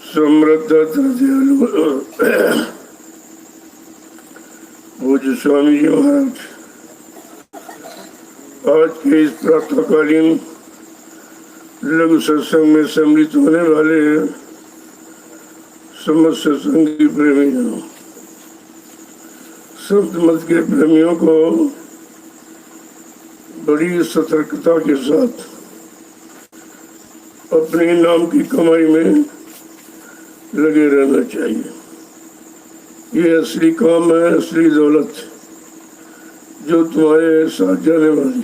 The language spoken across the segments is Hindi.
समृद्ध दयालु पूज्य स्वामी जी महाराज, आज के इस प्रातःकालीन लघु सत्संग में सम्मिलित होने वाले समस्त सत्संगी प्रेमियों, संत मत के प्रेमियों को बड़ी सतर्कता के साथ अपने नाम की कमाई में लगे रहना चाहिए। ये असली काम है, असली दौलत जो तुम्हारे साथ जाने वाली।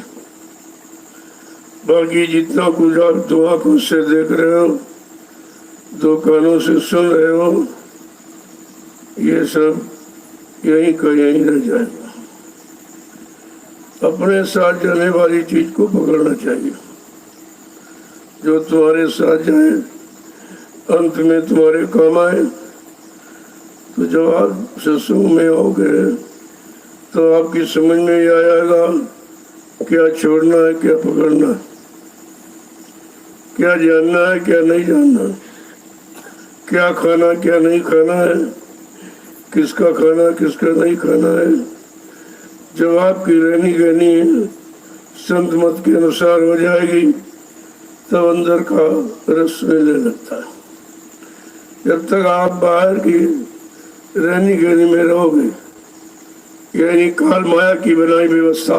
बाकी जितना कुछ आप दो आंखों से देख रहे हो, दो कानों से सुन रहे हो, ये सब यहीं का यहीं रह जाएगा। अपने साथ जाने वाली चीज को पकड़ना चाहिए जो तुम्हारे साथ जाए, अंत में तुम्हारे काम आए। तो जब आप सत्संग में आओगे तो आपकी समझ में ही आएगा क्या छोड़ना है, क्या पकड़ना है, क्या जानना है, क्या नहीं जानना, क्या खाना क्या नहीं खाना है, किसका खाना किसका नहीं खाना है। जब आपकी रहनी गहनी संत मत के अनुसार हो जाएगी तब अंदर का रस मिलने लगता है। जब तक आप बाहर की रहनी गहनी में रहोगे, यानी काल माया की बनाई व्यवस्था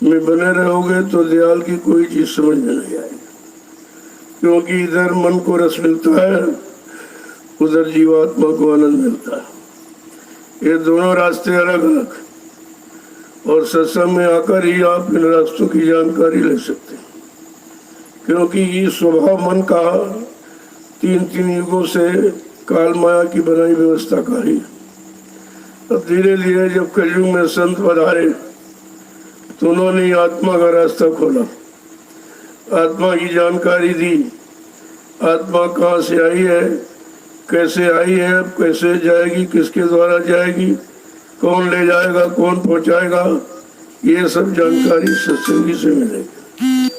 में बने रहोगे, तो दयाल की कोई चीज समझ में नहीं आएगी। क्योंकि इधर मन को रस मिलता है, उधर जीवात्मा को आनंद मिलता है। ये दोनों रास्ते अलग अलग, और सत्संग में आकर ही आप इन रास्तों की जानकारी ले सकते हैं। क्योंकि ये स्वभाव मन का तीन युगों से काल माया की बनाई व्यवस्था का ही। अब धीरे धीरे जब कलयुग में संत पधारे तो उन्होंने आत्मा का रास्ता खोला, आत्मा की जानकारी दी। आत्मा कहाँ से आई है, कैसे आई है, कैसे जाएगी, किसके द्वारा जाएगी, कौन ले जाएगा, कौन पहुंचाएगा, ये सब जानकारी सत्संगी से मिलेगी।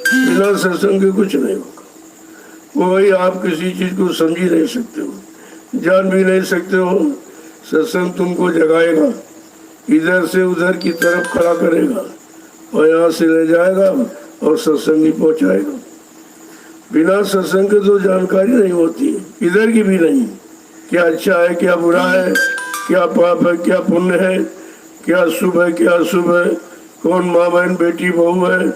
बिना सत्संग के कुछ नहीं होगा। वही आप किसी चीज को समझ ही नहीं सकते हो, जान भी नहीं सकते हो। सत्संग तुमको जगाएगा, इधर से उधर की तरफ खड़ा करेगा और यहाँ से ले जाएगा और सत्संगी पहुंचाएगा। बिना सत्संग के तो जानकारी नहीं होती, इधर की भी नहीं। क्या अच्छा है, क्या बुरा है, क्या पाप है, क्या पुण्य है, क्या शुभ है, क्या अशुभ है, कौन माँ बहन बेटी बहू है,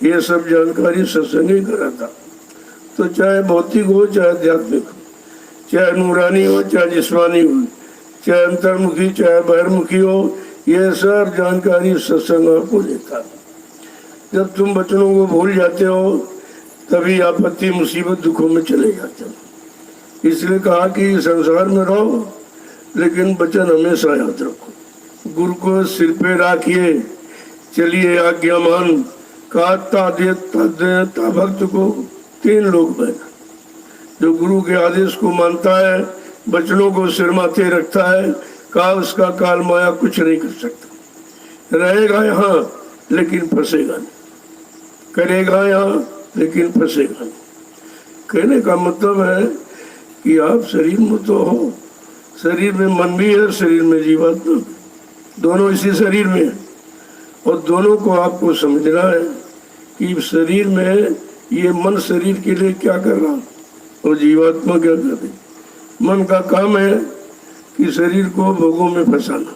ये सब जानकारी सत्संग ही कराता। तो चाहे भौतिक हो, चाहे आध्यात्मिक हो, चाहे नूरानी हो, चाहे जिस्मानी हो, चाहे अंतर्मुखी चाहे बहिर्मुखी हो, ये सब जानकारी सत्संग आपको देता। जब तुम वचनों को भूल जाते हो तभी आपत्ति मुसीबत दुखों में चले जाते हो। इसलिए कहा कि संसार में रहो लेकिन वचन हमेशा याद रखो। गुरु को सिर पे रखिए, चलिए आज्ञामान। का भक्त को तीन लोग बना, जो गुरु के आदेश को मानता है, वचनों को सिर माथे रखता है, कहा उसका काल माया कुछ नहीं कर सकता। रहेगा यहाँ लेकिन फंसेगा नहीं, करेगा यहाँ लेकिन फंसेगा नहीं। कहने का मतलब है कि आप शरीर में तो हो, शरीर में मन भी है, शरीर में जीवात्मा, दोनों इसी शरीर में है। और दोनों को आपको समझना है कि शरीर में ये मन शरीर के लिए क्या कर रहा और जीवात्मा क्या कर रही। मन का काम है कि शरीर को भोगों में फंसाना।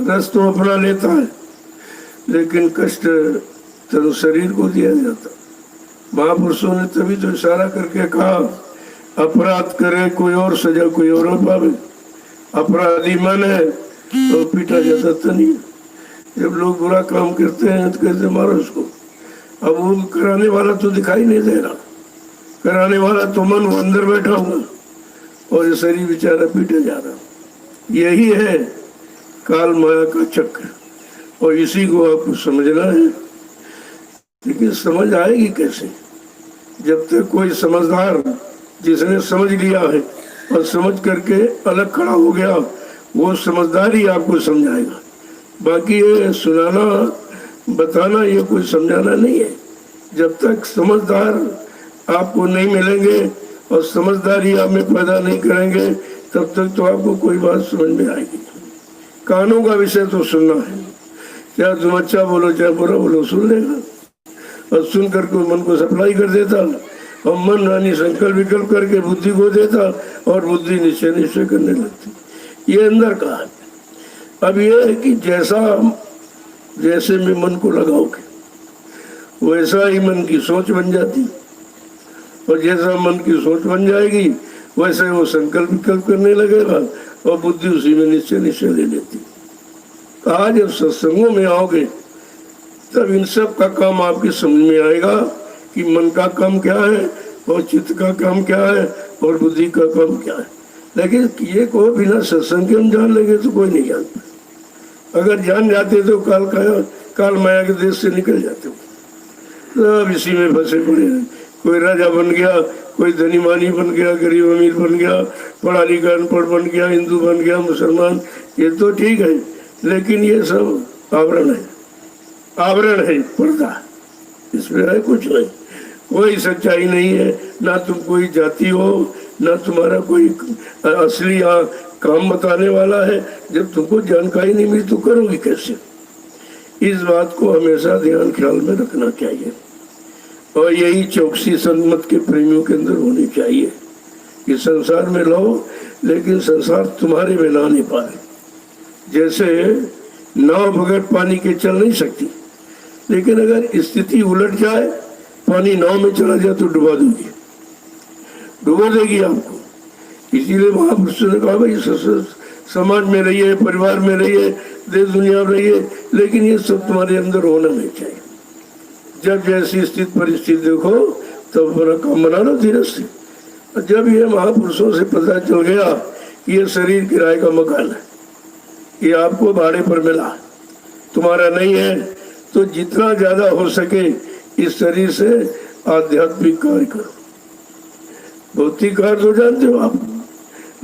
रस तो अपना लेता है लेकिन कष्ट तो शरीर को दिया जाता। महापुरुषों ने तभी तो इशारा करके कहा, अपराध करे कोई और, सजा कोई और पावे। अपराधी मन है तो पीटा जाता तो नहीं। जब लोग बुरा काम करते हैं तो कहते मारो उसको। अब वो कराने वाला तो दिखाई नहीं दे रहा, कराने वाला तो मन अंदर बैठा हुआ और ये शरीर बेचारा पीटे जा रहा। यही है काल माया का चक्र और इसी को आपको समझना है। लेकिन समझ आएगी कैसे? जब तक कोई समझदार जिसने समझ लिया है और समझ करके अलग खड़ा हो गया, वो समझदार ही आपको समझाएगा। बाकी ये सुनाना बताना ये कोई समझाना नहीं है। जब तक समझदार आपको नहीं मिलेंगे और समझदारी आप में पैदा नहीं करेंगे तब तक तो आपको कोई बात समझ में आएगी। कानों का विषय तो सुनना है, चाहे तुम अच्छा बोलो चाहे बुरा बोलो सुन लेगा, और सुन करके मन को सप्लाई कर देता और मन रानी संकल्प विकल्प करके बुद्धि को देता और बुद्धि निश्चय करने लगती। ये अंदर का है। अब ये है कि जैसे में मन को लगाओगे वैसा ही मन की सोच बन जाती, और जैसा मन की सोच बन जाएगी वैसे वो संकल्प विकल्प करने लगेगा और बुद्धि उसी में निश्चय ले लेती। कहा जब सत्संगों में आओगे तब इन सब का काम आपकी समझ में आएगा कि मन का काम क्या है और चित्त का काम क्या है और बुद्धि का काम क्या है। लेकिन ये को बिना सत्संग के हम जान लेंगे तो कोई नहीं जानता। अगर जान जाते तो काल माया के देश से निकल जाते हो। सब इसी में फंसे पड़े हैं। कोई राजा बन गया, कोई धनी मानी बन गया, गरीब अमीर बन गया, पढ़ा लिखा अनपढ़ बन गया, हिंदू बन गया, मुसलमान, ये तो ठीक है, लेकिन ये सब आवरण है पर्दा, इसमें है कुछ नहीं। कोई सच्चाई नहीं है, ना तुम कोई जाति हो, ना तुम्हारा कोई असली काम बताने वाला है। जब तुमको जानकारी नहीं मिली तो करोगी कैसे? इस बात को हमेशा ध्यान ख्याल में रखना चाहिए, और यही चौकसी सन्मत के प्रेमियों के अंदर होनी चाहिए कि संसार में रहो लेकिन संसार तुम्हारे में ना नहीं पाए। जैसे नाव बगैर पानी के चल नहीं सकती, लेकिन अगर स्थिति उलट जाए, पानी नाव में चला जाए तो डुबा देगी आपको। इसीलिए महापुरुषों ने कहा भाई समाज में रहिए, परिवार में रहिए, देश दुनिया में रहिए, लेकिन ये सब तुम्हारे अंदर होना नहीं चाहिए। जब जैसी स्थिति परिस्थिति देखो तब अपना काम बना लो धीरे से। जब ये महापुरुषों से पता चल गया कि ये शरीर किराए का मकान है, ये आपको भाड़े पर मिला, तुम्हारा नहीं है, तो जितना ज्यादा हो सके इस शरीर से आध्यात्मिक कार्य करो। भौतिक कार्य तो जानते हो आप,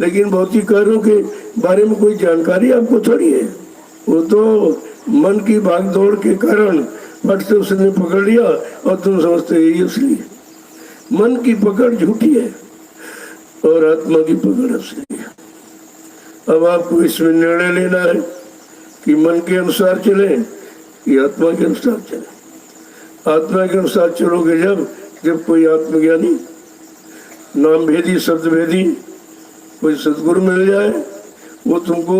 लेकिन भौतिक कार्यों के बारे में कोई जानकारी आपको थोड़ी है। वो तो मन की भागदौड़ के कारण फट से उसने पकड़ लिया और तुम समझते यही असली है। मन की पकड़ झूठी है और आत्मा की पकड़ असली है। अब आपको इसमें निर्णय लेना है कि मन के अनुसार चले कि आत्मा के अनुसार चले। आत्मा के अनुसार चलोगे जब कोई आत्मज्ञानी, नाम भेदी, शब्द भेदी, कोई सदगुरु मिल जाए, वो तुमको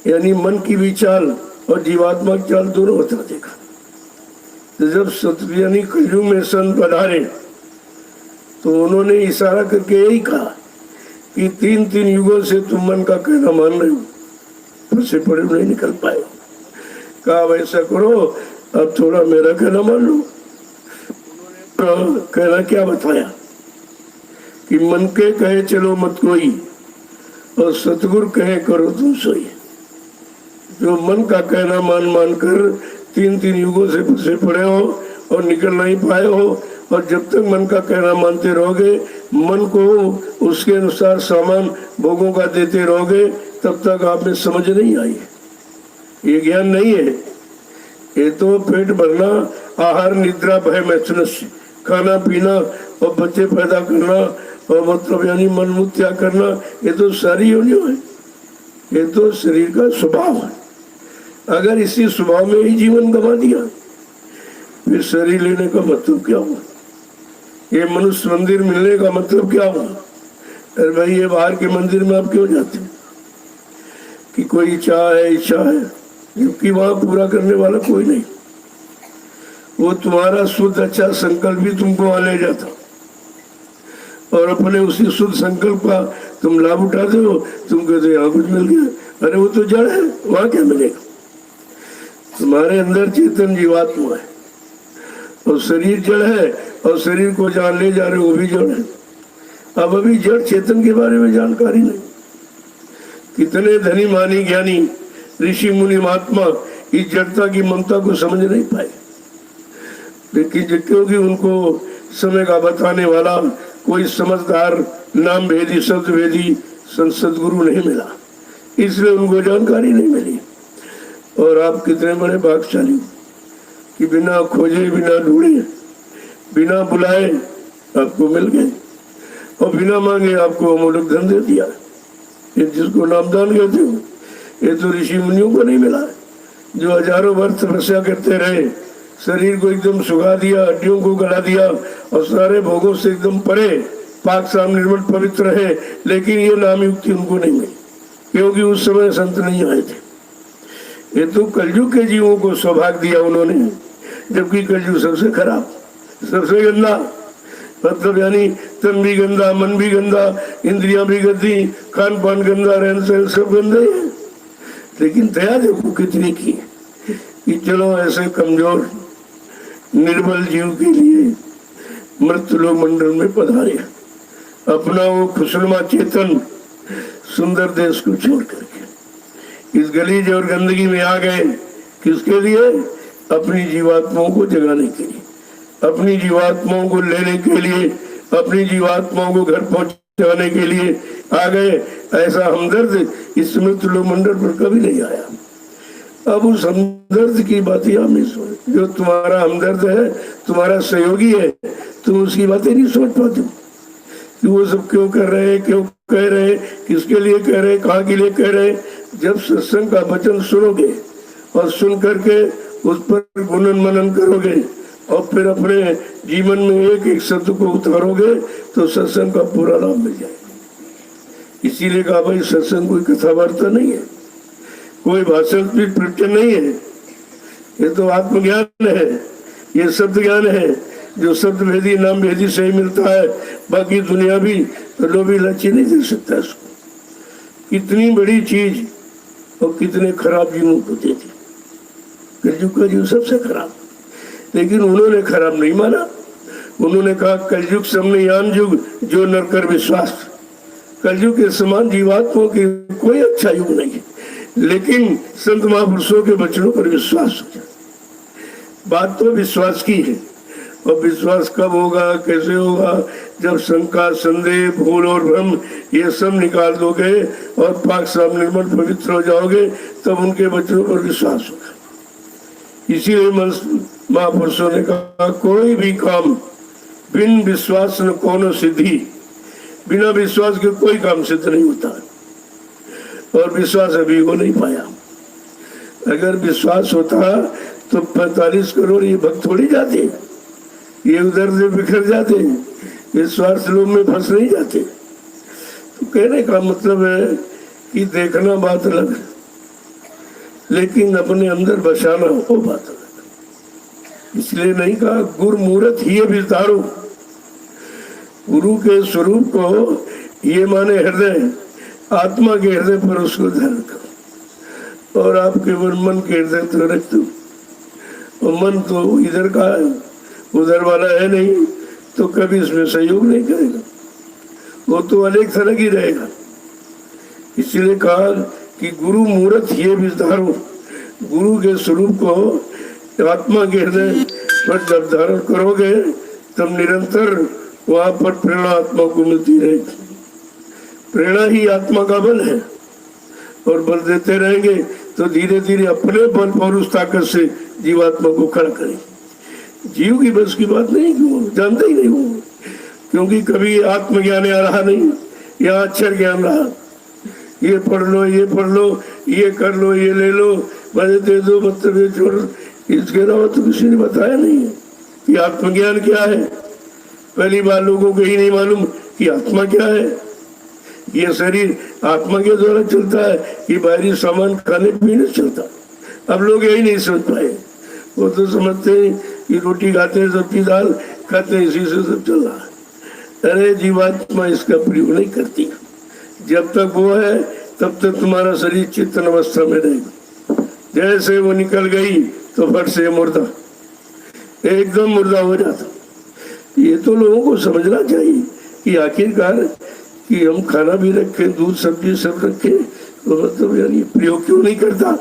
यानी मन की भी चाल और जीवात्मा की चाल दोनों बता देगा। जब सतज्ञानी कलयुग में संत पधारे तो उन्होंने इशारा करके यही कहा कि 3 युगों से तुम मन का कहना मान रहे हो, फंसे पड़े नहीं निकल पाए। कहा वैसा करो, अब थोड़ा मेरा कहना मान लो। कहना क्या बताया कि मन के कहे चलो मत कोई, और सतगुरु कहे करो तुम सोई। जो मन का कहना मान कर 3 युगों से फंसे पड़े हो और निकल नहीं पाए हो, और जब तक मन का कहना मानते रहोगे, मन को उसके अनुसार सामान भोगों का देते रहोगे, तब तक आप में समझ नहीं आई। ये ज्ञान नहीं है। ये तो पेट भरना, आहार निद्रा भय मैथुनस्य, खाना पीना और बच्चे पैदा करना और मतलब यानी मन मुक्त त्याग करना, ये तो सारी योनियों है। ये तो शरीर का स्वभाव है। अगर इसी स्वभाव में ही जीवन गंवा दिया फिर शरीर लेने का मतलब क्या हुआ? ये मनुष्य मंदिर मिलने का मतलब क्या हुआ? अरे भाई ये बाहर के मंदिर में आप क्यों जाते हैं कि कोई इच्छा है, जबकि वहां पूरा करने वाला कोई नहीं। वो तुम्हारा शुद्ध अच्छा संकल्प भी तुमको वहां ले जाता, और अपने उसी शुद्ध संकल्प का तुम लाभ उठाते हो। तुम कहते यहाँ कुछ मिल गया, अरे वो तो जड़ है, वहां क्या मिलेगा? तुम्हारे अंदर चेतन जीवात्मा है और शरीर जड़ है, और शरीर को जान ले जा रहे वो भी जड़ है। अब अभी जड़ चेतन के बारे में जानकारी नहीं। कितने धनी मानी ज्ञानी ऋषि मुनि महात्मा इस जड़ता की ममता को समझ नहीं पाए, लेकिन क्योंकि उनको समय का बताने वाला कोई समझदार नाम भेदी शब्द भेदी सदगुरु नहीं मिला, इसलिए उनको जानकारी नहीं मिली। और आप कितने बड़े भाग्यशाली कि बिना खोजे, बिना ढूंढे, बिना बुलाए आपको मिल गए। और बिना मांगे आपको अमोलक धन दे दिया। ये जिसको नामदान कहते हो, ये तो ऋषि मुनियों को नहीं मिला, जो हजारों वर्ष तपस्या करते रहे, शरीर को एकदम सुखा दिया, हड्डियों को गला दिया और सारे भोगों से एकदम परे, पाक साम निर्मल पवित्र रहे, लेकिन ये नाम युक्ति उनको नहीं मिली, क्योंकि उस समय संत नहीं आए थे। ये तो कलयुग के जीवों को सौभाग्य दिया उन्होंने, जबकि कलयुग सबसे खराब, सबसे गंदा, मतलब यानी तन भी गंदा, मन भी गंदा, इंद्रियां भी गंदी, खान पान गंदा, रहन सहन सब गंदा है। लेकिन दया देखो कितनी की कि चलो ऐसे कमजोर निर्बल जीव के लिए मृत्यु लोक मंडल में पधारे, अपना वो खुशनुमा चेतन सुंदर देश को छोड़ करके इस गलीज और गंदगी में आ गए। किसके लिए? अपनी जीवात्माओं को जगाने के लिए, अपनी जीवात्माओं को लेने के लिए, अपनी जीवात्माओं को घर पहुंचाने के लिए आ गए। ऐसा हमदर्द इस मृत्यु लोक मंडल पर कभी नहीं आया। अब उस हमदर्द की बातें आप नहीं सोच, जो तुम्हारा हमदर्द है, तुम्हारा सहयोगी है, तुम उसकी बातें नहीं सोच पाते कि वो सब क्यों कर रहे हैं, क्यों कह रहे, किसके लिए कह रहे, कहाँ के लिए कह रहे। जब सत्संग का वचन सुनोगे और सुन करके उस पर गुणन मनन करोगे और फिर अपने जीवन में एक एक शब्द को उतारोगे तो सत्संग का पूरा लाभ मिल जाएगा। इसीलिए कहा भाई सत्संग कोई कथा वार्ता नहीं है, कोई भाषण प्रवचन नहीं है, ये तो आत्मज्ञान है, ये शब्द ज्ञान है, जो शब्द भेदी नाम भेदी से ही मिलता है। बाकी दुनिया भी लोभी लाची नहीं दे सकता इसको। कितनी बड़ी चीज और कितने खराब जीवों को दे दी। कलयुग का जीव सबसे खराब, लेकिन उन्होंने खराब नहीं माना। उन्होंने कहा कलयुग समयान युग जो नर कर विश्वास। कलयुग के समान जीवात्माओं की कोई अच्छा युग नहीं है, लेकिन संत महापुरुषों के वचनों पर विश्वास हो जाए। बात तो विश्वास की है, और विश्वास कब होगा, कैसे होगा? जब शंका, संदेह, भूल और भ्रम ये सब निकाल दोगे और पाक साफ निर्मल पवित्र हो जाओगे, तब उनके वचनों पर विश्वास होगा। इसीलिए महापुरुषों ने कहा कोई भी काम बिन विश्वास न कोनो सिद्धि। बिना विश्वास के कोई काम सिद्ध नहीं होता, और विश्वास अभी हो नहीं पाया। अगर विश्वास होता तो 45 करोड़ ये भक्त थोड़ी जाते, ये उधर से बिखर जाते, ये स्वार्थ लोभ में फंस नहीं जाते। तो कहने का मतलब है कि देखना बात अलग, लेकिन अपने अंदर बसाना वो बात अलग। इसलिए नहीं कहा गुरु मूर्त ही विस्तारो। गुरु के स्वरूप को ये माने हृदय, आत्मा के हृदय पर उसको धारण करो, और आप केवल मन के हृदय तो रख दो। और मन तो इधर का है, उधर वाला है नहीं, तो कभी इसमें सहयोग नहीं करेगा, वो तो अनेक तरह की रहेगा। इसलिए कहा कि गुरु मूर्त ये विस्तारो। गुरु के स्वरूप को आत्मा के हृदय पर जब धारण करोगे तब निरंतर वहां पर प्रेरणा आत्मा को मिलती रहेगी। प्रेरणा ही आत्मा का बल है, और बल देते रहेंगे तो धीरे धीरे अपने बल पर उस ताकत से जीवात्मा को खड़ा करेंगे। जीव की बस की बात नहीं, क्यों जानते ही नहीं वो, क्योंकि कभी आत्मज्ञान आ रहा नहीं, या अक्षर ज्ञान रहा। ये पढ़ लो, ये पढ़ लो, ये कर लो, ये ले लो, मजे दे दो, मतलब ये छोड़। इसके अलावा तो किसी ने बताया नहीं है कि आत्मज्ञान क्या है। पहली बार लोगों को ही नहीं मालूम कि आत्मा क्या है। ये शरीर आत्मा के द्वारा चलता है कि बाहरी सामान खाने पीने चलता। अब लोग यही नहीं सोच पाए, वो तो समझते हैं कि रोटी खाते हैं, सब्जी दाल खाते हैं, इसी से सब चल रहा है। अरे जीवात्मा इसका प्रयोग नहीं करती। जब तक वो है तब तक तुम्हारा शरीर चेतन अवस्था में रहेगा। जैसे वो निकल गई तो फट से मुर्दा, एकदम मुर्दा हो जाता। ये तो लोगों को समझना चाहिए कि आखिरकार कि हम खाना भी रखे, दूध सब्जी सब रखे, तो मतलब यानी प्रयोग क्यों नहीं करता?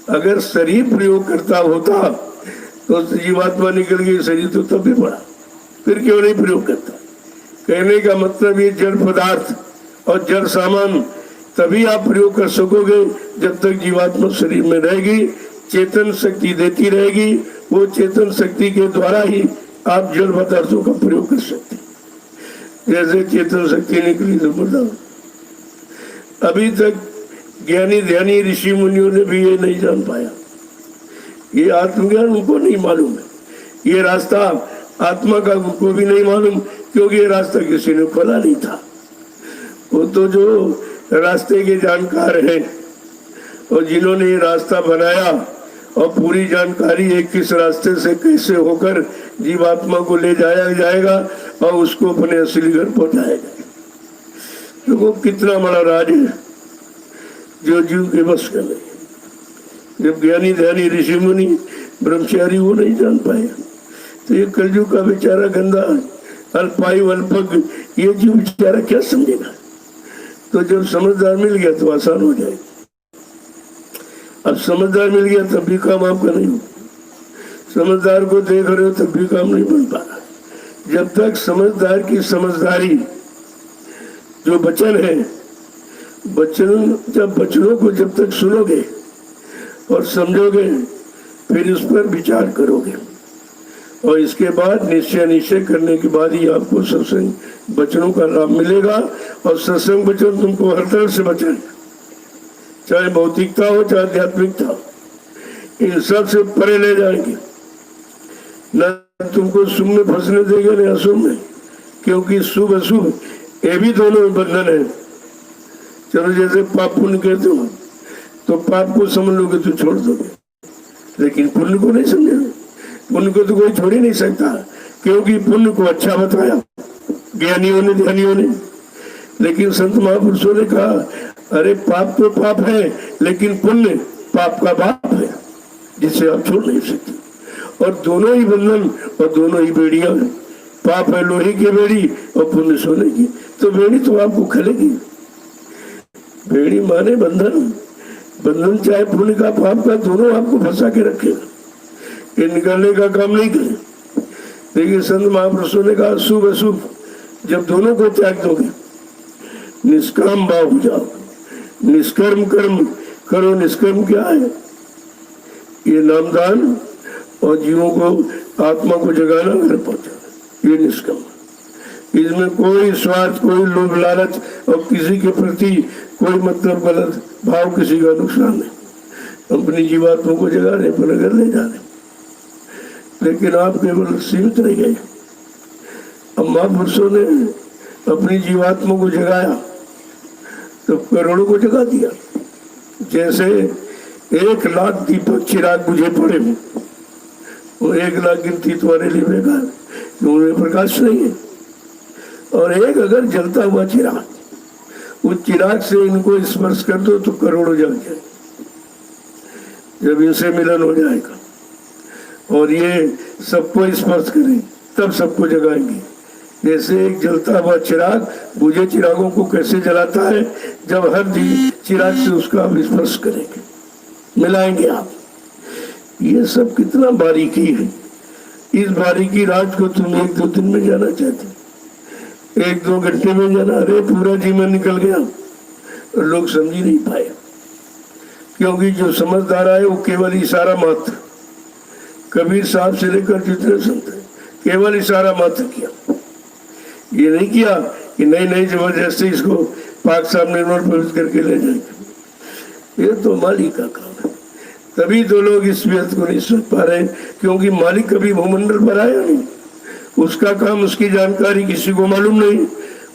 अगर शरीर प्रयोग करता होता तो जीवात्मा निकल गई, शरीर तो तब भी पड़ा, फिर क्यों नहीं प्रयोग करता? कहने का मतलब ये जड़ पदार्थ और जड़ सामान तभी आप प्रयोग कर सकोगे जब तक जीवात्मा शरीर में रहेगी, चेतन शक्ति देती रहेगी। वो चेतन शक्ति के द्वारा ही आप जड़ पदार्थों का प्रयोग कर सकते। जैसे चेतन शक्ति निकली तो मुर्दा। अभी तक ज्ञानी ध्यानी ऋषि मुनियों ने भी ये नहीं जान पाया, ये आत्मज्ञान उनको नहीं मालूम है, ये रास्ता आत्मा का उनको भी नहीं मालूम, क्योंकि ये रास्ता किसी ने खोला नहीं था। वो तो जो रास्ते के जानकार हैं और जिन्होंने ये रास्ता बनाया और पूरी जानकारी है किस रास्ते से कैसे होकर जीवात्मा को ले जाया जाएगा और उसको अपने असली घर पहुंचाएगा। तो वो कितना बड़ा राज है जो जीव के बस कर नहीं। जब ज्ञानी ध्यानी ऋषि मुनि ब्रह्मचारी वो नहीं जान पाए, तो ये कलयुग का बेचारा गंदा अल्पायु अल्पज्ञ ये जीव बेचारा क्या समझेगा। तो जब समझदार मिल गया तो आसान हो जाएगा। अब समझदार मिल गया तब भी काम आपका नहीं हो, समझदार को देख रहे हो तब भी काम नहीं बन पा रहा। जब तक समझदार की समझदारी जो वचन है, वचन जब वचनों को जब तक सुनोगे और समझोगे फिर उस पर विचार करोगे और इसके बाद निश्चय करने के बाद ही आपको सत्संग वचनों का लाभ मिलेगा। और सत्संग वचन तुमको हर तरफ से बचाएगा, चाहे भौतिकता हो चाहे आध्यात्मिकता हो, इन सब से परे ले जाएंगे। न तुमको शुभ में फंसने देंगे न अशुभ में, क्योंकि शुभ अशुभ ये भी दोनों में बंधन है। चलो जैसे पाप पुण्य कहते हो तो पाप को समझ लोगे तो छोड़ दोगे, लेकिन पुण्य को नहीं समझोगे। पुण्य को तो कोई छोड़ ही नहीं सकता, क्योंकि पुण्य को अच्छा बताया ज्ञानियों ने ध्यानियों ने। लेकिन संत महापुरुषों ने कहा अरे पाप तो पाप है, लेकिन पुण्य पाप का बाप है जिसे आप छोड़ नहीं सकते। और दोनों ही बंधन और दोनों ही बेड़ियां हैं। पाप है लोहे की बेड़ी और पुण्य सोने की, तो बेड़ी तो आपको खलेगी। बेड़ी माने बंधन, बंधन चाहे पुण्य का पाप का दोनों आपको फंसा के रखेगा, ये निकालने का काम नहीं करे। लेकिन संत महापुरुषों ने कहा शुभ अशुभ जब दोनों को त्याग दोगे, निष्काम भाव हो जाओ, निष्कर्म कर्म करो। निष्कर्म क्या है? ये नामदान और जीवों को आत्मा को जगाना, घर पहुंचाना, ये निष्कर्म। इसमें कोई स्वार्थ, कोई लोभ लालच और किसी के प्रति कोई मतलब गलत भाव, किसी का नुकसान नहीं। अपनी जीवात्मा को जगा रहे, अपने घर ले जा रहे, लेकिन आप केवल सीमित रह गए। अब महापुरुषों ने अपनी जीवात्मा को जगाया तो करोड़ों को जगा दिया। जैसे 1,00,000 दीपक चिराग बुझे पड़े हो, वो 1,00,000 गिनती तुम्हारे लिए बेकार, उनमें प्रकाश नहीं है। और एक अगर जलता हुआ चिराग, उस चिराग से इनको स्पर्श कर दो तो करोड़ों जल जाए। जब इनसे मिलन हो जाएगा और ये सबको स्पर्श करें तब सबको जगाएंगे। जैसे एक जलता हुआ चिराग बुझे चिरागों को कैसे जलाता है, जब हर चिराग से उसका आप स्पर्श करेंगे, मिलाएंगे आप। ये सब कितना बारीकी है। इस बारीकी राज को तुम 1-2 दिन में जाना चाहते, 1-2 घंटे में जाना, अरे पूरा जीवन निकल गया। और लोग समझ ही नहीं पाए, क्योंकि जो समझदार आए वो केवल इशारा मात्र, कबीर साहब से लेकर जितने संत केवल इशारा मात्र किया। ये नहीं किया कि नहीं जबरदस्ती इसको पाक साहब निर्मल प्रवेश करके ले जाएंगे। ये तो मालिक का काम है। तभी तो लोग इस व्यर्थ को नहीं समझ पा रहे, क्योंकि मालिक कभी भूमंडल पर आया नहीं। उसका काम, उसकी जानकारी किसी को मालूम नहीं।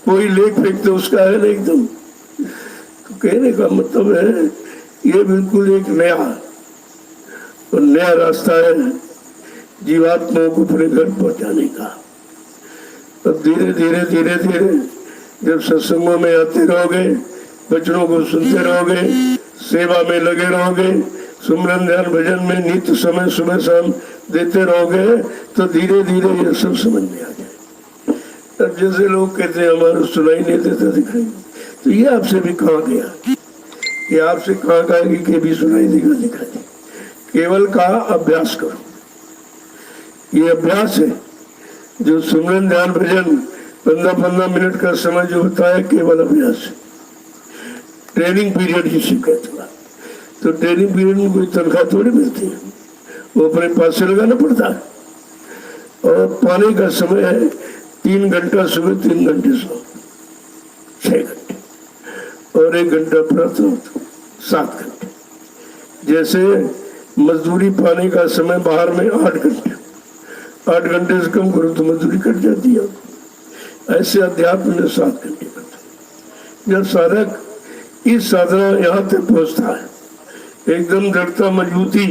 कोई लेख फेंक तो उसका है नहीं एकदम। तो कहने का मतलब है ये बिल्कुल एक नया रास्ता है जीवात्माओं को अपने घर पहुंचाने का। अब धीरे धीरे जब सत्संगों में आते रहोगे, वचनों को सुनते रहोगे, सेवा में लगे रहोगे, सुमरन ध्यान भजन में नित्य समय सुबह शाम देते रहोगे, तो धीरे धीरे ये सब समझ में आ जाए। अब जैसे लोग कहते हैं हमारा सुनाई नहीं देता दिखाई, तो ये आपसे भी कहा गया, ये आपसे कहा गया कि भी सुनाई देगा दिखाई। केवल कहा अभ्यास करो, ये अभ्यास है। जो सुमरन ध्यान भजन 15-15 मिनट का समय जो बताया, केवल अभ्यास है। ट्रेनिंग पीरियड जिसे कहते हैं, तो ट्रेनिंग पीरियड में कोई तनख्वाह थोड़ी मिलती है, वो अपने पास से लगाना पड़ता है। और पाने का समय है 3 घंटा सुबह, 3 घंटे शाम, 6 घंटे, और 1 घंटा प्रातः, 7 घंटे। जैसे मजदूरी पाने का समय बाहर में 8 घंटे, 8 घंटे से कम करो तो मजदूरी कट जाती है। ऐसे अध्यात्म में 7 घंटे करता। जब साधक इस साधना यहाँ तक पहुँचता है, एकदम दृढ़ता, मजबूती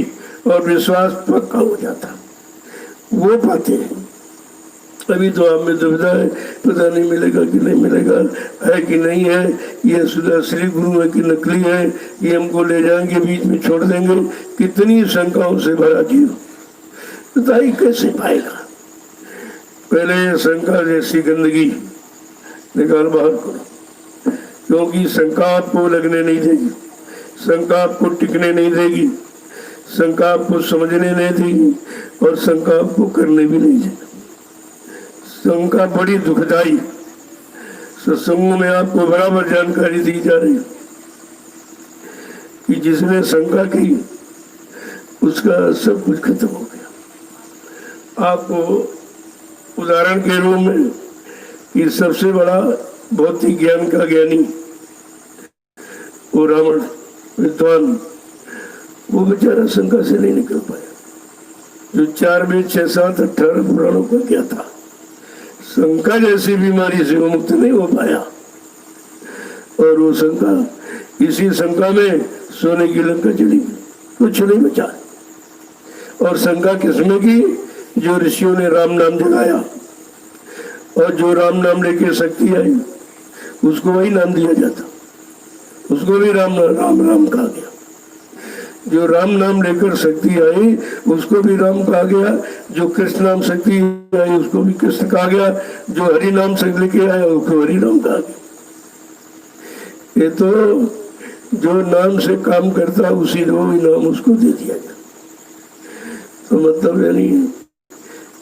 और विश्वास पक्का हो जाता, वो पाते हैं। अभी तो आप में दुविधा है, पता नहीं मिलेगा कि नहीं मिलेगा, है कि नहीं है, ये असली गुरु है कि नकली है, ये हमको ले जाएंगे बीच में छोड़ देंगे। कितनी शंकाओं से भरा जीव, बताइए कैसे पाएगा। पहले शंका जैसी गंदगी निकाल बाहर करो, क्योंकि शंका आपको लगने नहीं देगी, शंका आपको टिकने नहीं देगी, शंका आपको समझने नहीं देगी, और शंका आपको करने भी नहीं देगी। शंका बड़ी दुखदाई। सत्संगों में आपको बराबर जानकारी दी जा रही कि जिसने शंका की उसका सब कुछ खत्म हो गया। आपको उदाहरण के रूप में कि सबसे बड़ा भौतिक ज्ञान का ज्ञानी वो रावण विद्वान, वो बेचारा शंका से नहीं निकल पाया। जो 4 वेद 6 7 18 पुराणों का क्या था, शंका जैसी बीमारी से वो मुक्त नहीं हो पाया। और वो शंका, इसी शंका में सोने की लंका चली, कुछ नहीं बचा। और शंका किसमें की? जो ऋषियों ने राम नाम जगाया, और जो राम नाम लेके शक्ति आई उसको वही नाम दिया जाता, उसको भी राम राम कहा गया। जो राम नाम लेकर शक्ति आई उसको भी राम कहा गया, जो कृष्ण नाम शक्ति आई उसको भी कृष्ण कहा गया, जो हरि नाम शक्ति लेके आया उसको हरि नाम कहा गया। ये तो जो नाम से काम करता उसी को भी नाम उसको दे दिया गया। तो मतलब यानी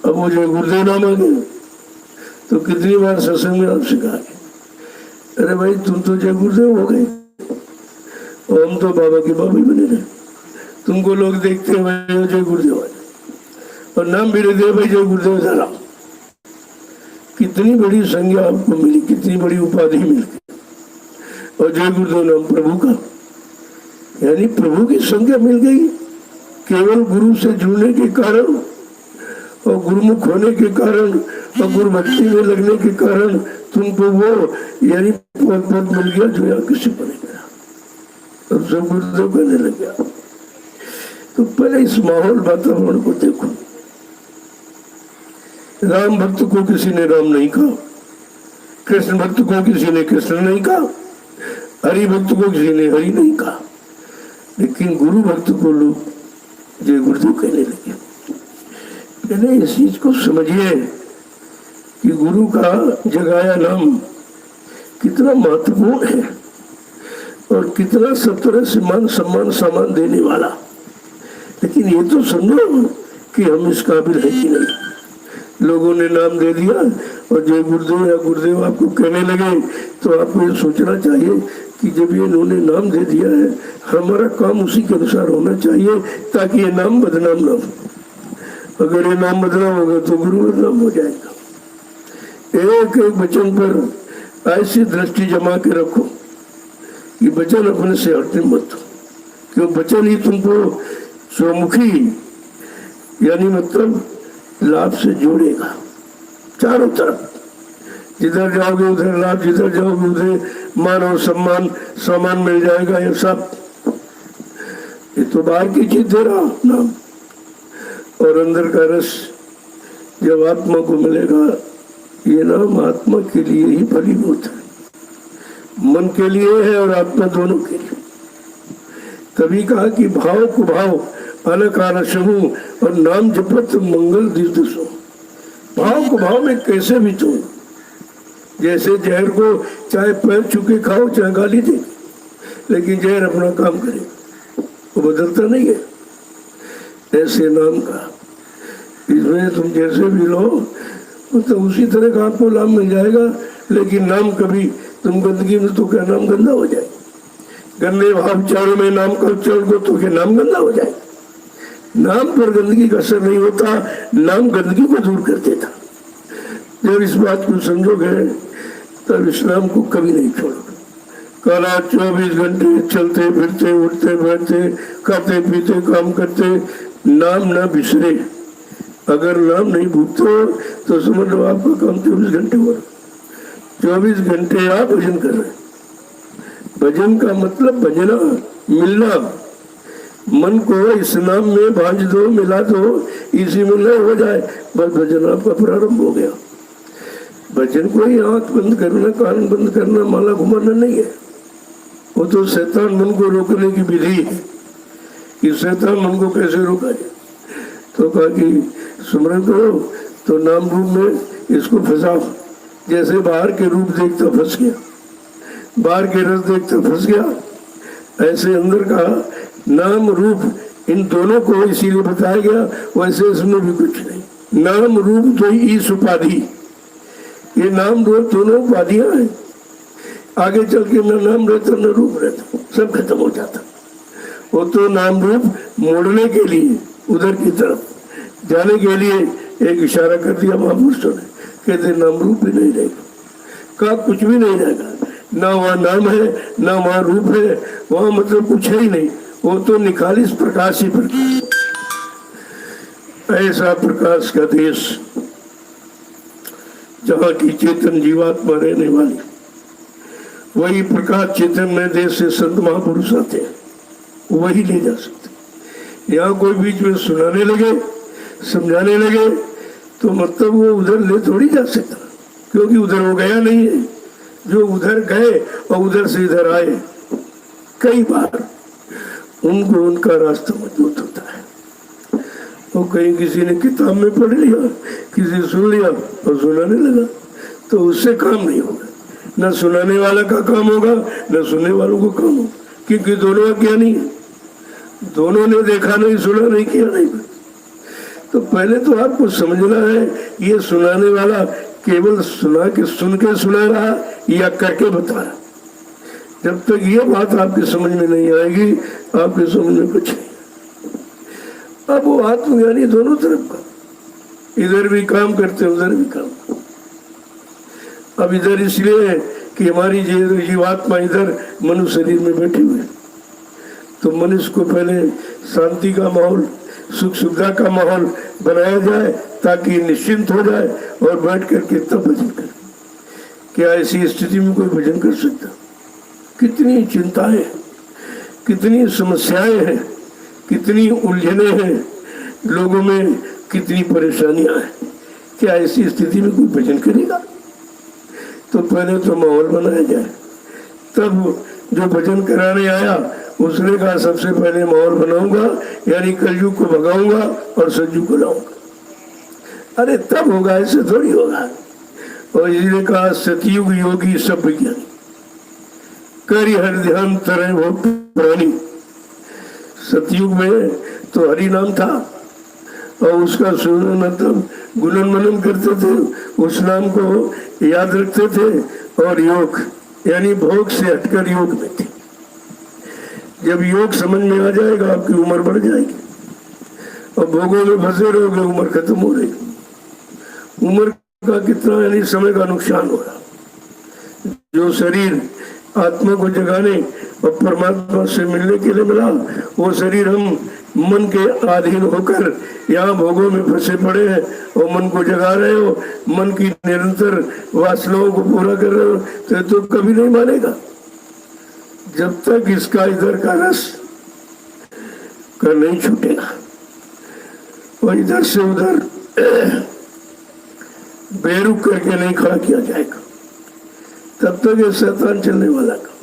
अब वो जो गुरुदेव नाम आ गया, तो कितनी बार सत्संग में आपसे कहा, अरे भाई तुम तो जय गुरुदेव हो गए और हम तो बाबा के बाबा ही बने रहे। तुमको लोग देखते हैं जय गुरुदेव, और नाम भी दे भाई जय गुरुदेव जरा। कितनी बड़ी संज्ञा आपको मिली, कितनी बड़ी उपाधि मिल गई। और जय गुरुदेव नाम प्रभु का, यानी प्रभु की संज्ञा मिल गई केवल गुरु से जुड़ने के कारण, और गुरुमुख होने के कारण, और गुरु भक्ति में लगने के कारण तुमको वो यानी पद मिल गया जो यहाँ किसी को नहीं मिला। अब सब गुरुदेव कहने लग गया। तो पहले इस माहौल वातावरण को देखो। राम भक्त को किसी ने राम नहीं कहा, कृष्ण भक्त को किसी ने कृष्ण नहीं कहा, हरि भक्त को किसी ने हरि नहीं कहा, लेकिन गुरु भक्त को लोग जय गुरुदेव कहने लगे। पहले इस चीज को समझिए कि गुरु का जगाया नाम कितना महत्वपूर्ण है और कितना सब तरह से मान सम्मान सामान देने वाला। लेकिन ये तो समझो कि हम इस काबिल है कि नहीं। लोगों ने नाम दे दिया और जय गुरुदेव या गुरुदेव आपको कहने लगे, तो आपको ये सोचना चाहिए कि जब ये इन्होंने नाम दे दिया है, हमारा काम उसी के अनुसार होना चाहिए ताकि ये नाम बदनाम ना हो। अगर ये नाम बदनाम होगा तो गुरु बदनाम हो जाएगा। एक एक वचन पर ऐसी दृष्टि जमा के रखो कि वचन अपने से हटने मत हो, क्यों वचन ही तुमको चौमुखी यानी मतलब लाभ से जोड़ेगा चारों तरफ। जिधर जाओगे उधर लाभ, जिधर जाओगे उधर मान और सम्मान मिल जाएगा। ये सब ये तो बाहर की चीज दे रहा नाम, और अंदर का रस जब आत्मा को मिलेगा, ये नाम आत्मा के लिए ही फलीभूत है, मन के लिए है और आत्मा दोनों के लिए। तभी कहा कि भाव को भाव अनकार शहू और नाम जपत मंगल दिवसो। भाव को भाव में कैसे भी तो, जैसे जहर को चाहे पैर चुके खाओ चाहे गाली दे, लेकिन जहर अपना काम करे, वो बदलता नहीं है। ऐसे नाम का इसमें तुम जैसे भी लो तो उसी तरह का आपको लाभ मिल जाएगा। लेकिन नाम कभी तुम गंदगी में तो क्या नाम गंदा हो जाए, गंदे भाव उच्चारण में नाम का उच्चारण को तो क्या नाम गंदा हो जाए। नाम पर गंदगी का असर नहीं होता, नाम गंदगी को दूर कर देता। जब इस बात को समझोगे तब इस्लाम को कभी नहीं छोड़ोगे। काला 24 घंटे चलते फिरते उठते बैठते खाते पीते काम करते नाम ना बिसरे। अगर नाम नहीं भूलते तो समझ लो आपका काम 24 घंटे हो रहा। 24 घंटे आप भजन कर रहे हैं। भजन का मतलब भजना, मिलना। मन को इस नाम में भांज दो, मिला दो, इसी में लय हो जाए, बस भजन आपका प्रारंभ हो गया। भजन कोई आंख बंद करना, कान बंद करना, माला घुमाना नहीं है। वो तो शैतान मन को रोकने की विधि है कि शैतान मन को कैसे रोका जाए। तो कहा कि सुमरन करो तो नाम रूप में इसको फंसाओ। जैसे बाहर के रूप देखता फंस गया, बाहर के रस देखता फंस गया, ऐसे अंदर का नाम रूप इन दोनों को इसीलिए बताया गया। वैसे इसमें भी कुछ नहीं। नाम रूप तो ईश उपाधि, ये नाम रूप दोनों उपाधियां हैं। आगे चल के न नाम रहता न रूप रहता, सब खत्म हो जाता। वो तो नाम रूप मोड़ने के लिए उधर की तरफ जाने के लिए एक इशारा कर दिया महापुरुषों ने, कहते नाम रूप भी नहीं रहेगा, का कुछ भी नहीं रहेगा। ना वहाँ नाम है ना वहाँ रूप है, वहाँ मतलब कुछ है ही नहीं। वो तो निखालिस प्रकाश ही प्रकाश। ऐसा प्रकाश का देश जहाँ की चेतन जीवात्मा रहने वाली, वही प्रकाश चैतन्य देश से संत महापुरुष आते हैं, वही ले जा सकते। यहाँ कोई बीच में सुनाने लगे, समझाने लगे तो मतलब वो उधर ले थोड़ी जा सकता, क्योंकि उधर वो गया नहीं है। जो उधर गए और उधर से इधर आए, कई बार उनको उनका रास्ता मजबूत होता है। वो कहीं किसी ने किताब में पढ़ लिया, किसी सुन लिया और सुनाने लगा, तो उससे काम नहीं होगा। न सुनाने वाला का काम होगा न सुनने वालों को काम होगा, क्योंकि दोनों क्या नहीं है। दोनों ने देखा नहीं, सुना नहीं, किया नहीं। तो पहले तो आपको समझना है ये सुनाने वाला केवल सुन के सुना रहा या करके बता रहा। जब तक ये बात आपकी समझ में नहीं आएगी, आपके समझ में कुछ नहीं। अब वो आत्मज्ञानी दोनों तरफ का, इधर भी काम करते उधर भी काम। अब इधर इसलिए कि हमारी जीवात्मा इधर मनुष्य शरीर में बैठे हुए, तो मनुष्य को पहले शांति का माहौल, सुख सुविधा का माहौल बनाया जाए ताकि निश्चिंत हो जाए और बैठ करके तब भजन करे। क्या ऐसी स्थिति में कोई भजन कर सकता? कितनी चिंताएं, कितनी समस्याएं हैं, कितनी उलझने हैं लोगों में, कितनी परेशानियां हैं। क्या ऐसी स्थिति में कोई भजन करेगा? तो पहले तो माहौल बनाया जाए। तब जो भजन कराने आया उसने कहा सबसे पहले माहौल बनाऊंगा, यानी कलयुग को भगाऊंगा और सतयुग को लाऊंगा। अरे तब होगा, ऐसे थोड़ी होगा। और इसलिए कहा सतयुग योगी सब विज्ञानी, करी हर ध्यान तरह वो प्राणी। सतयुग में तो हरि नाम था और उसका सुनन मतलब गुणन मनन करते थे, उस नाम को याद रखते थे और योग यानी भोग से हटकर योग में थे। जब योग समझ में आ जाएगा आपकी उम्र बढ़ जाएगी और भोगों में फंसे रहोगे, उम्र खत्म हो रही। उम्र का कितना यानी समय का नुकसान हो रहा। जो शरीर आत्मा को जगाने और परमात्मा से मिलने के लिए मिला, वो शरीर हम मन के अधीन होकर यहाँ भोगों में फंसे पड़े हैं और मन को जगा रहे हो, मन की निरंतर वासनाओं को पूरा कर रहे हो, तो कभी नहीं मानेगा। जब तक इसका इधर का रस का नहीं छूटेगा और इधर से उधर बेरुख करके नहीं खड़ा किया जाएगा, तब तक ये शैतान चलने वाला का।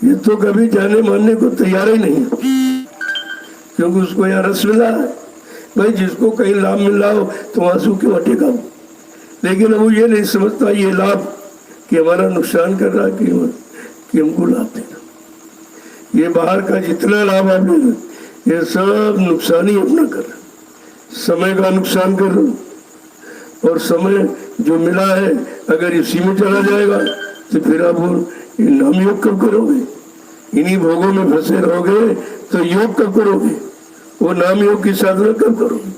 ये तो कभी जाने मानने को तैयार ही नहीं, क्योंकि उसको यहाँ रस मिला है। भाई जिसको कहीं लाभ मिल रहा हो तो आंसू क्यों हटेगा? लेकिन अब वो ये नहीं समझता ये लाभ कि हमारा नुकसान कर रहा है कि हमको लाभ देना। ये बाहर का जितना लाभ आप ले ये सब नुकसान ही अपना कर रहे, समय का नुकसान कर रहे। और समय जो मिला है अगर इसी में चला जाएगा तो फिर आप नाम योग कब करोगे? इन्हीं भोगों में फंसे रहोगे तो योग कब करोगे? वो नाम योग की साधना कब करोगे?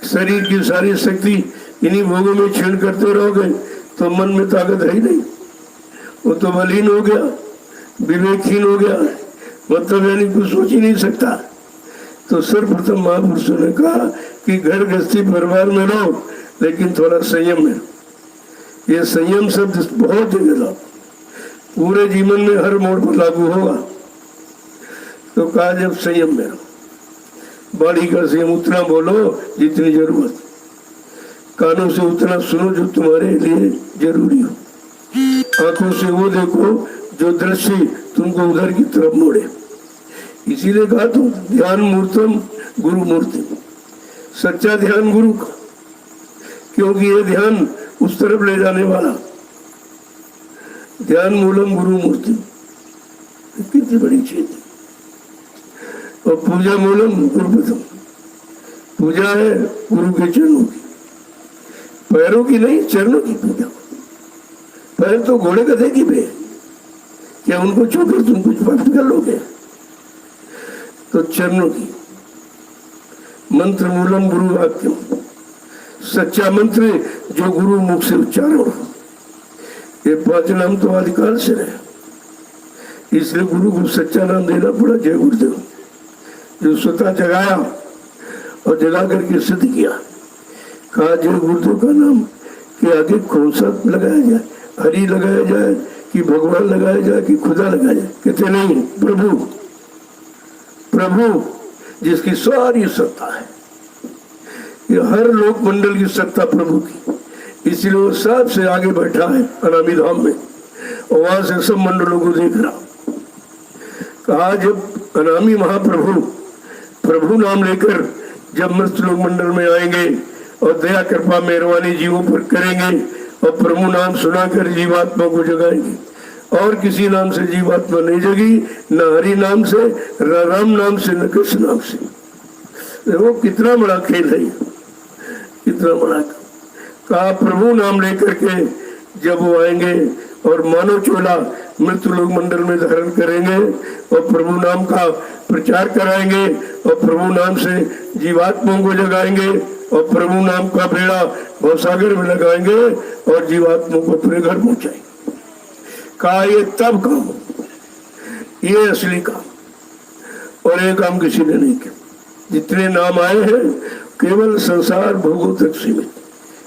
शरीर की सारी शक्ति इन्हीं भोगों में क्षीण करते रहोगे तो मन में ताकत है ही नहीं, वो तो बलहीन हो गया, विवेकहीन हो गया, मतलब यानी कुछ सोच ही नहीं सकता। तो सर्वप्रथम महापुरुषों ने कहा कि घर गृहस्थी परिवार में रहो लेकिन थोड़ा संयम में। ये संयम शब्द बहुत जगह पूरे जीवन में हर मोड़ पर लागू होगा। तो कहा जब संयम में रहो, वाणी का संयम उतना बोलो जितनी जरूरत, कानों से उतना सुनो जो तुम्हारे लिए जरूरी हो, आंखों से वो देखो जो दृष्टि तुमको उधर की तरफ मोड़े। इसीलिए कहा तुम ध्यान मूर्तम गुरु मूर्ति, सच्चा ध्यान गुरु का, क्योंकि ये ध्यान उस तरफ ले जाने वाला। ध्यान मूलम गुरु मूर्ति, कितनी बड़ी चीज है। और पूजा मूलम गुरुपदम, पूजा है गुरु के चरणों की, पैरों की नहीं, चरणों की पूजा। पैर तो घोड़े गधे की पे, क्या उनको छूकर तुम कुछ प्राप्त कर लोगे? तो चरणों की। मंत्र मूलम गुरु वाक्यम, सच्चा मंत्र जो गुरु मुख से उच्चारण हो। ये 5 नाम तो आदिकाल से रहे, इसलिए गुरु को सच्चा नाम देना पड़ा जय गुरुदेव, जो स्वतः जगाया और जगा करके सिद्ध किया। कहा जय गुरुदेव का नाम के आगे कौन सा लगाया जाए, हरि लगाया जाए कि भगवान लगाया जाए कि खुदा लगाया जाए? कहते नहीं, प्रभु, प्रभु जिसकी सारी सत्ता है, ये हर लोक मंडल की सत्ता प्रभु की, इसलिए वो सबसे आगे बैठा है अनामी धाम में और वहां से सब मंडलों को देख रहा। कहा जब अनामी महाप्रभु प्रभु नाम लेकर जब मृत्यु लोक मंडल में आएंगे और दया कृपा मेहरबानी जीवों पर करेंगे और प्रभु नाम सुनाकर जीवात्मा को जगाएंगे, और किसी नाम से जीवात्मा नहीं जगी, न हरि नाम से, न राम नाम से, न कृष्ण नाम से। देखो कितना बड़ा खेल है, कितना बड़ा। कहा प्रभु नाम लेकर के जब वो आएंगे और मानव चोला मृत्यु लोक मंडल में धारण करेंगे और प्रभु नाम का प्रचार कराएंगे और प्रभु नाम से जीवात्माओं को जगाएंगे और प्रभु नाम का बेड़ा भवसागर में लगाएंगे और जीवात्माओं को अपने घर पहुंचाएंगे। कहा ये तब काम, ये असली काम, और ये काम किसी ने नहीं किया। जितने नाम आए हैं केवल संसार भोगों तक सीमित,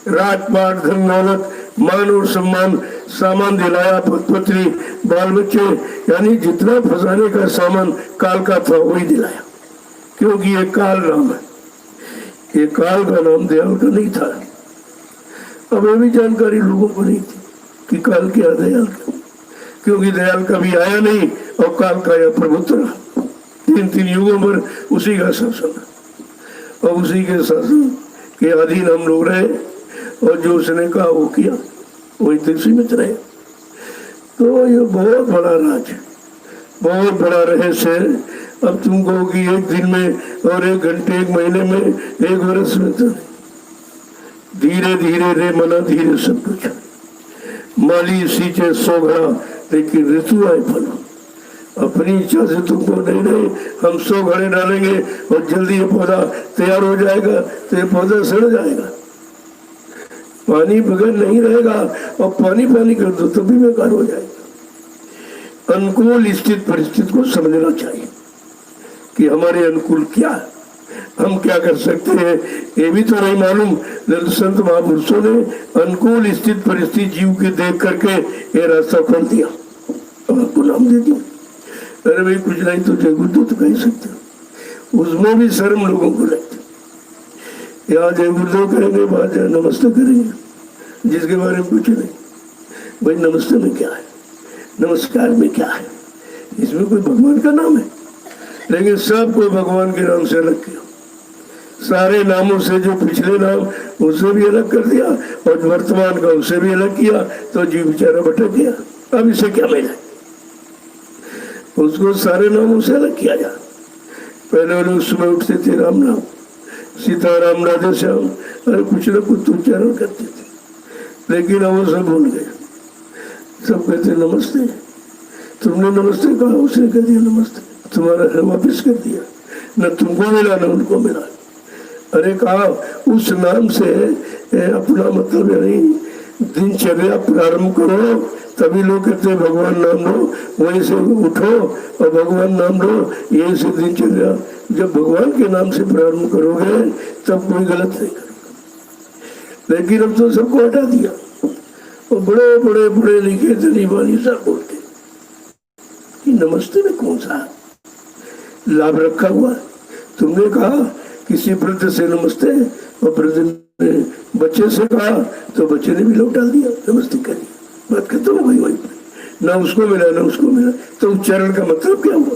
राजपाट, धन दौलत, मान और सम्मान, सामान दिलाया, पत्नी, बाल बच्चे, यानी जितना फंसाने का सामान काल का था वही दिलाया, क्योंकि ये काल नाम है। ये काल का नाम दयाल का नहीं था। अब ये भी जानकारी लोगों को नहीं थी कि काल क्या दयाल क्या, क्योंकि दयाल कभी आया नहीं और काल का यह प्रभुत्व रहा। 3 युगों पर उसी का शासन और उसी के शासन के अधीन हम लोग रहे और जो उसने कहा वो किया, वही तक सीमित रहे। तो ये बहुत बड़ा राज है, बहुत बड़ा रहस्य है। अब तुम कहो कि एक दिन में और 1 घंटे, 1 महीने में, 1 वर्ष में, तो धीरे धीरे रे मना धीरे सब कुछ। माली सींचे 100 घड़ा लेकिन ऋतु आए फल। अपनी इच्छा से तुमको नहीं, हम 100 घड़े डालेंगे और जल्दी ये पौधा तैयार हो जाएगा, तो ये पौधा सड़ जाएगा, पानी बगैर नहीं रहेगा, और पानी कर दो तो भी बेकार हो जाएगा। अनुकूल स्थित परिस्थिति को समझना चाहिए कि हमारे अनुकूल क्या है, हम क्या कर सकते हैं, ये भी तो नहीं मालूम। संत महापुरुषों ने अनुकूल स्थित परिस्थिति जीव के देख करके ये रास्ता खोल दिया और आपको नाम दे दिया। अरे भाई कुछ नहीं तो जय गुरुदेव तो कह सकते, उसमें भी शर्म लोगों को लगती। यहाँ जय गुरुदेव करेंगे, बाहर जाए नमस्ते करेंगे, जिसके बारे में कुछ नहीं। भाई नमस्ते में क्या है, नमस्कार में क्या है, इसमें कोई भगवान का नाम है, लेकिन सब कोई भगवान के नाम से अलग किया। सारे नामों से जो पिछले नाम उससे भी अलग कर दिया और वर्तमान का उससे भी अलग किया, तो जीव बेचारा भटक गया। अब इसे क्या मिला, उसको सारे नामों से अलग किया जा। पहले लोग सुबह उठते थे राम नाम, सीताराम, राधे श्याम, अरे कुछ न कुछ उच्चारण करते थे, लेकिन अब वो सब भूल गए। सब कहते नमस्ते, तुमने नमस्ते कहा, उसने कह दिया नमस्ते, तुम्हारा है वापिस कर दिया, न तुमको मिला न उनको मिला। अरे कहा उस नाम से अपना मतलब यानी दिनचर्या प्रारंभ करो, तभी लोग कहते हैं भगवान नाम लो, वहीं से उठो और भगवान नाम लो, यही से दिनचर्या। जब भगवान के नाम से प्रारंभ करोगे तब कोई गलत नहीं करेगा। लेकिन अब तो सबको हटा दिया और बड़े बड़े पढ़े लिखे धनी वाली सब बोलते कि नमस्ते में कौन सा लाभ रखा हुआ। तुमने कहा किसी वृद्ध से नमस्ते और वृद्ध ने बच्चे से कहा तो बच्चे ने भी लौटा दिया, नमस्ते करिए, बात खत्म हो गई वहीं पर। ना उसको मिला ना उसको मिला, तो उच्चारण का मतलब क्या हुआ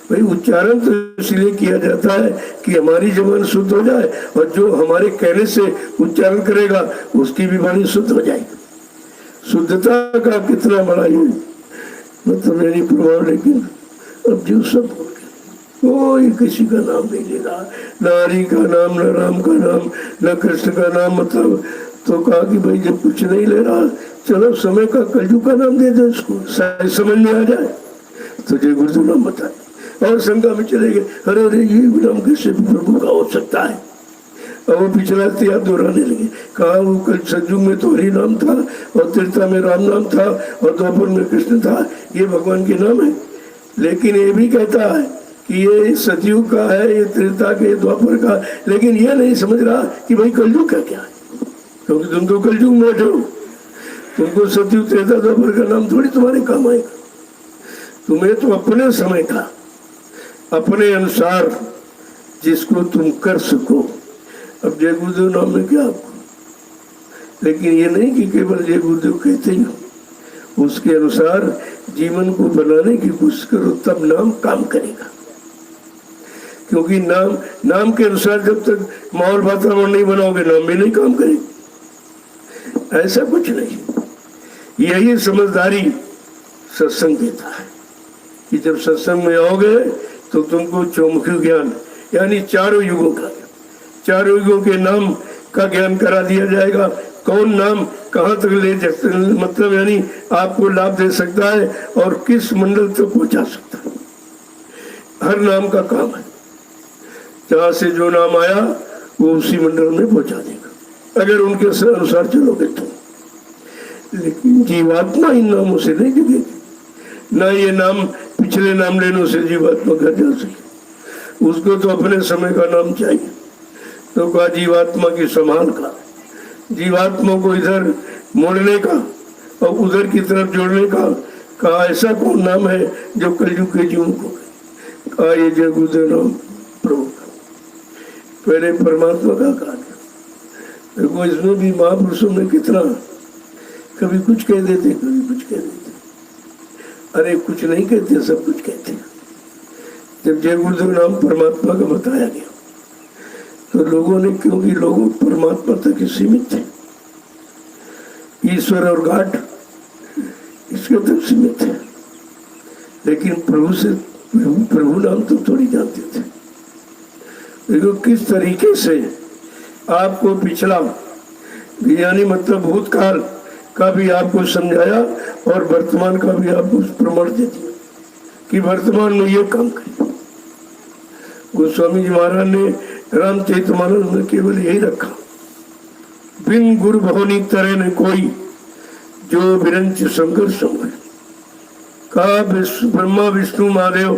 भाई? उच्चारण तो इसलिए किया जाता है कि हमारी जबान शुद्ध हो जाए और जो हमारे कहने से उच्चारण करेगा उसकी भी वाणी शुद्ध हो जाएगी। शुद्धता का कितना बड़ा ये मतलब यानी प्रभाव। लेकिन अब जो सब कोई किसी का नाम नहीं ले रहा, न हरि का नाम, न राम का नाम, न कृष्ण का नाम। मतलब तो कहा कि भाई जब कुछ नहीं ले रहा, चलो समय का कलयुग का नाम दे दो इसको, शायद समझ में आ जाए। तो जय गुरु नाम बताए और शंका में चले गए, अरे अरे ये नाम कैसे प्रभु का हो सकता है। और वो पिछला त्याग दोहराने लगे, कहा वो कल सतयुग में तो हरि नाम था और त्रेता में राम नाम था और द्वापर में कृष्ण था, ये भगवान के नाम है। लेकिन ये भी कहता है कि ये सतयुग का है, ये त्रेता के द्वापर का, लेकिन ये नहीं समझ रहा कि भाई कलयुग का क्या है, क्योंकि तुम तो कलयुग में बैठे हो। तुमको सतयुग त्रेता द्वापर का नाम थोड़ी तुम्हारे काम आएगा। तुम्हें तो अपने समय का, अपने अनुसार जिसको तुम कर सको। अब जय गुरुदेव नाम में क्या आपको, लेकिन ये नहीं कि केवल जय गुरुदेव कहते ही हो, उसके अनुसार जीवन को बनाने की कोशिश करो, तब नाम काम करेगा। क्योंकि नाम के अनुसार जब तक माहौल वातावरण नहीं बनाओगे, नाम भी नहीं काम करेगा। ऐसा कुछ नहीं, यही समझदारी सत्संग देता है कि जब सत्संग में आओगे तो तुमको चौमुखी ज्ञान यानी चारों युगों का, चारों युगों के नाम का ज्ञान करा दिया जाएगा। कौन नाम कहाँ तक ले मतलब यानी आपको लाभ दे सकता है और किस मंडल तक पहुंचा सकता है, हर नाम का काम है। जहाँ से जो नाम आया वो उसी मंडल में पहुंचा देगा, अगर उनके अनुसार चलोगे तो। लेकिन जीवात्मा इन नामों से नहीं जुड़ेगी, ना ये नाम पिछले नाम लेने से जीवात्मा घर जा सके। उसको तो अपने समय का नाम चाहिए। तो कहा जीवात्मा की संभाल का, जीवात्मा को इधर मोड़ने का और उधर की तरफ जोड़ने का। कहा ऐसा कौन नाम है जो कलयुग के जीवों को, कहा ये जय गुरुदेव नाम प्रभु का, पहले परमात्मा का कार्य। देखो इसमें भी महापुरुषों में कितना, कभी कुछ कह देते कभी कुछ कह देते, अरे कुछ नहीं कहते सब कुछ कहते। जब जय गुरुदेव नाम परमात्मा का बताया गया तो लोगों ने, क्योंकि लोग परमात्मा तक ही सीमित थे, ईश्वर और घाट इसके तक सीमित थे, लेकिन प्रभु से प्रभु नाम तो थोड़ी जानते थे। देखो किस तरीके से आपको पिछला यानी मतलब भूतकाल का भी आपको समझाया और वर्तमान का भी आपको प्रमाण दे दिया कि वर्तमान में ये काम करिए। गोस्वामी जी महाराज ने रामचरितमानस में केवल यही रखा, बिन गुरु भवनी तरह ने कोई जो विरंच संघर्ष है। का ब्रह्मा विष्णु महादेव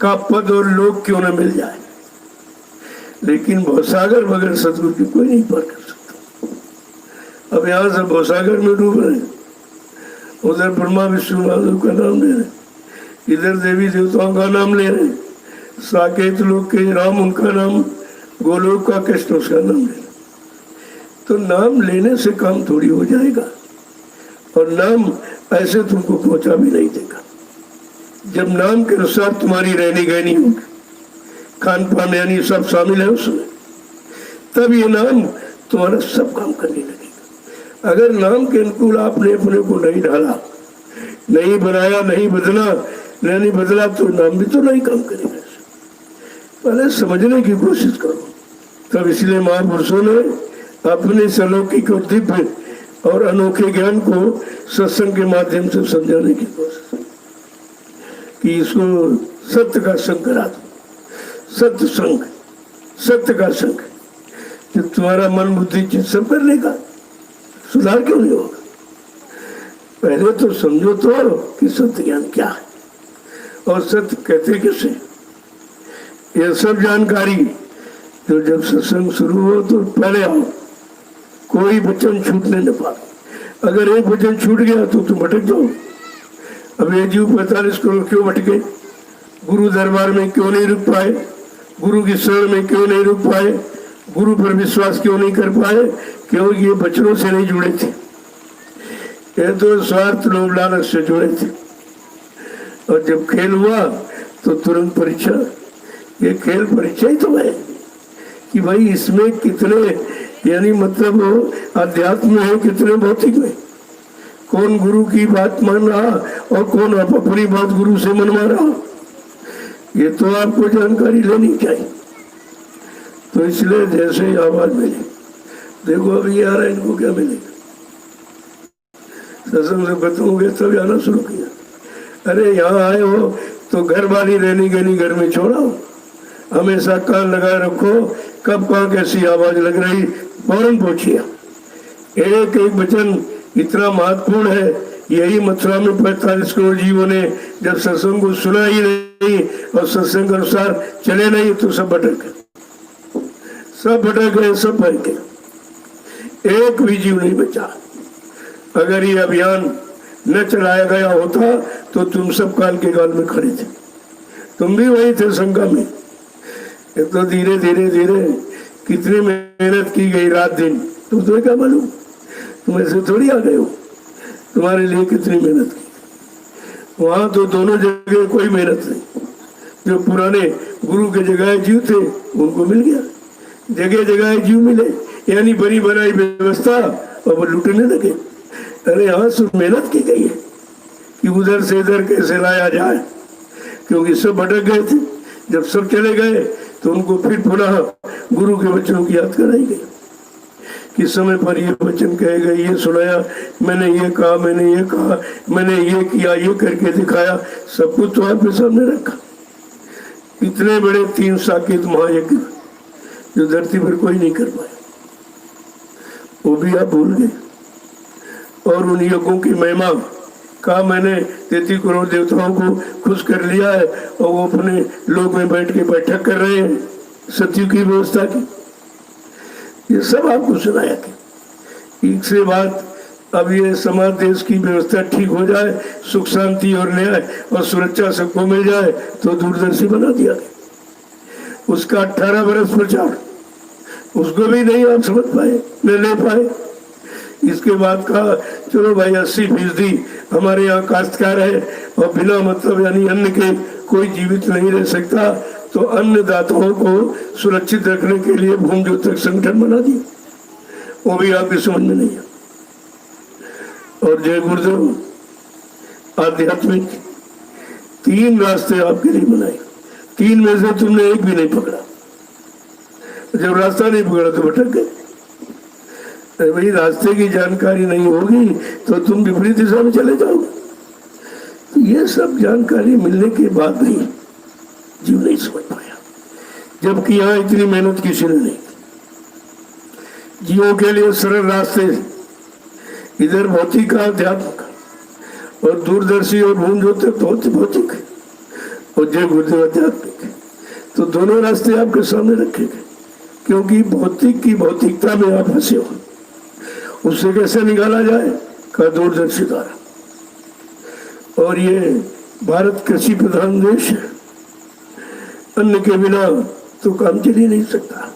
का पद और लोक क्यों न मिल जाए, लेकिन भवसागर बगैर सतगुरु की कोई नहीं पार कर सकता। अब यहाँ से भवसागर में डूब रहे, उधर ब्रह्मा विष्णु महादेव का नाम ले रहे, इधर देवी देवताओं का नाम ले रहे, साकेत लोक के राम उनका नाम, गोलोक का कृष्ण उसका नाम ले रहे। तो नाम लेने से काम थोड़ी हो जाएगा, और नाम ऐसे तुमको पहुंचा भी नहीं देगा। जब नाम के अनुसार तुम्हारी रहनी गहनी होगी, खान पान यानी सब शामिल है उसमें, तब ये नाम तुम्हारा सब काम करने लगेगा। अगर नाम के अनुकूल आपने अपने को नहीं ढाला, नहीं बनाया, नहीं बदला, नहीं बदला, तो नाम भी तो नहीं काम करेगा। पहले समझने की कोशिश करो। तब इसलिए महापुरुषों ने अपने अलौकिक और दिव्य और अनोखे ज्ञान को सत्संग के माध्यम से समझाने की कोशिश कि इसको सत्य का संग करा दो। सत्य संग सत्य का संग। जब तुम्हारा मन बुद्धि चित्त सब कर लेगा, सुधार क्यों नहीं होगा? पहले तो समझो तो कि सत्य ज्ञान क्या है और सत्य कहते किसे। यह सब जानकारी तो जब सत्संग शुरू हो तो पहले आओ, कोई वचन छूटने न पाए। अगर एक वचन छूट गया तो तुम भटक जाओ। अब ये जीव 45 करोड़ क्यों भटके? गुरु दरबार में क्यों नहीं रुक पाए? गुरु की शरण में क्यों नहीं रुक पाए? गुरु पर विश्वास क्यों नहीं कर पाए? क्योंकि ये वचनों से नहीं जुड़े थे, ये तो स्वार्थ लोभ लालच से जुड़े थे। और जब खेल हुआ तो तुरंत परीक्षा। ये खेल परीक्षा ही तो है कि भाई इसमें कितने, यानी मतलब वो अध्यात्म है, कितने भौतिक में। कौन गुरु की बात मान रहा और कौन अपनी बात गुरु से मनवा रहा, ये तो आपको जानकारी लेनी चाहिए। तो इसलिए जैसे ही आवाज मिली, देखो अभी आ रहा है, इनको क्या मिलेगा? सत्संग से खत्म हो गया तब आना शुरू किया। अरे यहाँ आए हो तो घर वाली रहनी गहनी घर में छोड़ाओ, हमेशा कान लगाए रखो, कब कहाँ कैसी आवाज लग रही फौरन पहुंचिए। एक एक वचन इतना महत्वपूर्ण है। यही मथुरा में 45 करोड़ जीवों ने जब सत्संग को सुना ही नहीं और सत्संग के अनुसार चले नहीं तो सब भटक गए, सब भटक गए, सब भटक गए, एक भी जीव नहीं बचा। अगर ये अभियान न चलाया गया होता तो तुम सब काल के काल में खड़े थे, तुम भी वही थे शंका में। ये तो धीरे धीरे धीरे कितनी मेहनत की गई, रात दिन। तुम्हें क्या मालूम, तुम ऐसे थोड़ी आ गए हो, तुम्हारे लिए कितनी मेहनत की। वहां तो दोनों जगह कोई मेहनत नहीं। जो पुराने गुरु के जगह जीव थे उनको मिल गया, जगह जगह जीव मिले, यानी बनी बनाई व्यवस्था और वो लूटने लगे। अरे यहाँ से मेहनत की गई है कि उधर से इधर कैसे लाया जाए, क्योंकि सब भटक गए थे। जब सब चले गए तो उनको फिर पुनः गुरु के वचनों की याद कराई गई कि समय पर ये वचन कहे गए, ये सुनाया, मैंने ये कहा, मैंने ये कहा, मैंने ये किया, ये करके दिखाया, सब कुछ तो आपके सामने रखा। इतने बड़े 3 साकेत महायज्ञ जो धरती पर कोई नहीं कर पाया, वो भी आप भूल गए। और उन यज्ञों की महिमा कहा, मैंने 33 करोड़ देवताओं को खुश कर लिया है और वो अपने लोग में बैठ के बैठक कर रहे हैं सत्य की व्यवस्था की। ये सब आपको सुनाया कि एक से बात, अब ये समाज देश की व्यवस्था ठीक हो जाए, सुख शांति और न्याय और सुरक्षा सबको मिल जाए तो दूरदर्शी बना दिया गया। उसका 18 बरस प्रचार, उसको भी नहीं आप समझ पाए, न ले पाए। इसके बाद कहा चलो भाई 80% हमारे यहाँ काश्तकार है और बिना मतलब यानी अन्न के कोई जीवित नहीं रह सकता, तो अन्नदाताओं को सुरक्षित रखने के लिए भूमि ज्योतिक संगठन बना दिया। वो भी आपकी समझ में नहीं है। और जय गुरुदेव आध्यात्मिक 3 रास्ते आपके लिए बनाए, 3 में से तुमने एक भी नहीं पकड़ा। जब रास्ता नहीं पकड़ा तो भटक गए। भाई रास्ते की जानकारी नहीं होगी तो तुम विपरीत दिशा में चले जाओगे। तो ये सब जानकारी मिलने के बाद भी जीव नहीं समझ पाया, जबकि यहाँ इतनी मेहनत किसी ने नहीं। जीवों के लिए सरल रास्ते, इधर भौतिक का अध्यात्म का, और दूरदर्शी और भूमि ज्योतिक भौतिक और जय गुरुदेव आध्यात्मिक। तो दोनों रास्ते आपके सामने रखे गए, क्योंकि भौतिक की भौतिकता में आप फंसे हो। उससे कैसे निकाला जाए का दूरदर्शी द्वारा। और ये भारत कृषि प्रधान देश है, अन्न के बिना तो काम चल ही नहीं सकता,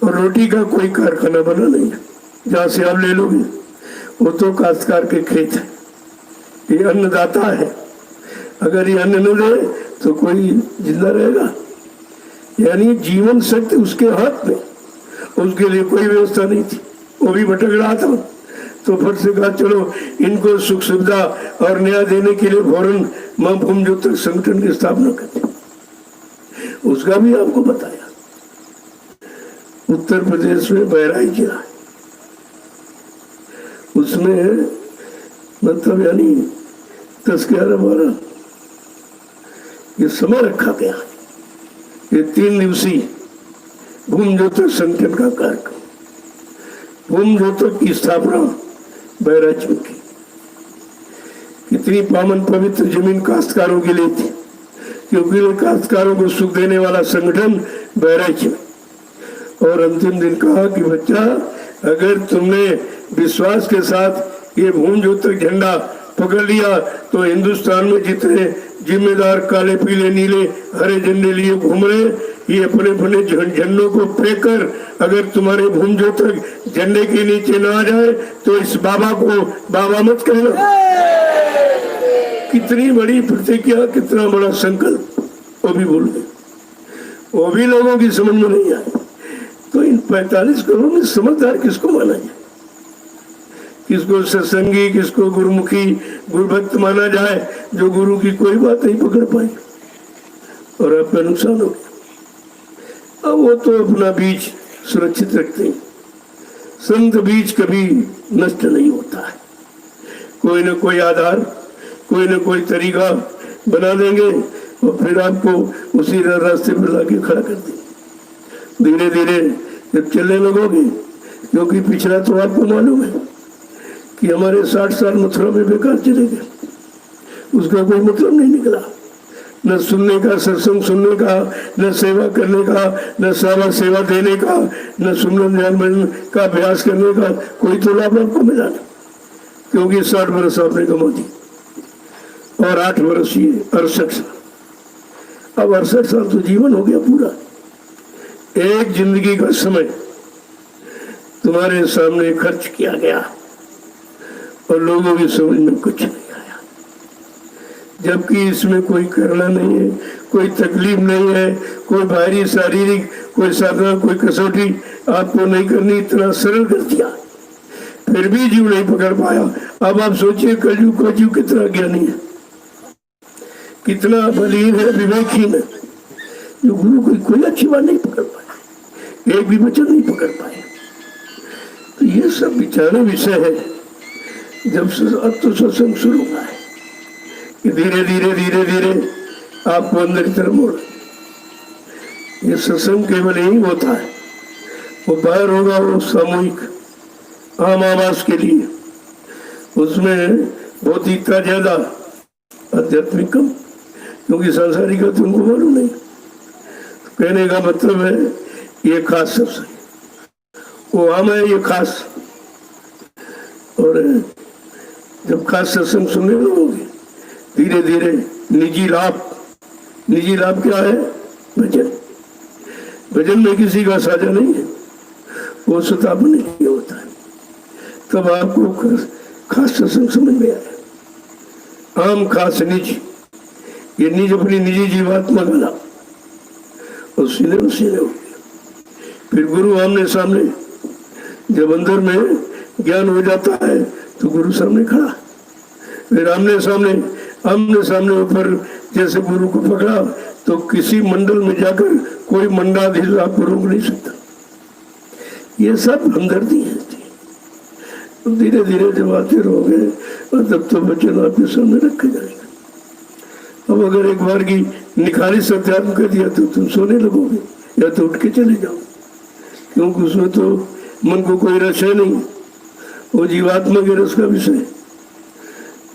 और रोटी का कोई कारखाना बना नहीं है। जहाँ से आप ले लोगे वो तो काश्तकार के खेत है, ये अन्नदाता है। अगर ये अन्न न दे तो कोई जिंदा रहेगा? यानी जीवन शक्ति उसके हाथ में, उसके लिए कोई व्यवस्था नहीं थी, वो भी भटक रहा था। तो फट से कहा चलो इनको सुख सुविधा और न्याय देने के लिए फौरन मां भूमि ज्योतिक संगठन की स्थापना करते। उसका भी आपको बताया। उत्तर प्रदेश में बहराइच जिला है, उसमें मतलब यानी 10-11-12 ये समय रखा गया। ये 3 दिवसीय भूम ज्योतक संगठन का कार्यक्रम, भूम ज्योतक की स्थापना बैराज में की। कितनी पावन पवित्र जमीन काश्तकारों के लिए थी, क्योंकि काश्तकारों को सुख देने वाला संगठन बैराज में। और अंतिम दिन कहा कि बच्चा, अगर तुमने विश्वास के साथ ये भूम ज्योतक झंडा पकड़ लिया तो हिंदुस्तान में जितने जिम्मेदार काले पीले नीले हरे झंडे लिए घूम रहे, ये अपने अपने झंडों को फेंक कर अगर तुम्हारे भूम ज्योतक झंडे के नीचे ना आ जाए तो इस बाबा को बाबा मत कहना। कितनी बड़ी प्रतिज्ञा, कितना बड़ा संकल्प, वो भी भूल गए, वो भी लोगों की समझ में नहीं आए। तो इन 45 करोड़ में समझदार किसको माना जाए, किसको सत्संगी, किसको गुरुमुखी गुरुभक्त माना जाए, जो गुरु की कोई बात नहीं पकड़ पाई और आपका नुकसान हो गया। अब वो तो अपना बीज सुरक्षित रखते हैं। संत बीज कभी नष्ट नहीं होता है, कोई न कोई आधार, कोई न कोई तरीका बना देंगे और फिर आपको उसी रास्ते पर लाके खड़ा कर देंगे। धीरे धीरे जब चलने लगोगे, क्योंकि पिछला तो आपको मालूम है कि हमारे 60 साल मथुरा में बेकार चले गए, उसका कोई मतलब नहीं निकला। न सुनने का, सत्संग सुनने का, न सेवा करने का, न सेवा देने का, न सुमरन ध्यान का अभ्यास करने का कोई तो लाभ आपको मिला नहीं, क्योंकि 60 वर्ष आपने कमा दी और 8 वर्ष ये 68 साल। अब 68 साल तो जीवन हो गया पूरा। एक जिंदगी का समय तुम्हारे सामने खर्च किया गया और लोगों की समझ में कुछ नहीं आया, जबकि इसमें कोई करना नहीं है, कोई तकलीफ नहीं है, कोई बाहरी शारीरिक कोई साधना, कोई कसौटी आपको नहीं करनी, इतना सरल कर दिया, फिर भी जीव नहीं पकड़ पाया। अब आप सोचिए कलयुग का जीव कितना ज्ञानी है, कितना बलहीन है, विवेकहीन है, जो गुरु की कोई अच्छी बात नहीं पकड़ पाए, एक भी वचन नहीं पकड़ पाए। तो ये सब विचार विषय है। जब अब तो सत्संग शुरू हुआ है कि धीरे धीरे धीरे धीरे आपको अंदर की तरफ मोड़। ये सत्संग केवल यही होता है, वो बाहर होगा वो सामूहिक आम आवास के लिए, उसमें भौतिकता ज्यादा, आध्यात्मिक कम, क्योंकि सांसारिक का तुमको मालूम नहीं। तो कहने का मतलब है ये खास सत्संग, वो आम है, ये खास। और जब खास सत्संग सुनने लगोगे, धीरे धीरे निजी लाभ क्या है? भजन। भजन में किसी का साझा नहीं है, वो स्वतः अपने लिए होता है। तब आपको खास सत्संग समझ में आया। आम खास निजी, ये निज अपनी निजी जीवात्मा गला और सीधे हो गया। फिर गुरु आमने सामने, जब अंदर में ज्ञान हो जाता है तो गुरु सामने खड़ा, फिर आमने सामने ऊपर जैसे गुरु को पकड़ा तो किसी मंडल में जाकर कोई मंडलाधीश आपको रोक नहीं सकता। ये सब हमदर्दी है। तो धीरे धीरे जब आते रहोगे और तब तो वचन आपके सामने रखे जाएगा। अब अगर एक बार की निखारी सत्यात्म कर दिया तो तुम सोने लगोगे या तो उठ के चले जाओ, क्योंकि उसमें तो मन को कोई रस है नहीं, वो जीवात्मा के रस का विषय।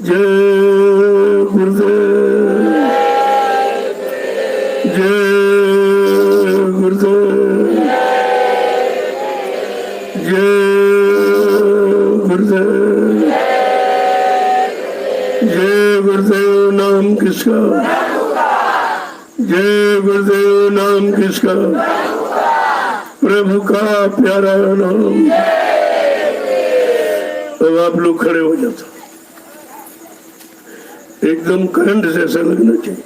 जय गुरुदेव, जय गुरुदेव, जय गुरुदेव, जय गुरुदेव। नाम किसका? जय गुरुदेव। नाम किसका? प्रभु का प्यारा नाम। अब आप लोग खड़े हो जाते, एकदम करंट जैसा लगना चाहिए,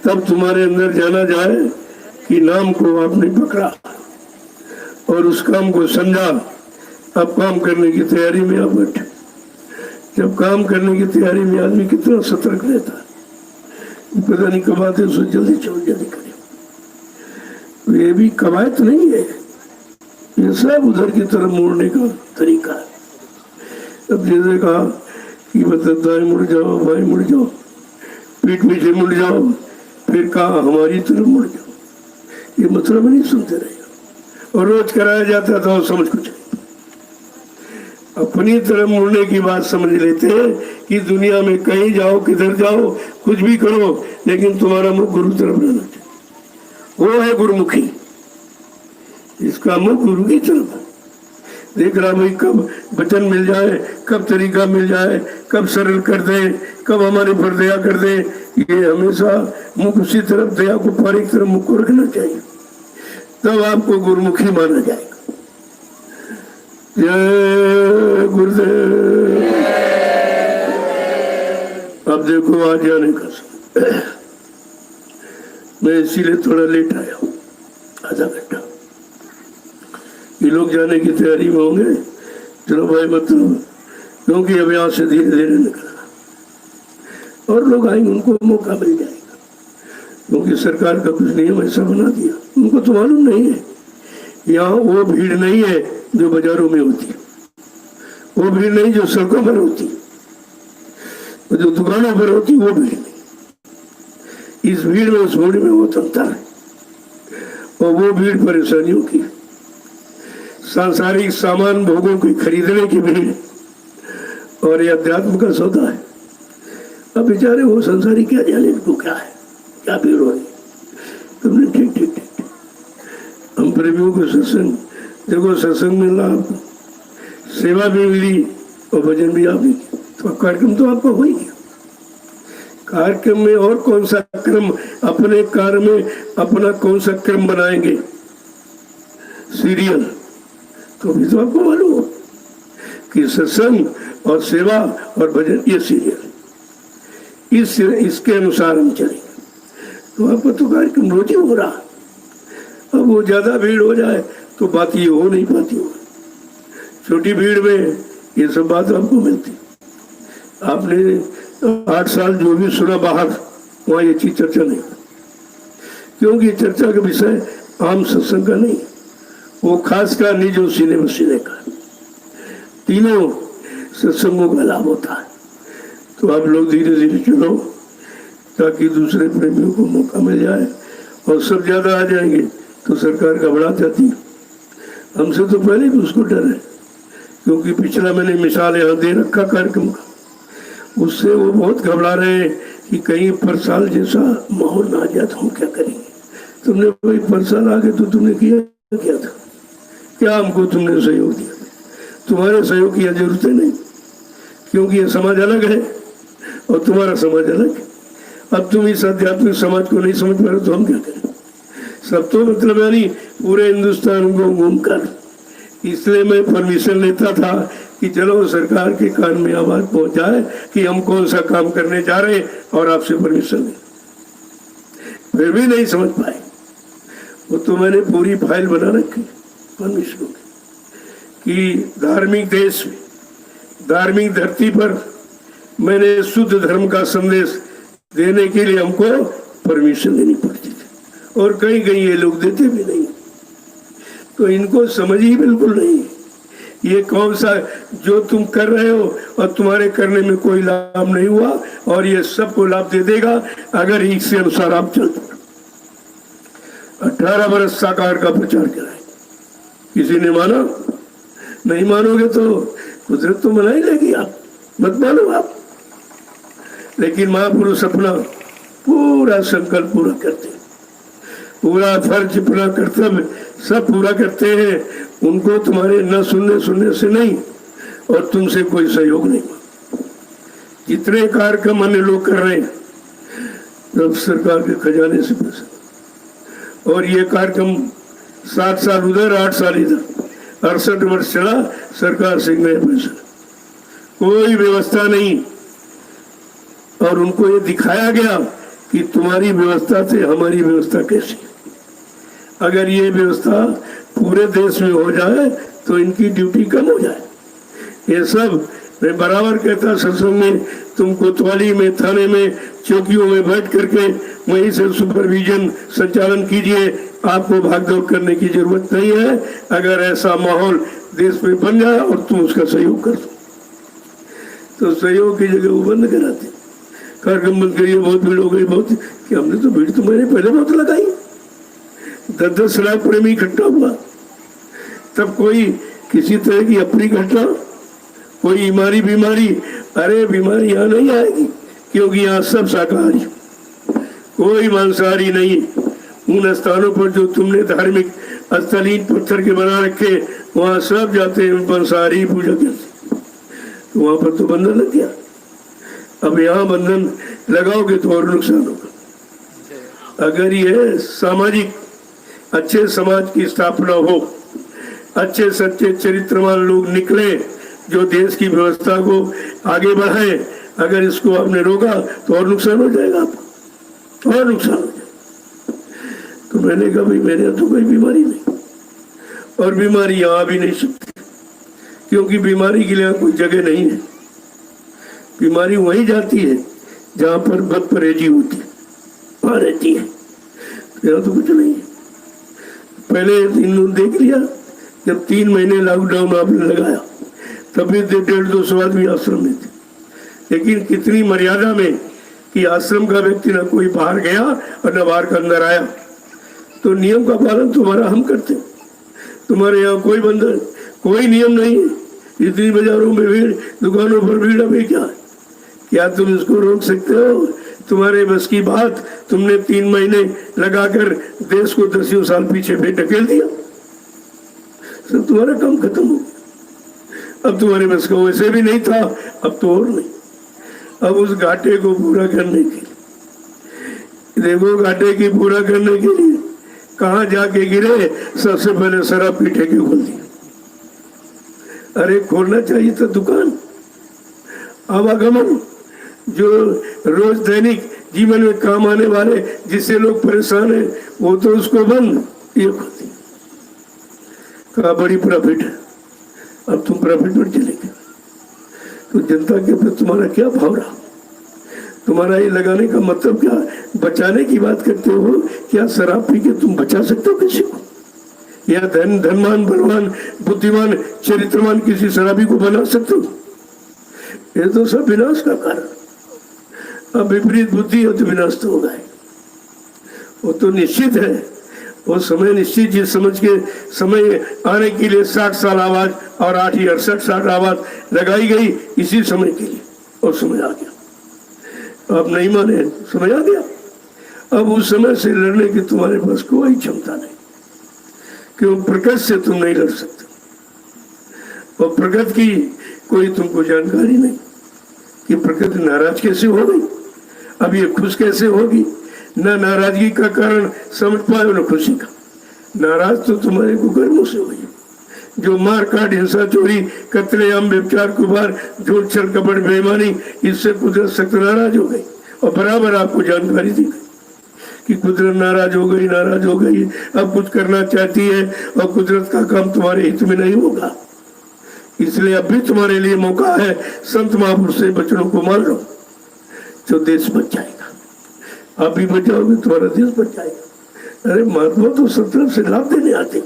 तब तुम्हारे अंदर जाना जाए कि नाम को आपने पकड़ा और उस काम को समझा। अब काम करने की तैयारी में आप बैठे। जब काम करने की तैयारी में आदमी कितना सतर्क रहता है, पता नहीं कब आते उसको जल्दी करें। तो ये भी कवायद नहीं है, ये सब उधर की तरफ मोड़ने का तरीका है। अब जैसे कहा कि मतलब दाएं मुड़ जाओ, बाएं मुड़ जाओ, पीठ पीछे मुड़ जाओ, फिर कहा हमारी तरफ मुड़ जाओ। ये मतलब नहीं सुनते रहे। और रोज कराया जाता था और समझ कुछ नहीं। अपनी तरफ मुड़ने की बात समझ लेते कि दुनिया में कहीं जाओ, किधर जाओ, कुछ भी करो, लेकिन तुम्हारा मुख गुरु तरफ रहना चाहिए। वो है गुरुमुखी, इसका मुख गुरु की तरफ। देख रहा भाई कब वचन मिल जाए, कब तरीका मिल जाए, कब सरल कर दे, कब हमारे पर दया कर दे। ये हमेशा मुख उसी तरफ, दया को पारिक तरफ मुख को रखना चाहिए, तब आपको गुरुमुखी माना जाएगा। जय गुरुदेव। अब देखो आज जाने का समय, मैं इसीलिए थोड़ा लेट आया हूँ, आधा घंटा। ये लोग जाने की तैयारी में होंगे, चलो भाई मतलब, क्योंकि अब यहाँ से धीरे धीरे निकलना और लोग आएंगे, उनको मौका मिल जाएगा। क्योंकि सरकार का कुछ नियम ऐसा बना दिया, उनको तो मालूम नहीं है। यहाँ वो भीड़ नहीं है जो बाजारों में होती है, वो भीड़ नहीं जो सड़कों पर होती है, जो दुकानों पर होती है वो भीड़ नहीं। इस भीड़ में उस भीड़ में वो अंतर है। और वो भीड़ परेशानियों की, सांसारिक सामान भोगों की खरीदने की भीड़, और ये अध्यात्म का सौदा है। अब बेचारे वो संसारी क्या जाने इनको क्या है, क्या भीड़ हो रही। तुमने ठीक ठीक ठीक हम प्रेमियों को सत्संग देखो, सत्संग मिला आपको, सेवा भी मिली और भजन भी आपने किया, तो कार्यक्रम तो आपका हो ही गया। कार्यक्रम में और कौन सा क्रम, अपने कार्य में अपना कौन सा क्रम बनाएंगे, सीरियल, तो भी तो आपको मालूम हो कि सत्संग और सेवा और भजन ये सीरियल, इसके अनुसार हम चलेंगे। तो आपका तो कार्यक्रम रोज ही हो रहा। अब वो ज्यादा भीड़ हो जाए तो बात ये हो नहीं पाती हो। छोटी भीड़ में ये सब बात आपको मिलती। आपने 8 साल जो भी सुना बाहर, वहाँ ये चीज चर्चा नहीं, क्योंकि चर्चा का विषय आम सत्संग का नहीं, वो खास का निज और सीने में सीने का, तीनों सत्संगों का लाभ होता है। तो आप लोग धीरे धीरे चलो ताकि दूसरे प्रेमियों को मौका मिल जाए। और सब ज्यादा आ जाएंगे तो सरकार घबरा जाती है। हमसे तो पहले भी उसको डर है, क्योंकि पिछला मैंने मिसाल यहाँ दे रखा कार्यक्रम का, उससे वो बहुत घबरा रहे हैं कि कहीं पर साल जैसा माहौल ना आ जाए तो हम क्या करेंगे। तुमने कोई पर साल आगे तो तुमने किया क्या था, क्या हमको तुमने सहयोग दिया? तुम्हारे सहयोग की जरूरत नहीं, क्योंकि ये समाज अलग है और तुम्हारा समाज अलग है। अब तुम इस आध्यात्मिक समाज को नहीं समझ पा रहे तो हम क्या करें? सब तो मतलब यानी पूरे हिंदुस्तान को घूमकर, इसलिए मैं परमिशन लेता था कि चलो सरकार के कान में आवाज पहुंच जाए कि हम कौन सा काम करने जा रहे हैं और आपसे परमिशन लें। फिर भी नहीं समझ पाए। वो तो मैंने पूरी फाइल बना रखी परमिशनों की कि धार्मिक देश में, धार्मिक धरती पर मैंने शुद्ध धर्म का संदेश देने के लिए हमको परमिशन लेनी पड़ती थी, और कहीं कहीं ये लोग देते भी नहीं। तो इनको समझ ही बिल्कुल नहीं ये कौन सा जो तुम कर रहे हो और तुम्हारे करने में कोई लाभ नहीं हुआ, और ये सबको लाभ दे देगा अगर इसके अनुसार आप चल पड़ो। 18 वर्ष साकार का प्रचार कराए, किसी ने माना? नहीं मानोगे तो कुदरत तो मना ही लेगी, आप मत मानो आप। लेकिन महापुरुष अपना पूरा संकल्प पूरा करते हैं, पूरा फर्ज, पूरा कर्तव्य सब पूरा करते हैं। उनको तुम्हारे न सुनने से नहीं, और तुमसे कोई सहयोग नहीं। जितने कार्यक्रम अन्य लोग कर रहे हैं सब सरकार के खजाने से पैसा, और ये कार्यक्रम 7 साल उधर 8 साल इधर 68 वर्ष चला, सरकार से नया पैसा, कोई व्यवस्था नहीं। और उनको ये दिखाया गया कि तुम्हारी व्यवस्था से हमारी व्यवस्था कैसी। अगर ये व्यवस्था पूरे देश में हो जाए तो इनकी ड्यूटी कम हो जाए। ये सब मैं बराबर कहता सत्संग में, तुम कोतवाली में, थाने में, चौकियों में बैठ करके वहीं से सुपरविजन संचालन कीजिए, आपको भागदौड़ करने की जरूरत नहीं है। अगर ऐसा माहौल देश में बन जाए और तुम उसका सहयोग कर दो तो सहयोग की जगह वो बंद कराते, कार्यक्रम बंद करिए, बहुत भीड़ हो गई, बहुत कि हमने तो भीड़ तो मैंने पहले बहुत लगाई, 10-10 लाख प्रेमी इकट्ठा हुआ, तब कोई किसी तरह की अपनी घटना, कोई बीमारी, अरे बीमारी यहाँ नहीं आएगी, क्योंकि यहाँ सब शाकाहारी, कोई मांसाहारी नहीं। उन स्थानों पर जो तुमने धार्मिक स्थलीन पत्थर के बना रखे, वहाँ सब जाते हैं मांसाहारी पूजा करते, तो वहाँ पर तो बंधन लग गया। अब यहाँ बंधन लगाओगे तो और नुकसान होगा। अगर ये सामाजिक अच्छे समाज की स्थापना हो, अच्छे सच्चे चरित्रवान लोग निकले जो देश की व्यवस्था को आगे बढ़ाए, अगर इसको आपने रोका तो और नुकसान हो जाएगा आपको, और नुकसान हो जाएगा। तो मैंने कहा भाई मेरे यहाँ तो कोई बीमारी नहीं, और बीमारी यहाँ आ भी नहीं सकती, क्योंकि बीमारी के लिए कोई जगह नहीं है। बीमारी वहीं जाती है जहाँ पर बदपरहेजी होती है, वहाँ रहती है। तो यहाँ तो कुछ नहीं है। पहले इन्होंने देख लिया, जब 3 महीने लॉकडाउन आपने लगाया, तभी 150-200 आदमी आश्रम में थे, लेकिन कितनी मर्यादा में कि आश्रम का व्यक्ति ना कोई बाहर गया और न बाहर का अंदर आया। तो नियम का पालन तुम्हारा हम करते, तुम्हारे यहाँ कोई बंधन, कोई नियम नहीं है। इतनी बाजारों में भीड़, दुकानों पर भीड़, अभी क्या तुम इसको रोक सकते हो? तुम्हारे बस की बात। तुमने 3 महीने लगाकर देश को 10 साल पीछे भी ढकेल दिया, सब तुम्हारा काम खत्म हो गया। अब तुम्हारे बस का वैसे भी नहीं था, अब तो और नहीं। अब उस घाटे को पूरा करने के लिए देखो, घाटे की पूरा करने के लिए कहाँ जाके गिरे? सबसे पहले शराब की ठेके खोल दिए। अरे खोलना चाहिए था दुकान, आवागमन जो रोज दैनिक जीवन में काम आने वाले, जिससे लोग परेशान है, वो तो उसको बंद, ये खोल दिया। कहा बड़ी प्रॉफिट है, अब तुम प्रॉफिट पर चलेंगे। तो जनता के प्रति तुम्हारा क्या भाव रहा? तुम्हारा ये लगाने का मतलब क्या? बचाने की बात करते हो, क्या शराब पी के तुम बचा सकते हो किसी को? या धनवान, बलवान, बुद्धिमान, चरित्रवान किसी शराबी को बना सकते हो? ये तो सब विनाश का कारण। अब विपरीत बुद्धि है तो विनाश तो होगा, वो तो निश्चित है। वो समय निश्चित, जिस समझ के समय आने के लिए 60 साल आवाज और 8 ही 68-60 आवाज लगाई गई इसी समय के लिए, और समय आ गया। अब नहीं माने, समय आ गया। अब उस समय से लड़ने की तुम्हारे पास कोई क्षमता नहीं, क्यों? प्रकृति से तुम नहीं लड़ सकते, और प्रकृति की कोई तुमको जानकारी नहीं कि प्रकृति नाराज कैसे हो गई, अब ये खुश कैसे होगी। न नाराजगी का कारण समझ पाए, न खुशी का। नाराज तो तुम्हारे कुकर्मों से हुई, जो मार काट, हिंसा, चोरी, कत्लेआम, व्यभिचार, कुबार, झूठ, छल, कपट, बेईमानी, इससे कुदरत सख्त नाराज हो गई। और बराबर आपको जानकारी दी गई कि कुदरत नाराज हो गई, अब कुछ करना चाहती है, और कुदरत का काम तुम्हारे हित में नहीं होगा। इसलिए अब भी तुम्हारे लिए मौका है, संत महापुरुष से वचनों को मान लो, तो देश बच जाएगा। आप भी बच जाओगे, तुम्हारा देश बच जाएगा। अरे महात्मा तो सब तरफ से लाभ देने आते,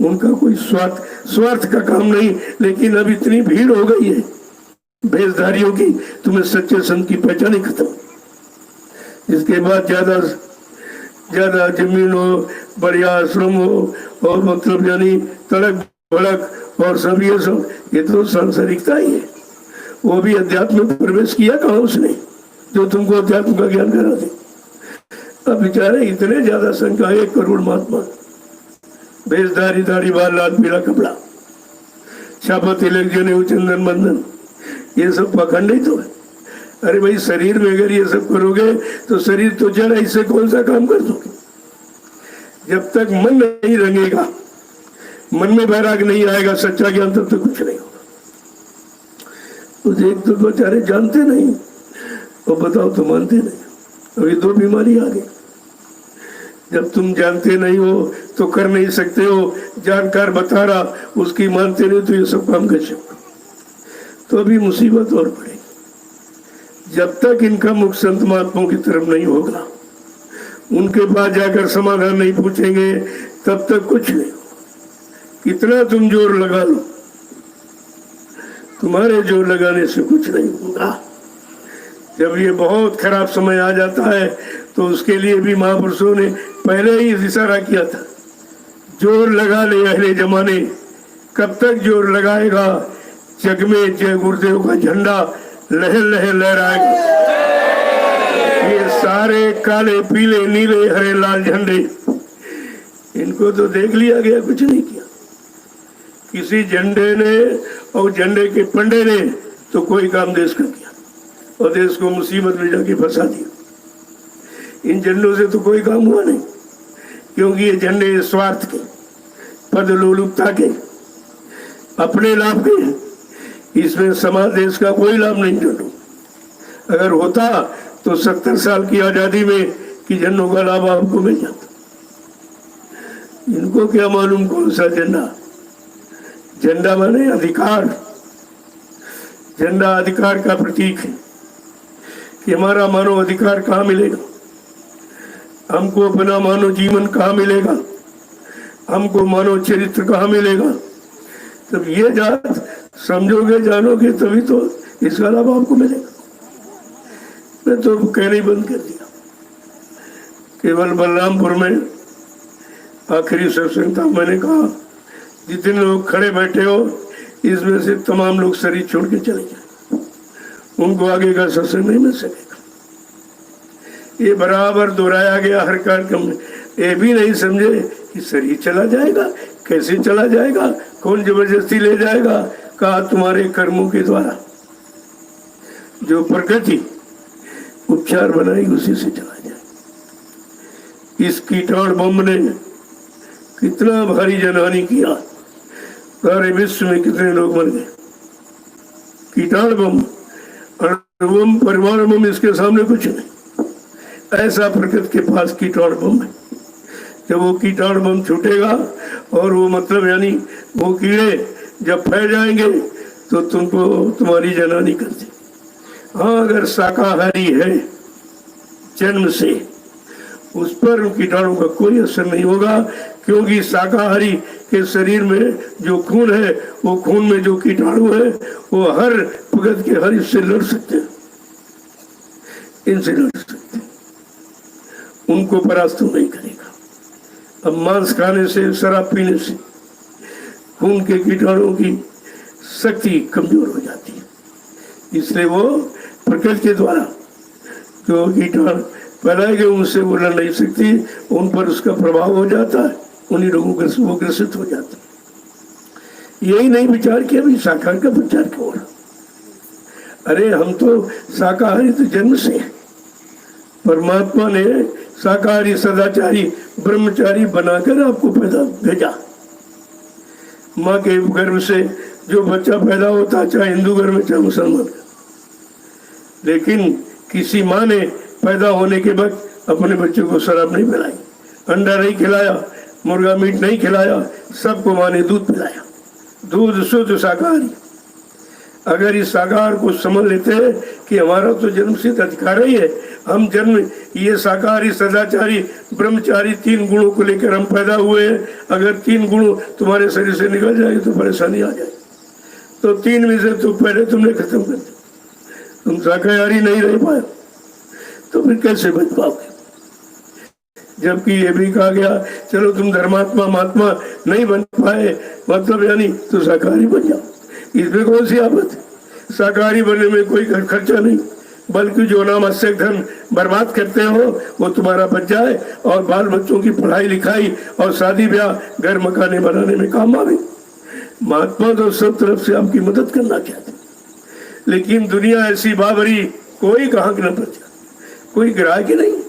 उनका कोई स्वार्थ का काम नहीं। लेकिन अब इतनी भीड़ हो गई है भेषधारियों की, तुम्हें सच्चे संत की पहचान ही खत्म। इसके बाद ज्यादा जमीन हो, बढ़िया आश्रम हो, और मतलब यानी तड़क भड़क और सब ये तो सांसारिकता ही है। वो भी अध्यात्म में प्रवेश किया कहाँ उसने, जो तुमको अध्यात्म का ज्ञान करा दे। अब बेचारे इतने ज्यादा संख्या, 1 करोड़ महात्मा, भेषधारी, दाढ़ी बाल, लाल पीला कपड़ा, छापा, तिलक, जनेऊ, चंदन, बंधन, ये सब पाखंड ही तो है। अरे भाई, शरीर में अगर ये सब करोगे तो शरीर तो जड़ है, इससे कौन सा काम कर दोगे? जब तक मन नहीं रंगेगा, मन में वैराग नहीं आएगा, सच्चा ज्ञान, तब तक कुछ नहीं होगा। तो एक तो बेचारे जानते नहीं, और बताओ तो मानते नहीं। अभी 2 बीमारी आ गई। जब तुम जानते नहीं हो तो कर नहीं सकते हो, जानकार बता रहा उसकी मानते नहीं, तो ये सब काम कैसे होगा? तो अभी मुसीबत और पड़ेगी। जब तक इनका मुख संत महात्माओं की तरफ नहीं होगा, उनके पास जाकर समाधान नहीं पूछेंगे, तब तक कुछ नहीं। कितना तुम जोर लगा लो, तुम्हारे जोर लगाने से कुछ नहीं होगा। जब ये बहुत खराब समय आ जाता है, तो उसके लिए भी महापुरुषों ने पहले ही इशारा किया था, जोर लगा ले अहले जमाने, कब तक जोर लगाएगा, जग में जय गुरुदेव का झंडा लहर लहर लहराएगा। ये सारे काले पीले नीले हरे लाल झंडे, इनको तो देख लिया गया, कुछ नहीं किया। किसी झंडे ने और झंडे के पंडे ने तो कोई काम देश का किया और देश को मुसीबत में जाके फंसा दिया। इन झंडों से तो कोई काम हुआ नहीं, क्योंकि ये झंडे स्वार्थ के, पद लोलुपता के, अपने लाभ के, इसमें समाज देश का कोई लाभ नहीं झंडों। अगर होता तो 70 साल की आजादी में कि झंडों का लाभ आपको मिल जाता। इनको क्या मालूम कौन सा झंडा। झंडा माने अधिकार, झंडा अधिकार का प्रतीक है कि हमारा मानव अधिकार कहाँ मिलेगा, हमको अपना मानव जीवन कहाँ मिलेगा, हमको मानव चरित्र कहाँ मिलेगा। तब ये जात समझोगे जानोगे तभी तो इसका लाभ आपको मिलेगा। मैं तो कहना ही बंद कर दिया। केवल बलरामपुर में आखिरी सत्संग था, मैंने कहा जितने लोग खड़े बैठे हो इसमें से तमाम लोग शरीर छोड़ के चले जाए, उनको आगे का सत्संग नहीं मिल सकेगा। ये बराबर दोहराया गया हर कार्यक्रम में। ये भी नहीं समझे कि शरीर चला जाएगा, कैसे चला जाएगा, कौन जबरदस्ती ले जाएगा। कहा तुम्हारे कर्मों के द्वारा जो प्रकृति उपचार बनाई उसी से चला जाए। इस कीटाणु बम ने कितना भारी जनहानि किया, सारे विश्व में कितने लोग मर गए। कीटाणु बम, अणुबम, परमाणु बम इसके सामने कुछ नहीं। ऐसा प्रकृति के पास कीटाणु बम है। जब वो कीटाणु बम छूटेगा और वो मतलब यानी वो कीड़े जब फैल जाएंगे तो तुमको तुम्हारी जनहानि करती। हाँ, अगर शाकाहारी है जन्म से, उस पर कीटाणु का कोई असर नहीं होगा, क्योंकि शाकाहारी के शरीर में जो खून है, वो खून में जो कीटाणु है वो हर भगत के हर इससे लड़ सकते हैं, इनसे लड़ सकते हैं, उनको परास्त नहीं करेगा। अब मांस खाने से, शराब पीने से खून के कीटाणुओं की शक्ति कमजोर हो जाती है, इसलिए वो प्रकृति के द्वारा जो कीटाणु फैलाए गए उनसे वो लड़ नहीं सकती, उन पर उसका प्रभाव हो जाता है, उन्हीं लोगों का वो ग्रसित हो जाता है। यही नहीं विचार किया भी शाकाहार का प्रचार क्यों हो रहा। अरे हम तो शाकाहारी तो जन्म से हैं। परमात्मा ने शाकाहारी सदाचारी ब्रह्मचारी बनाकर आपको पैदा भेजा। माँ के गर्भ से जो बच्चा पैदा होता है, चाहे हिंदू घर में चाहे मुसलमान, लेकिन किसी माँ ने पैदा होने के बाद अपने बच्चे को शराब नहीं पिलाई, अंडा नहीं खिलाया, मुर्गा मीट नहीं खिलाया, सबको माँ ने दूध पिलाया, दूध शुद्ध शाकाहारी। अगर इस शाकाहार को समझ लेते हैं कि हमारा तो जन्म सिद्ध अधिकार ही है, हम जन्म ये शाकाहारी सदाचारी ब्रह्मचारी 3 गुणों को लेकर हम पैदा हुए हैं। अगर 3 गुण तुम्हारे शरीर से निकल जाए तो परेशानी आ जाए, तो 3 में से तो पहले तुमने खत्म कर दिया, तुम शाकाहारी नहीं रह पाए तो फिर कैसे बच पाओगे। जबकि ये भी कहा गया चलो तुम धर्मात्मा महात्मा नहीं बन पाए, मतलब यानी तो शाकाहारी बन जाओ, इसमें कौन सी आफत है। शाकाहारी बनने में कोई खर्चा नहीं, बल्कि जो अनावश्यक धन बर्बाद करते हो वो तुम्हारा बच जाए और बाल बच्चों की पढ़ाई लिखाई और शादी ब्याह घर मकाने बनाने में काम आवे। महात्मा तो सब तरफ से आपकी मदद करना चाहते, लेकिन दुनिया ऐसी बाबरी, कोई ग्राहक न बचा, कोई ग्राहक ही नहीं।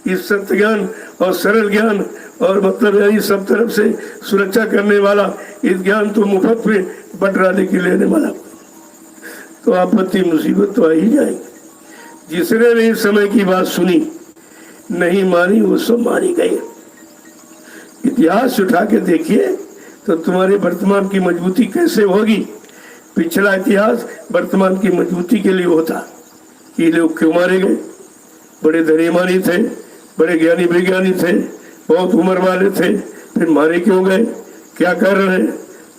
इस सत्य ज्ञान और सरल ज्ञान और मतलब यही सब तरफ से सुरक्षा करने वाला इस ज्ञान तो मुफ्त पे बटरा लेके लेने वाला, तो आपत्ति मुसीबत तो आ ही जाएगी। जिसने भी इस समय की बात सुनी नहीं मानी वो सब मारी गई। इतिहास उठा के देखिए तो तुम्हारे वर्तमान की मजबूती कैसे होगी। पिछला इतिहास वर्तमान की मजबूती के लिए होता। ये लोग क्यों मारे गए, बड़े धनीमानी थे, बड़े ज्ञानी विज्ञानी थे, बहुत उम्र वाले थे, फिर मारे क्यों गए, क्या कारण है।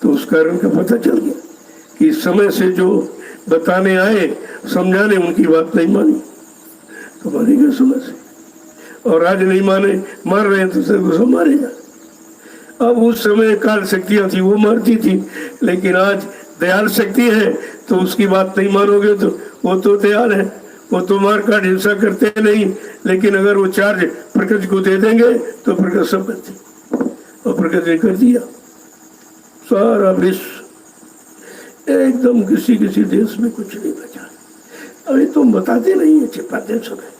तो उस कारण का पता चल गया कि इस समय से जो बताने आए समझाने, उनकी बात नहीं मानी तो मारे गए समय से। और आज नहीं मार रहे हैं तो सबको मारेगा। अब उस समय काल शक्तियां थी वो मारती थी, लेकिन आज दयाल शक्ति है तो उसकी बात नहीं मानोगे तो वो तो दयाल है, वो तो मार काट हिंसा करते नहीं, लेकिन अगर वो चार्ज प्रकृति को दे देंगे तो प्रकृति सब करती, और प्रकृति ने कर दिया। सारा विश्व एकदम किसी किसी देश में कुछ नहीं बचा। अभी तुम बताते नहीं है, छिपाते सब है।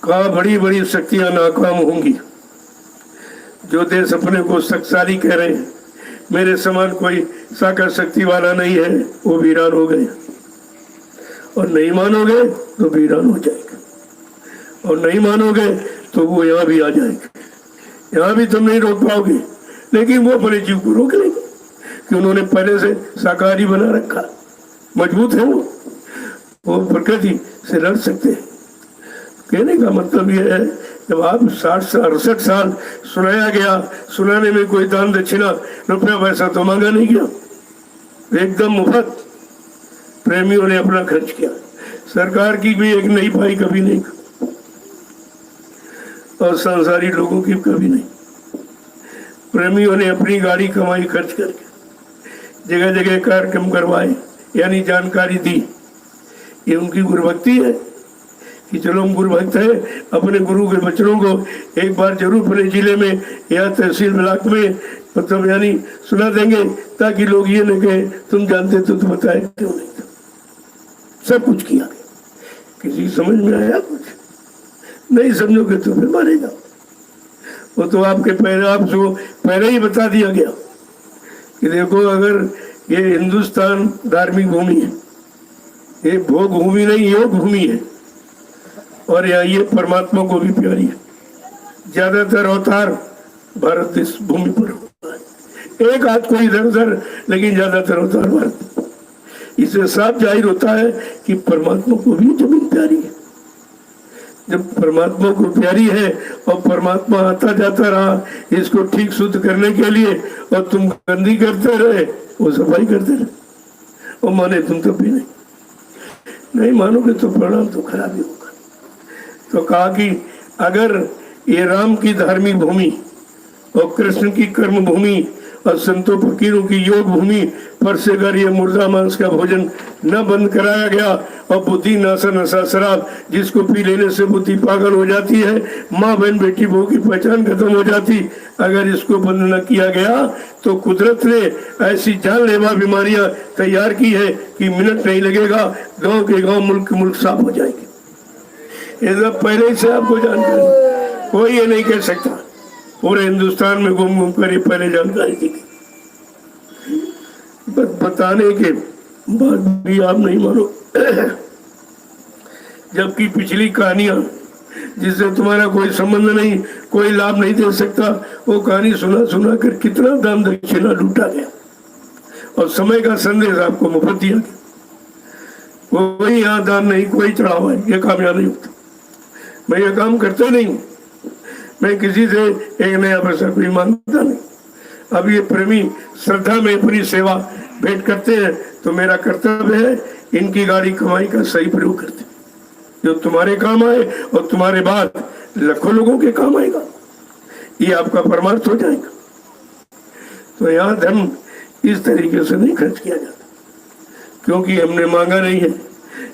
कहा बड़ी बड़ी शक्तियां नाकाम होंगी। जो देश अपने को शक्तिशाली कह रहे हैं, मेरे समान कोई साकर शक्ति वाला नहीं है, वो वीरान हो गए। और नहीं मानोगे तो वीरान हो जाएगा, और नहीं मानोगे तो वो यहाँ भी आ जाएगा। यहाँ भी तुम नहीं रोक पाओगे, लेकिन वो अपने जीव को रोक लेंगे कि उन्होंने पहले से शाकाहारी बना रखा, मजबूत है वो प्रकृति से लड़ सकते हैं। कहने का मतलब यह है, जब आप 60-68 साल सुनाया गया, सुनाने में कोई दान दक्षिणा रुपया पैसा तो मांगा नहीं गया, एकदम मुफ्त प्रेमियों ने अपना खर्च किया। सरकार की भी एक नई पाई कभी नहीं, और संसारी लोगों की कभी नहीं। प्रेमियों ने अपनी गाड़ी कमाई खर्च करके जगह जगह कार्यक्रम करवाए, यानी जानकारी दी। ये उनकी गुरुभक्ति है कि चलो हम गुरुभक्त है, अपने गुरु के बच्चों को एक बार जरूर अपने जिले में या तहसील ब्लॉक में मतलब यानी सुना देंगे, ताकि लोग ये न कहें तुम जानते तो बताए क्यों नहीं था। सब कुछ किया, किसी समझ में आया कुछ नहीं, समझोगे तो फिर मारेगा। वो तो आपके पहले आपको पहले ही बता दिया गया कि देखो, अगर ये हिंदुस्तान धार्मिक भूमि है, ये भोग भूमि नहीं योग भूमि है, और ये परमात्मा को भी प्यारी है। ज्यादातर अवतार भारत देश भूमि पर हुआ है, एक हाथ कोई इधर उधर, लेकिन ज्यादातर अवतार भारत। इससे साफ जाहिर होता है कि परमात्मा को भी जमीन प्यारी है। जब परमात्मा को प्यारी है और परमात्मा आता जाता रहा इसको ठीक शुद्ध करने के लिए, और तुम गंदी करते रहे, वो सफाई करते रहे, और माने तुम तब भी नहीं मानोगे तो परिणाम तो खराब ही होगा। तो कहा कि अगर ये राम की धार्मिक भूमि और कृष्ण की कर्म भूमि और संतों फकीरों की योग भूमि पर से अगर ये मुर्दा मांस का भोजन न बंद कराया गया, और बुद्धि नासा नशा शराब जिसको पी लेने से बुद्धि पागल हो जाती है, माँ बहन बेटी बहू की पहचान खत्म हो जाती, अगर इसको बंद न किया गया तो कुदरत ने ऐसी जानलेवा बीमारियां तैयार की है कि मिनट नहीं लगेगा, गांव के गांव मुल्क मुल्क साफ हो जाएंगे। ये सब पहले से आपको जानकारी, कोई ये नहीं कह सकता। पूरे हिंदुस्तान में घूम घूम कर ये पहले जानकारी दी गई, बताने के बाद भी आप नहीं मानो। जबकि पिछली कहानियां जिससे तुम्हारा कोई संबंध नहीं, कोई लाभ नहीं दे सकता, वो कहानी सुना सुना कर कितना दान दक्षिणा लूटा गया, और समय का संदेश आपको मुफ्त दिया गया। कोई यहाँ दान नहीं, कोई चढ़ावा है, ये कामयाब नहीं होता। मैं ये काम करता नहीं हूँ, मैं किसी से एक नया पैसा कोई मांगता नहीं। अब ये प्रेमी श्रद्धा में अपनी सेवा भेंट करते हैं, तो मेरा कर्तव्य है इनकी गाड़ी कमाई का सही प्रयोग करते, जो तुम्हारे काम आए और तुम्हारे बाद लाखों लोगों के काम आएगा, ये आपका परमार्थ हो जाएगा। तो यहाँ धन इस तरीके से नहीं खर्च किया जाता, क्योंकि हमने मांगा नहीं है।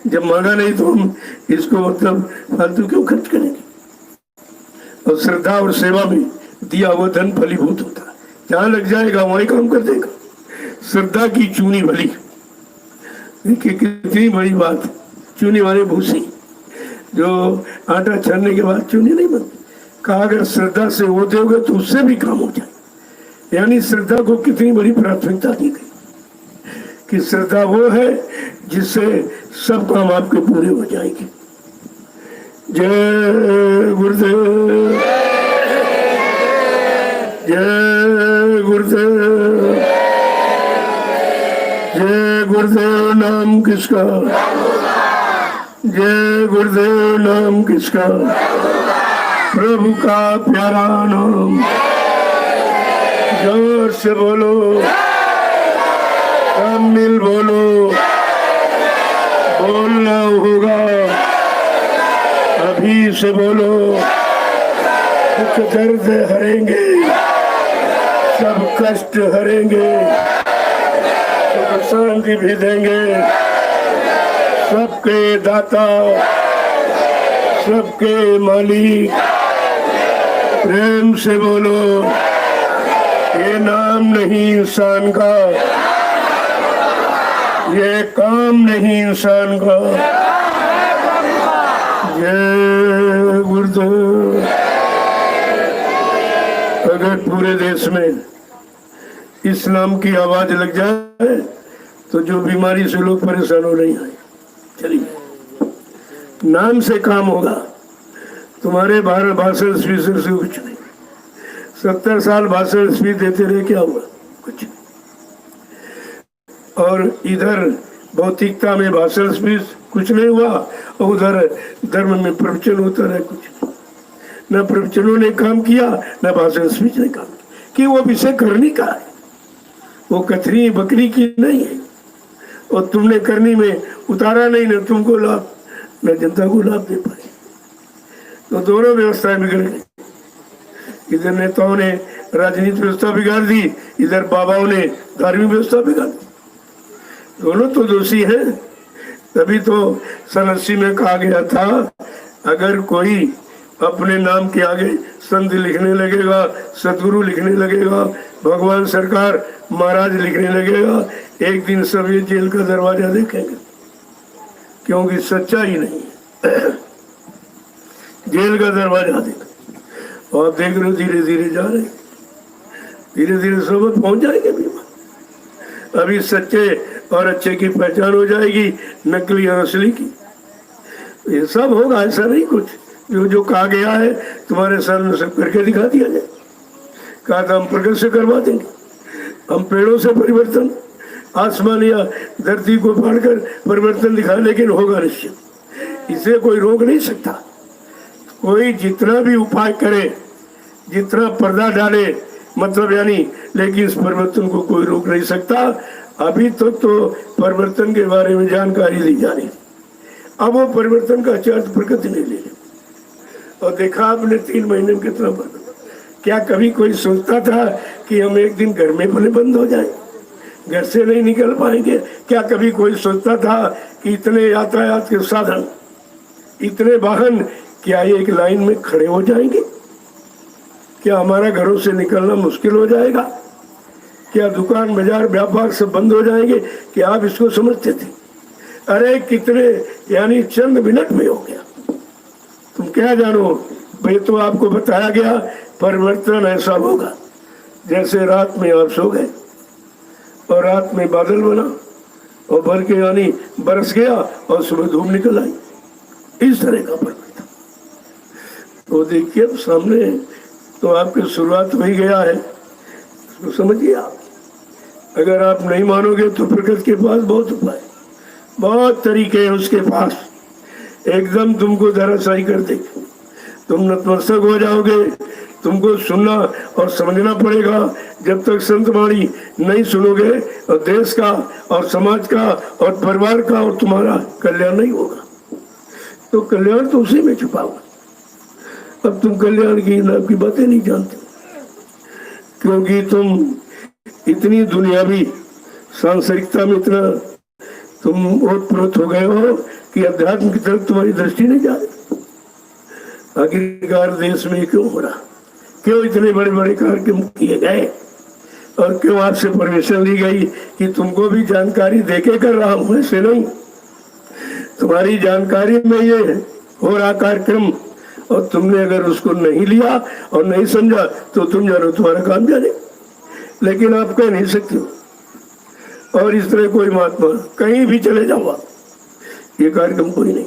जब मांगा नहीं तो हम इसको मतलब फालतू क्यों खर्च करेंगे। और श्रद्धा और सेवा में दिया हुआ धन फलीभूत होता है, जहाँ लग जाएगा वहीं काम कर देगा। श्रद्धा की चूनी भली, देखिए कितनी बड़ी बात, चूनी वाले भूसी जो आटा छानने के बाद चूनी नहीं बनती, कहा अगर श्रद्धा से वो दोगे तो उससे भी काम हो जाए। यानी श्रद्धा को कितनी बड़ी प्राथमिकता दी गई कि श्रद्धा वो है जिससे सब काम आपके पूरे हो जाएंगे। जय गुरुदेव, जय गुरुदेव, जय गुरुदेव नाम किसका, जय गुरुदेव नाम किसका, प्रभु का प्यारा नाम, जोर से बोलो, सब मिल बोलो, बोलना होगा अभी शांति से बोलो, दुख दर्द हरेंगे, सब कष्ट हरेंगे, सुख शांति भी देंगे, सबके दाता, सबके मालिक। प्रेम से बोलो, ये नाम नहीं इंसान का, ये काम नहीं इंसान का। जय गुरुदेव। अगर पूरे देश में इस्लाम की आवाज लग जाए तो जो बीमारी से लोग परेशान हो रही है, चलिए नाम से काम होगा। तुम्हारे भाषण स्पीकर से कुछ नहीं। 70 साल भाषण स्पीच देते रहे, क्या हुआ? कुछ नहीं। और इधर भौतिकता में भाषण स्पीच कुछ नहीं हुआ, और उधर धर्म में प्रवचन होता रहे, कुछ नहीं। न प्रवचनों ने काम किया, न भाषण स्पीच ने काम किया। कि वो विषय करनी का है, वो कथरी बकरी की नहीं है, और तुमने करनी में उतारा नहीं, न तुमको लाभ न जनता को लाभ दे पाए। तो दोनों व्यवस्थाएं बिगड़ गई। इधर नेताओं ने राजनीतिक व्यवस्था बिगाड़ दी, इधर बाबाओं ने धार्मिक व्यवस्था बिगाड़ दी। दोनों तो दोषी हैं। तभी तो सन 80 में कहा गया था, अगर कोई अपने नाम के आगे संत लिखने लगेगा, सतगुरु लिखने लगेगा, भगवान सरकार महाराज लिखने लगेगा, एक दिन सब ये जेल का दरवाजा देखेंगे, क्योंकि सच्चाई नहीं है। जेल का दरवाजा देख, और देख रहे हो धीरे धीरे जा रहे, धीरे धीरे सब पहुंच जाएंगे बीमार। अभी सच्चे और अच्छे की पहचान हो जाएगी, नकली और असली की। ये सब होगा, ऐसा नहीं कुछ जो कहा गया है तुम्हारे सामने सब करके दिखा दिया जाए। कहा था हम प्रकृति से करवा देंगे, हम पेड़ों से परिवर्तन, आसमान या धरती को फाड़कर परिवर्तन दिखा, लेकिन होगा निश्चित। इसे कोई रोक नहीं सकता। कोई जितना भी उपाय करे, जितना पर्दा डाले, मतलब यानी, लेकिन इस परिवर्तन को कोई रोक नहीं सकता। अभी तक तो परिवर्तन के बारे में जानकारी दी जा रही, अब वो परिवर्तन का चार्ज प्रकृति नहीं ले रही। और देखा आपने 3 महीने में कितना बदल। क्या कभी कोई सोचता था कि हम एक दिन घर में बंद हो जाए, घर से नहीं निकल पाएंगे? क्या कभी कोई सोचता था कि इतने यातायात के साधन, इतने वाहन, क्या एक लाइन में खड़े हो जाएंगे? क्या हमारा घरों से निकलना मुश्किल हो जाएगा? क्या दुकान बाजार व्यापार सब बंद हो जाएंगे? क्या आप इसको समझते थे? अरे कितने, यानी चंद मिनट में हो गया। तुम क्या जानो भाई, तो आपको बताया गया परिवर्तन ऐसा होगा जैसे रात में आप सो गए और रात में बादल बना और भर के यानी बरस गया और सुबह धूप निकल आई, इस तरह का परिवर्तन। तो देखिए सामने तो आपकी शुरुआत हो ही गया है, इसको समझिए आप। अगर आप नहीं मानोगे तो प्रकृति के पास बहुत उपाय, बहुत तरीके हैं उसके पास, एकदम तुमको धराशायी कर देगी। तुम नतमस्तक हो जाओगे। तुमको सुनना और समझना पड़ेगा। जब तक संत वाणी नहीं सुनोगे और देश का और समाज का और परिवार का और तुम्हारा कल्याण नहीं होगा। तो कल्याण तो उसी में छुपा हुआ। अब तुम कल्याण की लाभ की बातें नहीं जानते, क्योंकि तुम इतनी दुनियावी सांसारिकता में इतना तुम ओतप्रोत हो गए हो कि अध्यात्म की तरफ तुम्हारी दृष्टि नहीं जा रही। आखिरकार देश में क्यों हो रहा, क्यों इतने बड़े बड़े कार्यक्रम किए गए, और क्यों आपसे परमिशन ली गई कि तुमको भी जानकारी देके कर रहा हूं? ऐसे नहीं, तुम्हारी जानकारी में ये हो रहा कार्यक्रम, और तुमने अगर उसको नहीं लिया और नहीं समझा तो तुम जानो तुम्हारा काम जाने, लेकिन आप कह नहीं सकते हो। और इस तरह कोई महात्मा कहीं भी चले जाओ आप, ये कार्यक्रम कोई नहीं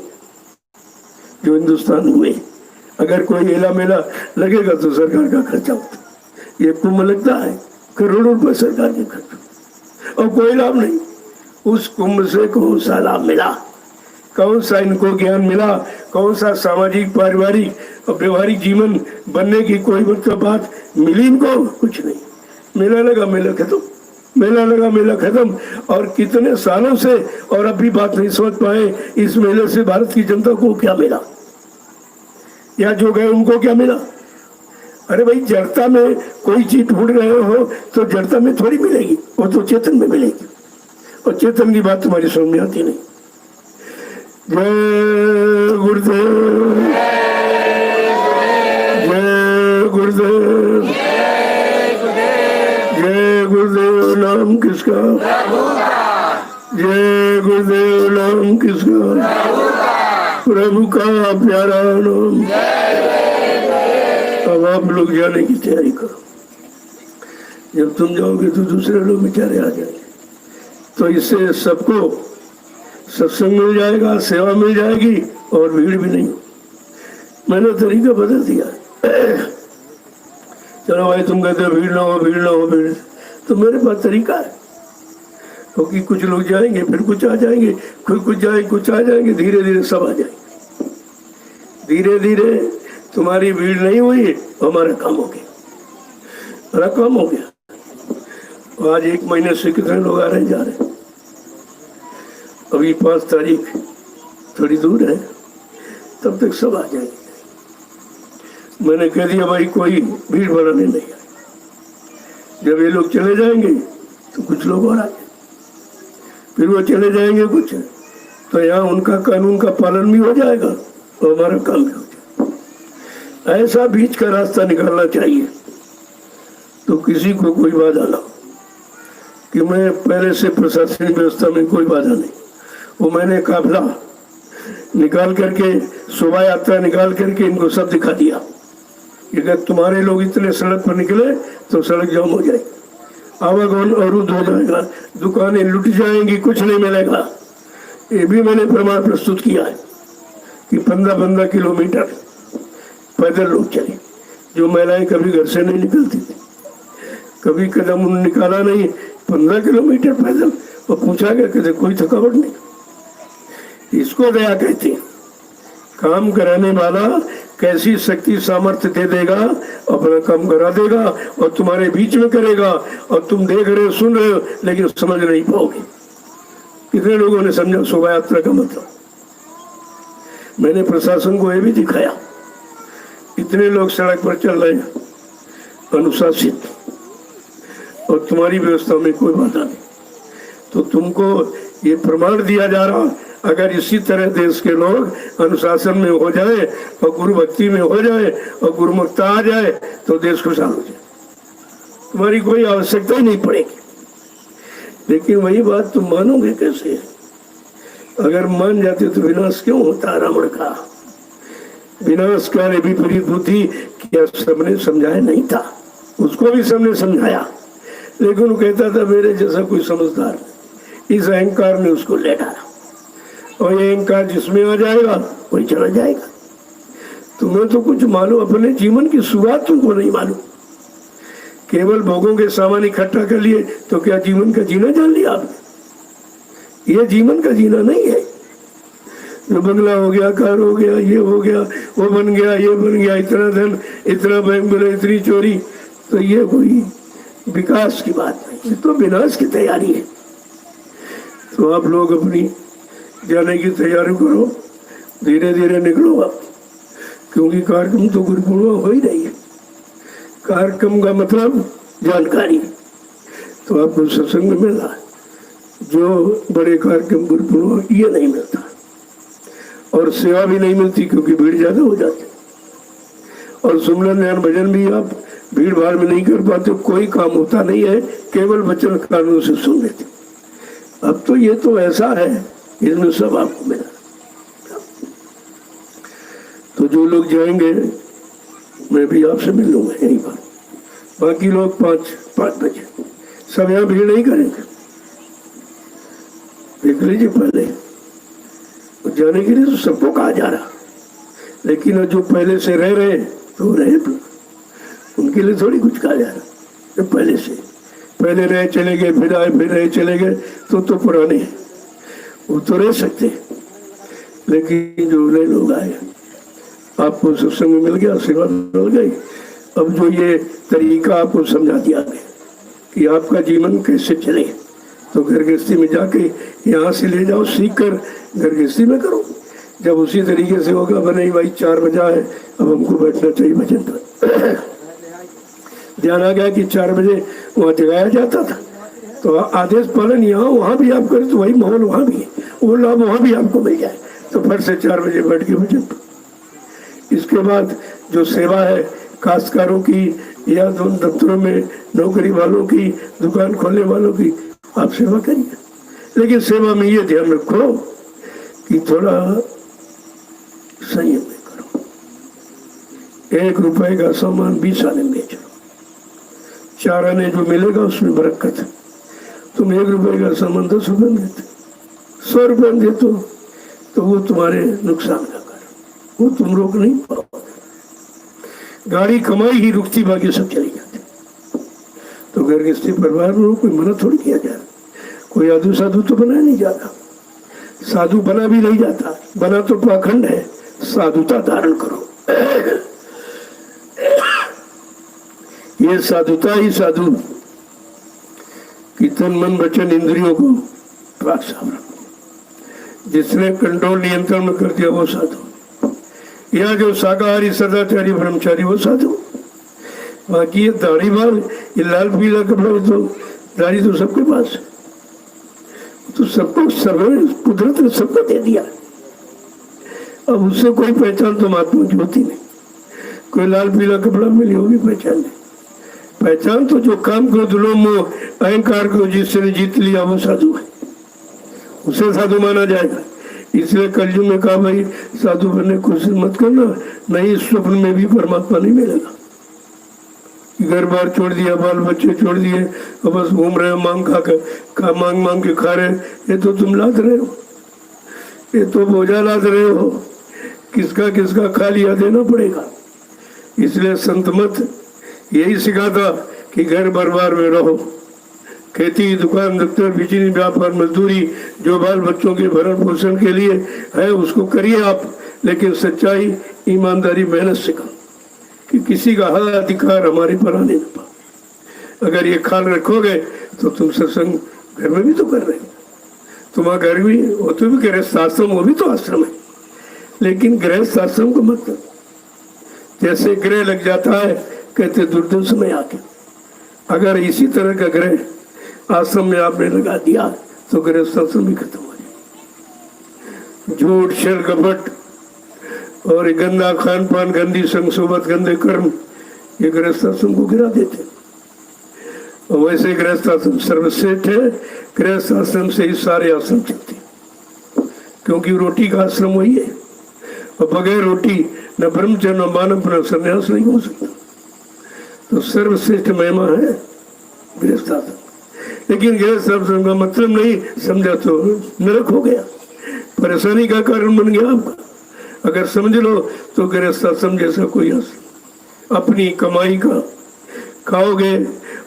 जो हिंदुस्तान हुए। अगर कोई मेला मेला लगेगा तो सरकार का खर्चा होता है। ये कुंभ लगता है, करोड़ों रुपए सरकार के खर्च, और कोई लाभ नहीं। उस कुंभ से कौन सा लाभ मिला, कौन सा इनको ज्ञान मिला, कौन सा सामाजिक पारिवारिक और व्यवहारिक जीवन बनने की कोई मतलब बात मिली इनको? कुछ नहीं। मेला लगा, मेला खत्म, मेला लगा, मेला खत्म। और कितने सालों से और अब भी बात नहीं समझ पाए, इस मेले से भारत की जनता को क्या मिला? या जो गए उनको क्या मिला? अरे भाई, जड़ता में कोई चीज ढूंढ रहे हो तो जड़ता में थोड़ी मिलेगी, वो तो चेतन में मिलेगी, और चेतन की बात तुम्हारी समझ में आती नहीं। जय गुरुदेव, जय गुरुदेव, जय गुरुदेव। नाम किसका? जय गुरुदेव। नाम किसका? प्रभु का प्यारा नाम। अब आप लोग जाने की तैयारी करो। जब तुम जाओगे तो दूसरे लोग बेचारे आ जाएंगे, तो इससे सबको सत्संग मिल जाएगा, सेवा मिल जाएगी, और भीड़ भी नहीं। मैंने तरीका बदल दिया। चलो भाई, तुम कहते हो भीड़ ना हो, भीड़ ना हो, भीड़, तो मेरे पास तरीका है। क्योंकि कुछ लोग जाएंगे, फिर कुछ आ जाएंगे, फिर कुछ जाएंगे, कुछ आ जाएंगे, धीरे धीरे सब आ जाएंगे। धीरे धीरे तुम्हारी भीड़ नहीं हुई, हमारा काम हो गया, हमारा काम हो गया। आज 1 महीने से कितने लोग आ रहे जा रहे? अभी 5 तारीख थोड़ी दूर है, तब तक सब आ जाएंगे। मैंने कह दिया भाई, कोई भीड़ बनाने नहीं है। जब ये लोग चले जाएंगे तो कुछ लोग और आ जाएंगे, फिर वो चले जाएंगे कुछ, तो यहाँ उनका कानून का पालन भी हो जाएगा और हमारा काम भी हो जाएगा। ऐसा बीच का रास्ता निकालना चाहिए, तो किसी को कोई बाधा ना हो। कि मैं पहले से प्रशासनिक व्यवस्था में कोई बाधा नहीं, वो मैंने काफिला निकाल करके, शोभा यात्रा निकाल करके इनको सब दिखा दिया। अगर तुम्हारे लोग इतने सड़क पर निकले तो सड़क जाम हो जाएगी, आवागमन अवरुद्ध हो जाएगा, दुकानें लुट जाएंगी, कुछ नहीं मिलेगा। ये भी मैंने प्रमाण प्रस्तुत किया है कि 15-15 किलोमीटर पैदल लोग चले। जो महिलाएं कभी घर से नहीं निकलती थी, कभी कदम निकाला नहीं, 15 किलोमीटर पैदल। और पूछा गया, कहते कोई थकावट नहीं। इसको दया कहते हैं। काम कराने वाला कैसी शक्ति सामर्थ्य दे देगा, अपना काम करा देगा और तुम्हारे बीच में करेगा, और तुम देख रहे हो, सुन रहे हो, लेकिन समझ नहीं पाओगे। कितने लोगों ने समझा शोभा यात्रा का मतलब? मैंने प्रशासन को यह भी दिखाया, इतने लोग सड़क पर चल रहे हैं अनुशासित, और तुम्हारी व्यवस्था में कोई बाधा नहीं। तो तुमको ये प्रमाण दिया जा रहा, अगर इसी तरह देश के लोग अनुशासन में हो जाए और गुरु भक्ति में हो जाए और गुरुमुखता आ जाए तो देश खुशहाल हो जाए, तुम्हारी कोई आवश्यकता ही नहीं पड़ेगी। लेकिन वही बात तुम मानोगे कैसे? अगर मान जाते तो विनाश क्यों होता? रावण का विनाशकारी विपरीत बुद्धि क्या सबने समझाया नहीं था? उसको भी सबने समझाया, लेकिन वो कहता था मेरे जैसा कोई समझदार। इस अहंकार ने उसको ले डाला, और ये अहंकार जिसमें आ जाएगा वही चला जाएगा। तुम्हें तो कुछ मालूम, अपने जीवन की शुरुआत तुमको नहीं मालूम। केवल भोगों के सामान इकट्ठा कर लिए तो क्या जीवन का जीना जान लिया आपने? ये जीवन का जीना नहीं है। जो बंगला हो गया, कार हो गया, ये हो गया, वो बन गया, ये बन गया, इतना धन, इतना बैंक में, इतनी चोरी, तो ये कोई विकास की बात नहीं, ये तो विनाश की तैयारी है। तो आप लोग अपनी जाने की तैयारी करो, धीरे धीरे निकलो आप, क्योंकि कार्यक्रम तो गुरुपूर्णिमा हो ही रही है। कार्यक्रम का मतलब जानकारी, तो आपको सत्संग में मिल रहा है। जो बड़े कार्यक्रम गुरुपूर्णिमा ये नहीं मिलता, और सेवा भी नहीं मिलती क्योंकि भीड़ ज्यादा हो जाती, और सुमरन ध्यान भजन भी आप भीड़ भाड़ में नहीं कर पाते, कोई काम होता नहीं है, केवल वचन कानों से सुन लेते। अब तो ये तो ऐसा है, इसमें सब आपको मिला। तो जो लोग जाएंगे मैं भी आपसे मिल लूंगा यही बात। बाकी लोग 5 बजे सब यहाँ भीड़ नहीं करेंगे, देख लीजिए। पहले जाने के लिए तो सबको कहा जा रहा, लेकिन जो पहले से रह रहे तो रहे, उनके लिए थोड़ी कुछ कहा जा रहा। जो पहले से पहले रहे चले गए, फिर आए, फिर रहे चले गए, तो पुराने हैं, वो तो रह सकते। लेकिन जो नए लोग आए, आपको सत्संग में मिल गया, सेवा मिल गई। अब जो ये तरीका आपको समझा दिया गया कि आपका जीवन कैसे चले, तो घर गृहस्थी में जाके यहाँ से ले जाओ, सीख कर घर गृहस्थी में करो। जब उसी तरीके से होगा बने भाई 4 बजा है, अब हमको बैठना चाहिए भजन पर। ध्यान आ गया कि 4 बजे वहाँ जगाया जाता था, तो आदेश पालन यहाँ वहाँ भी आप करें तो वही माहौल वहाँ भी है, वो लाभ वहाँ भी आपको मिल जाए, तो फट से 4 बजे बैठ के भजन पर। इसके बाद जो सेवा है काश्तकारों की या दफ्तरों में नौकरी वालों की, दुकान खोलने वालों की, आप सेवा करिए, लेकिन सेवा में ये ध्यान रखो कि थोड़ा संयम में करो। 1 रुपए का सामान 20 आने बेच लो, 4 आने जो मिलेगा उसमें बरकत है। तुम 1 रुपए का सामान 10 रुपए में देते, 100 रुपए में देते तो वो तुम्हारे नुकसान का कारण, वो तुम रोक नहीं पाओगे। गाड़ी कमाई ही रुकती, बाकी सब चली जाती। तो घर गृहस्थी परिवार में कोई मना थोड़ी किया जा रहा, कोई साधु साधु तो बना नहीं जाता, साधु बना भी नहीं जाता, बना तो पाखंड है, साधुता धारण करो। ये साधुता ही साधु कि तन मन वचन इंद्रियों को पाक साफ रखो। जिसने कंट्रोल नियंत्रण में कर दिया वो साधु। या जो शाकाहारी सदाचारी ब्रह्मचारी वो साधु। बाकी ये दाढ़ी बाल, ये लाल पीला कपड़ा, तो दाढ़ी तो सबके पास है, तो सबको सब कुदरत ने सबको दे दिया। अब उससे कोई पहचान तो महात्मा की होती नहीं। कोई लाल पीला कपड़ा मिली होगी पहचान नहीं। पहचान तो जो काम क्रोध लोभ मोह अहंकार को जिसने जीत लिया वो साधु है, उसे साधु माना जाएगा। इसलिए कलयुग में कहा भाई साधु बनने की कोशिश मत करना, नहीं स्वप्न में भी परमात्मा नहीं मिलेगा। घर बार छोड़ दिया, बाल बच्चे छोड़ दिए, और बस घूम रहे हो, मांग मांग के खा रहे, ये तो तुम लाद रहे हो, ये तो बोझा लाद रहे हो, किसका किसका खा लिया देना पड़ेगा। इसलिए संत मत यही सिखाता कि घर बार में रहो, खेती दुकान दफ्तर बिजली व्यापार मजदूरी जो बाल बच्चों के भरण पोषण के लिए है उसको करिए आप, लेकिन सच्चाई ईमानदारी मेहनत से करो कि किसी का हक अधिकार हमारे पर आने न पाए। अगर ये ख्याल रखोगे तो तुम सत्संग घर में भी तो कर रहे हो, तुम्हारा घर भी वो तो भी गृहस्थ आश्रम, वो भी तो आश्रम है, लेकिन गृहस्थ आश्रम को मत करो। जैसे ग्रह लग जाता है कहते दुर्दिन समय आके, अगर इसी तरह का ग्रह आश्रम में आपने लगा दिया तो गृहस्थ आश्रम भी खत्म हो जाए। झूठ छल कपट और गंदा खान पान, गंदी संग सोबत, गंदे कर्म, ये गृहस्थ आश्रम को गिरा देते। और वैसे गृहस्थ आश्रम सर्वश्रेष्ठ है, गृहस्थ आश्रम से ही सारे आश्रम चलते, क्योंकि रोटी का आश्रम वही है, और बगैर रोटी न ब्रह्मचर्य न मानव न संन्यास नहीं हो सकता। तो सर्वश्रेष्ठ महिमा है गृहस्थ आश्रम। लेकिन गृहस्थ आश्रम का मतलब नहीं समझा तो नरक हो गया, परेशानी का कारण बन गया आपका। अगर समझ लो तो गृहस्थ आश्रम जैसा कोई आश्रम, अपनी कमाई का खाओगे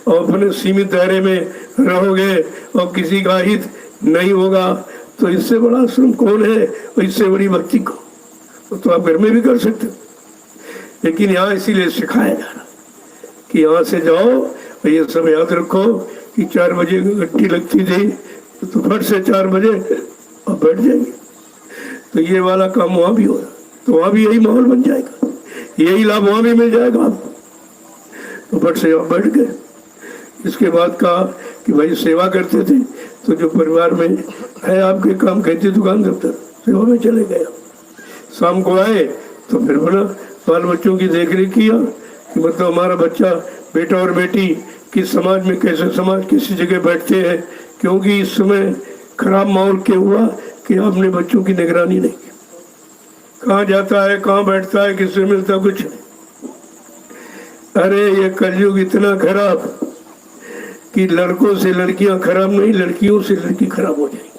और अपने सीमित दायरे में रहोगे और किसी का हित नहीं होगा, तो इससे बड़ा आश्रम कौन है, और इससे बड़ी भक्ति को तो आप घर में भी कर सकते हो। लेकिन यहाँ इसीलिए सिखाया जा रहा कि यहाँ से जाओ और ये सब याद रखो कि 4 बजे घंटी लगती थी तो फट से 4 बजे और बैठ जाएंगे। तो ये वाला काम वहाँ भी हो रहा, तो वहाँ भी यही माहौल बन जाएगा, यही लाभ वहाँ भी मिल जाएगा आपको। तो फट से आप बैठ गए। इसके बाद कहा कि भाई सेवा करते थे, तो जो परिवार में है आपके काम, खेती दुकान दफ्तर, सेवा में चले गए। शाम को आए तो फिर बोला बाल बच्चों की देखरेख किया कि मतलब हमारा बच्चा बेटा और बेटी किस समाज में, कैसे समाज किसी जगह बैठते हैं, क्योंकि इस समय खराब माहौल क्या हुआ कि आपने बच्चों की निगरानी नहीं की। कहाँ जाता है, कहाँ बैठता है, किससे मिलता, कुछ नहीं। अरे ये कलयुग इतना खराब कि लड़कों से लड़कियां खराब नहीं, लड़कियों से लड़की खराब हो जाएगी।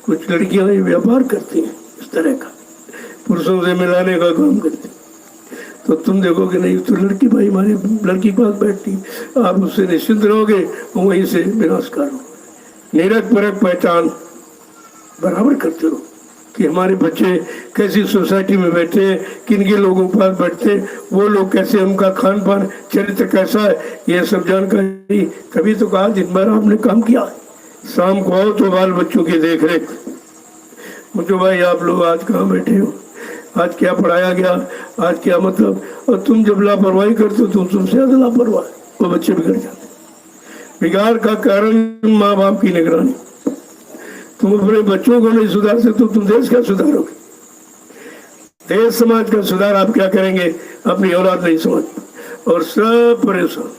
कुछ लड़कियां ये व्यापार करती हैं इस तरह का, पुरुषों से मिलाने का काम करती। तो तुम देखोगे नहीं तो लड़की भाई हमारी लड़की के पास बैठती, आप उससे निश्चिंत रहोगे, वहीं से विनाशकार हो। निरक परक पहचान बराबर करते रहो कि हमारे बच्चे कैसी सोसाइटी में बैठे हैं, किन के लोगों के पास बैठते हैं, वो लोग कैसे, उनका खान पान चरित्र कैसा है, ये सब जानकारी। तभी तो कहा दिन भर आपने काम किया, शाम को आओ तो बाल बच्चों की देख रेख, मुझे भाई आप लोग आज कहाँ बैठे हो, आज क्या पढ़ाया गया, आज क्या मतलब। और तुम जब लापरवाही करते हो तुम तुमसे ज्यादा लापरवाह, वो बच्चे बिगड़ जाते। बिगाड़ का कारण माँ बाप की निगरानी। तुम अपने बच्चों को नहीं सुधार सकते तो तुम देश क्या सुधारोगे? देश समाज का सुधार आप क्या करेंगे? अपनी औलाद नहीं समझ, और सब परेशान।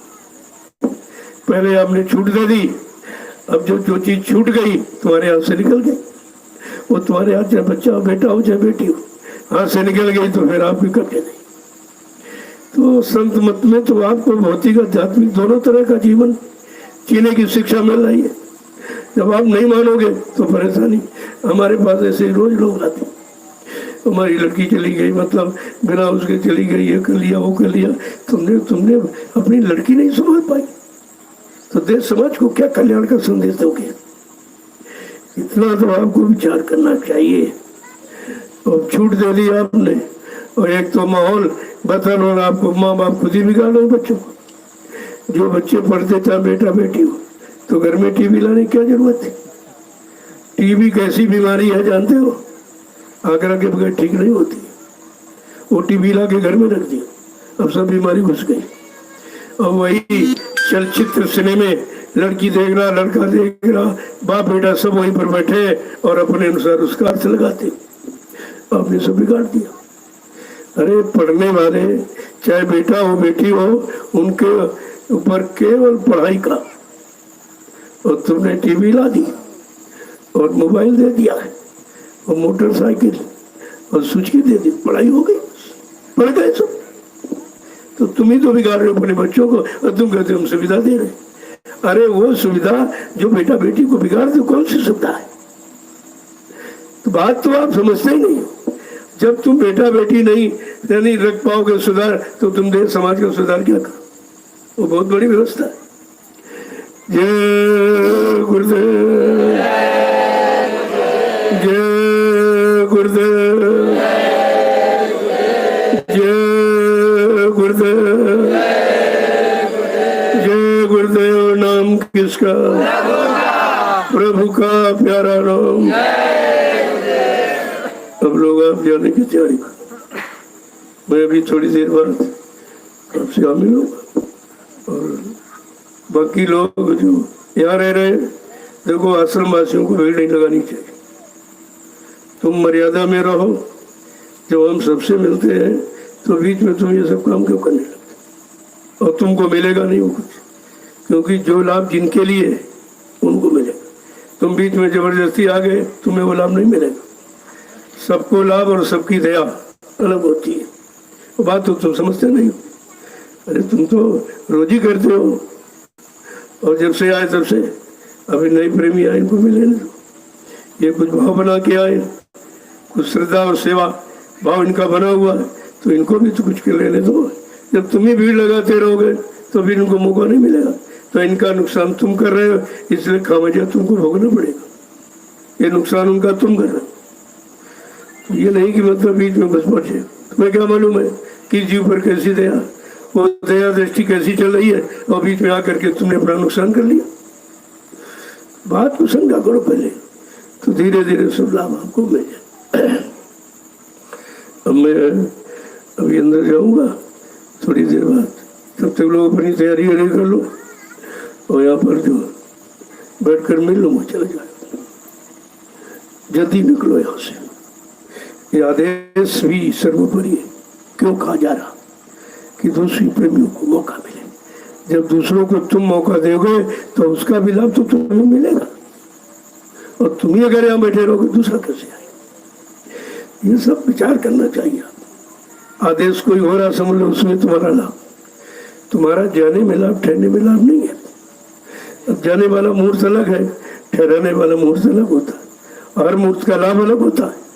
पहले आपने छूट दे दी, अब जो चीज छूट गई तुम्हारे हाथ से निकल गई, वो तुम्हारे हाथ, चाहे बच्चा हो, बेटा हो, चाहे बेटी हो, हाथ से निकल गई तो फिर आप भी कब्जे नहीं। तो संत मत में तो आपको भौतिक आध्यात्मिक दोनों तरह का जीवन जीने की शिक्षा मिल रही है। जब आप नहीं मानोगे तो परेशानी। हमारे पास ऐसे रोज लोग आते, हमारी लड़की चली गई, मतलब बिना उसके चली गई, ये कर लिया वो कर लिया। तुमने अपनी लड़की नहीं संभाल पाई तो देश समाज को क्या कल्याण का संदेश दोगे? इतना तो आपको विचार करना चाहिए। और छूट दे दी आपने, और एक तो माहौल बदल, और आपको माँ बाप खुद ही बिगाड़ रहे बच्चों को। जो बच्चे पढ़ते चाहे बेटा बेटी हो, तो घर में टीवी लाने की क्या जरूरत है? टीवी कैसी बीमारी है जानते हो? आगरा के बगैर ठीक नहीं होती। वो टीवी ला के घर में रख दिया, अब सब बीमारी घुस गई। और वही चलचित्र सिनेमे, लड़की देख रहा, लड़का देख रहा, बाप बेटा सब वहीं पर बैठे और अपने अनुसार उसका अर्थ लगाते। आपने सब बिगाड़ दिया। अरे पढ़ने वाले, चाहे बेटा हो बेटी हो, उनके ऊपर केवल पढ़ाई का, और तुमने टीवी ला दी और मोबाइल दे दिया है और मोटरसाइकिल और सूची दे दी, पढ़ाई हो गई, पढ़ गए सब। तो तुम ही तो बिगाड़ रहे हो अपने बच्चों को, और तुम कहते हो हम सुविधा दे रहे। अरे वो सुविधा जो बेटा बेटी को बिगाड़ दे, कौन सी सुविधा है? तो बात तो आप समझते ही नहीं हो। जब तुम बेटा बेटी नहीं रख पाओगे सुधार, तो तुम देश समाज का सुधार क्या करो? वो बहुत बड़ी व्यवस्था है। जय गुरुदेव, जय गुरुदेव, जय गुरुदेव, जय गुरुदेव। नाम किसका? प्रभु का प्यारा नाम। अब लोग आप जाने की तैयारी करो। मैं अभी थोड़ी देर बाद आपसे मिलूंगा, और बाकी लोग जो यहाँ रह रहे, देखो आश्रम वासियों को भीड़ नहीं लगानी चाहिए। तुम मर्यादा में रहो। जब हम सबसे मिलते हैं तो बीच में तुम ये सब काम क्यों करने लगते? और तुमको मिलेगा नहीं वो कुछ, क्योंकि जो लाभ जिनके लिए उनको मिलेगा। तुम बीच में जबरदस्ती आ गए, तुम्हें वो लाभ नहीं मिलेगा। सबको लाभ और सबकी दया अलग होती है। वो बात तो तुम समझते नहीं हो। अरे तुम तो रोज ही करते हो, और जब से आए तब से अभी नई प्रेमी आए, इनको मिले नहीं। ये कुछ भाव बना के आए, कुछ श्रद्धा और सेवा भाव इनका बना हुआ है, तो इनको भी तो कुछ कर लेने दो। जब तुम ही भीड़ लगाते रहोगे तो फिर इनको मौका नहीं मिलेगा। तो इनका नुकसान तुम कर रहे हो, इसलिए खामोजा तुमको भोगना पड़ेगा। ये नुकसान उनका तुम कर रहे हो। तो ये नहीं कि मतलब बीच में बस पहुंचे। तुम्हें क्या मालूम है कि जीव पर कैसी दया, वो दया दृष्टि कैसी चल रही है, और बीच में आकर के तुमने अपना नुकसान कर लिया। बात को समझा करो पहले, तो धीरे धीरे सब लाभ आपको मिल जाए। अब मैं अभी अंदर जाऊंगा थोड़ी देर बाद, तब तक लोग अपनी तैयारी कर लो, और यहाँ पर जो बैठकर मिल लूंगा, चले जाए। जल्दी निकलो यहाँ से। ये आदेश भी सर्वोपरि है। क्यों कहा जा रहा कि दूसरी प्रेमियों को मौका मिले? जब दूसरों को तुम मौका दोगे तो उसका भी लाभ तो तुम्हें मिलेगा, और तुम ही अगर यहाँ बैठे रहोगे दूसरा कैसे आएगा? ये सब विचार करना चाहिए। आदेश कोई हो रहा समझ लो, उसमें तुम्हारा लाभ, तुम्हारा जाने में लाभ, ठहरने में लाभ नहीं है। अब जाने वाला मुहूर्त अलग है, ठहराने वाला मुहूर्त अलग होता है। हर मुहूर्त का लाभ अलग होता है।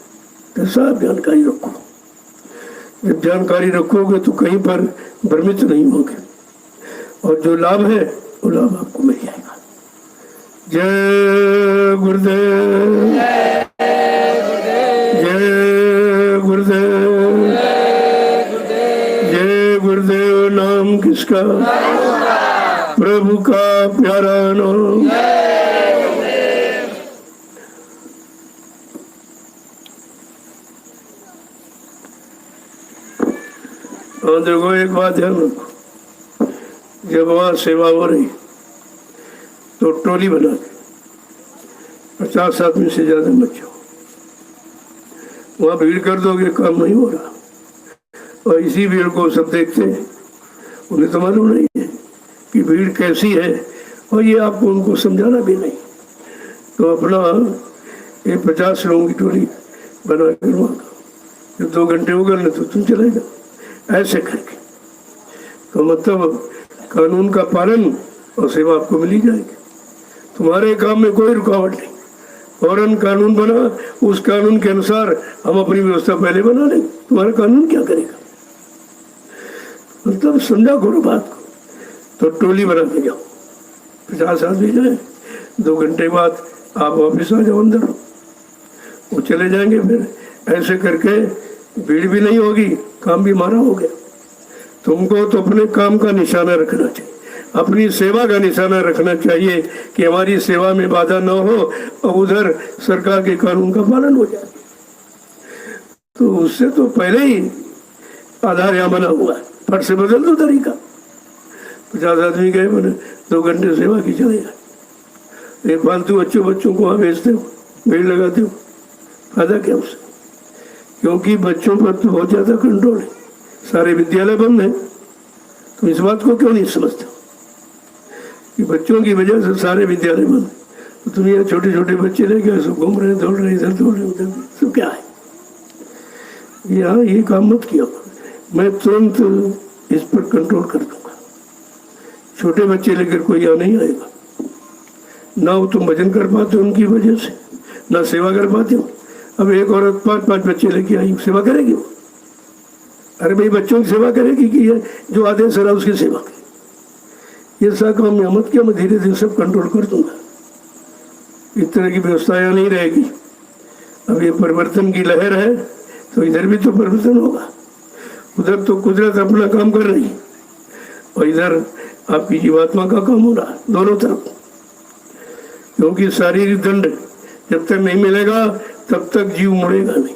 तो सब जानकारी रखो। जब जानकारी रखोगे तो कहीं पर भ्रमित नहीं होगे, और जो लाभ है वो लाभ आपको मिल जाएगा। जय गुरुदेव, जय गुरुदेव, जय गुरुदेव। नाम किसका? प्रभु का प्यारा नाम। और देखो एक बात ध्यान रखो, जब वहाँ सेवा हो रही तो टोली बना के 50 आदमी से ज्यादा मत जाओ, वहाँ भीड़ कर दोगे काम नहीं हो रहा। और इसी भीड़ को सब देखते हैं, उन्हें तो मालूम नहीं है कि भीड़ कैसी है, और ये आपको उनको समझाना भी नहीं। तो अपना ये 50 लोगों की टोली बना कर वहाँ जब 2 घंटे हो गए तो तुम चले जाओ ऐसे करके। तो मतलब कानून का पालन और सेवा आपको मिली जाएगी, तुम्हारे काम में कोई रुकावट नहीं। फौरन कानून बना, उस कानून के अनुसार हम अपनी व्यवस्था पहले बना लेंगे, तुम्हारा कानून क्या करेगा। मतलब समझा करो बात को। तो टोली बना के जाओ, 50 आदमी जाए, 2 घंटे बाद आप वापिस आ जाओ अंदर, वो चले जाएंगे। फिर ऐसे करके भीड़ भी नहीं होगी, काम भी हमारा हो गया। तुमको तो अपने काम का निशाना रखना चाहिए, अपनी सेवा का निशाना रखना चाहिए कि हमारी सेवा में बाधा न हो और उधर सरकार के कानून का पालन हो जाए। तो उससे तो पहले ही आधार यहाँ बना हुआ है, फट से बदल दो तरीका। 50 आदमी गए, मैंने 2 घंटे सेवा की, चले जाए। एक फालतू बच्चों को वहाँ भेजते हो, भीड़ लगाते हो, फायदा क्या उससे। क्योंकि बच्चों पर तो बहुत ज़्यादा कंट्रोल है, सारे विद्यालय बंद हैं। तुम इस बात को क्यों नहीं समझते कि बच्चों की वजह से सारे विद्यालय बंद। तो तुम ये छोटे छोटे बच्चे लेके सब घूम रहे, दौड़ रहे, इधर दौड़ रहे, उधर, तो क्या है। यहाँ ये काम मत किया, मैं तुरंत इस पर कंट्रोल कर दूंगा। छोटे बच्चे लेकर कोई यहाँ नहीं आएगा, ना वो तुम भजन कर पाते हो उनकी वजह से, ना सेवा कर पाते हो। अब एक औरत 5-5 बच्चे लेके आई, सेवा करेगी वो? अरे भाई बच्चों की सेवा करेगी कि ये जो आदेश रहा उसकी सेवा करेगी। ये सब काम मत किया, मैं धीरे धीरे सब कंट्रोल कर दूंगा। इस तरह की व्यवस्था यहाँ नहीं रहेगी। अब ये परिवर्तन की लहर है तो इधर भी तो परिवर्तन होगा। उधर तो कुदरत अपना काम कर रही है और इधर आपकी जीवात्मा का काम हो रहा है, दोनों तरफ। क्योंकि शारीरिक दंड जब तक नहीं मिलेगा तब तक जीव मुड़ेगा नहीं,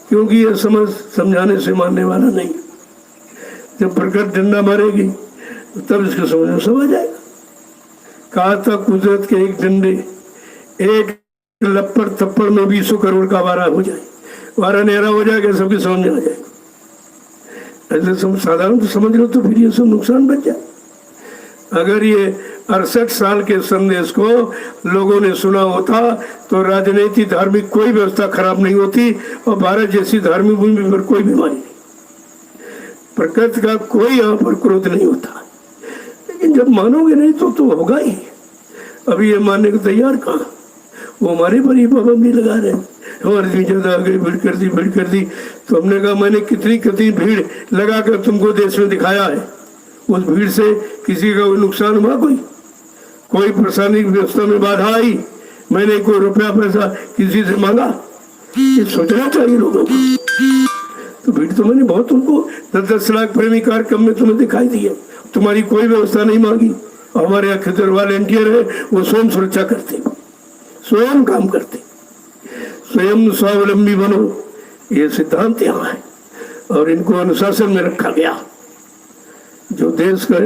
क्योंकि ये समझाने से मानने वाला नहीं। जब प्रकृति डंडा मारेगी तब इसको समझ समझ आएगा। कहा था कुदरत के एक डंडे, एक लपड़ थप्पड़ में 200 करोड़ का वारा हो जाए, वारा न्यारा हो जाएगा, सबकी समझ में आ जाएगा। ऐसे साधारण तो समझ लो तो फिर ये सब नुकसान बच जाए। अगर ये 68 साल के संदेश को लोगों ने सुना होता तो राजनीति धार्मिक कोई व्यवस्था खराब नहीं होती और भारत जैसी धार्मिक भूमि पर कोई बीमारी नहीं, प्रकृति का कोई यहाँ पर क्रोध नहीं होता। लेकिन जब मानोगे नहीं तो होगा ही। अभी ये मानने को तैयार कहाँ, वो हमारे पर ही पाबंदी लगा रहे हैं। हमारे भी ज्यादा आ गई, भीड़ कर दी। तो हमने कहा मैंने कितनी भीड़ लगाकर तुमको देश में दिखाया है, उस भीड़ से किसी का कोई नुकसान हुआ, कोई प्रशासनिक व्यवस्था में बाधा आई, मैंने कोई रुपया पैसा किसी से मांगा, ये सोचना चाहिए लोगों को। तो भीड़ तो मैंने बहुत तुमको 10-10 लाख प्रेमी कार्यक्रम में तुम्हें दिखाई दिया, तुम्हारी कोई व्यवस्था नहीं मांगी। हमारे यहाँ खिदर वॉलेंटियर है, वो स्वयं सुरक्षा करते, स्वयं काम करते, स्वयं स्वावलंबी बनो, ये सिद्धांत यहाँ है और इनको अनुशासन में रखा गया। जो देश का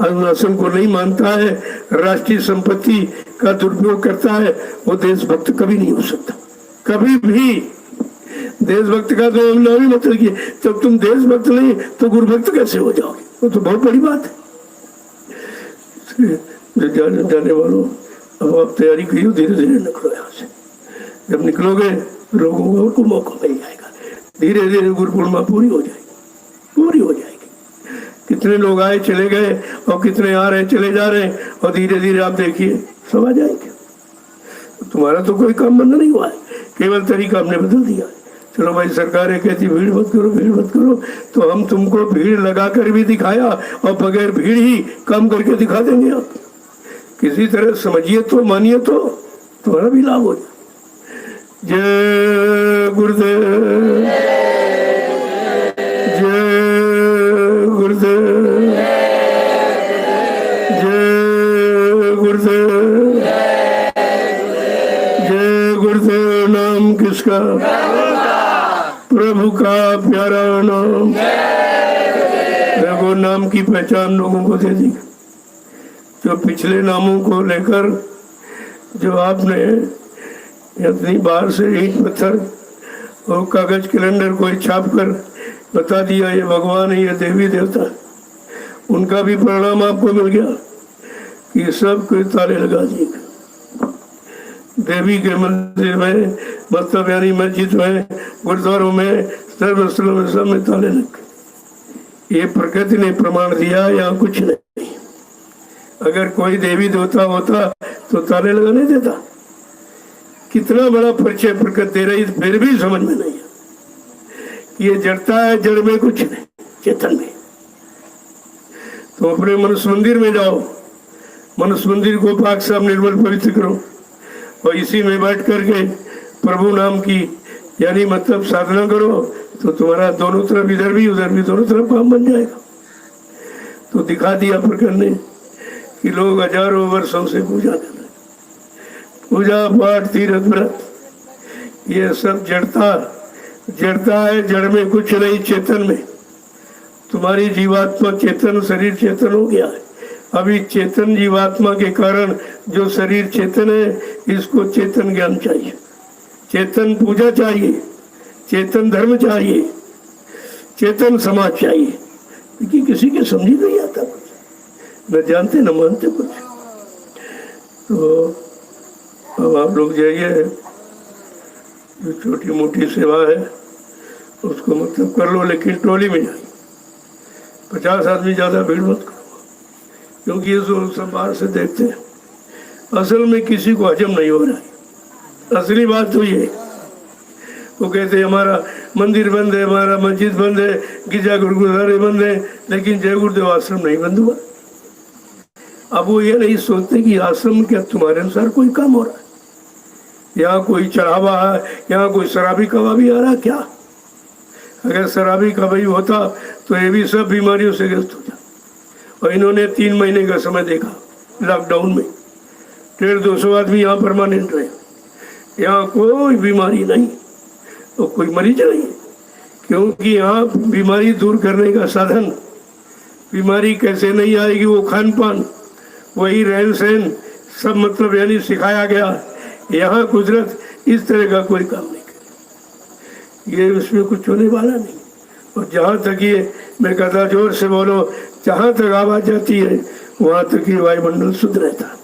अनुशासन को नहीं मानता है, राष्ट्रीय संपत्ति का दुरुपयोग करता है, वो देशभक्त कभी नहीं हो सकता, कभी भी। देशभक्त का तो नाम ही मतलब कि जब तुम देशभक्त नहीं तो गुरुभक्त कैसे हो जाओगे, वो तो बहुत बड़ी बात है। जाने वालों, अब आप तैयारी करियो, धीरे धीरे निकलो यहाँ से। जब निकलोगे लोगों को मौका मिल जाएगा, धीरे धीरे गुरु पूर्णिमा पूरी हो जाएगी। कितने लोग आए चले गए और कितने आ रहे चले जा रहे हैं, और धीरे धीरे आप देखिए सब आ जाएंगे। तुम्हारा तो कोई काम बंद नहीं हुआ है, केवल तरीका हमने बदल दिया है। चलो भाई सरकारें कहती भीड़ मत करो, तो हम तुमको भीड़ लगा कर भी दिखाया और बगैर भीड़ ही काम करके दिखा देंगे। आप किसी तरह समझिए तो मानिए तो तुम्हारा भी लाभ हो जाए। जय गुरुदेव, जय गुरुदेव, जय गुरुदेव, जय गुरुदेव। नाम किसका? प्रभु का प्यारा नाम। देखो नाम की पहचान लोगों को दे दी, जो पिछले नामों को लेकर जो आपने इतनी बाहर से ईंट पत्थर और कागज कैलेंडर को छाप कर बता दिया ये भगवान है, ये देवी देवता, उनका भी परिणाम आपको मिल गया कि सब कोई ताले लगा दिए। देवी के मंदिर में, मतलब यानी मस्जिद में, गुरुद्वारों में, धर्मस्थलों में, सब में ताले लग गए। ये प्रकृति ने प्रमाण दिया, यहाँ कुछ नहीं। अगर कोई देवी देवता होता तो ताले लगाने देता। कितना बड़ा परिचय प्रकृति दे रही, फिर भी समझ में नहीं है। ये जड़ता है, जड़ में कुछ नहीं, चेतन में। तो अपने मनुष्य मंदिर में जाओ, मनुष्य मंदिर को पाक साफ निर्मल पवित्र करो और इसी में बैठ करके प्रभु नाम की यानी मतलब साधना करो, तो तुम्हारा दोनों तरफ, इधर भी उधर भी, दोनों तरफ काम बन जाएगा। तो दिखा दिया प्रकरण ने कि लोग हजारों वर्षों से पूजा कर रहे, पूजा पाठ तीर्थ व्रत, ये सब जड़ता है, जड़ में कुछ नहीं, चेतन में। तुम्हारी जीवात्मा चेतन, शरीर चेतन हो गया है। अभी चेतन जीवात्मा के कारण जो शरीर चेतन है, इसको चेतन ज्ञान चाहिए, चेतन पूजा चाहिए, चेतन धर्म चाहिए, चेतन समाज चाहिए। क्योंकि किसी के समझ नहीं आता कुछ, न जानते न मानते कुछ। तो अब आप लोग जाइए, जो छोटी मोटी सेवा है उसको मतलब कर लो, लेकिन टोली में जाइए, 50 आदमी ज़्यादा भीड़ मत करो, क्योंकि ये सब बाहर से देखते हैं, असल में किसी को हजम नहीं हो रहा है। असली बात तो ये, वो कहते हैं हमारा मंदिर बंद है, हमारा मस्जिद बंद है, गिरजा गुरुद्वारे बंद है, लेकिन जय गुरुदेव आश्रम नहीं बंद हुआ। अब वो ये नहीं सोचते कि आश्रम क्या तुम्हारे अनुसार कोई काम हो रहा है, यहाँ कोई चढ़ावा है, यहाँ कोई शराबी कबाबी आ रहा है क्या? अगर शराबी कबाबी होता तो ये भी सब बीमारियों से ग्रस्त हो जाता। और इन्होंने 3 महीने का समय देखा लॉकडाउन में, 150-200 आदमी यहाँ परमानेंट रहे, यहाँ कोई बीमारी नहीं और कोई मरीज नहीं, क्योंकि यहाँ बीमारी दूर करने का साधन, बीमारी कैसे नहीं आएगी, वो खान पान, वही रहन सहन, सब मतलब यानी सिखाया गया। यहाँ कुदरत इस तरह का कोई काम नहीं करे, ये उसमें कुछ होने वाला नहीं। और जहाँ तक ये, मैं कहता जोर से बोलो, जहाँ तक आवाज़ जाती है वहाँ तक ही वायुमंडल शुद्ध रहता।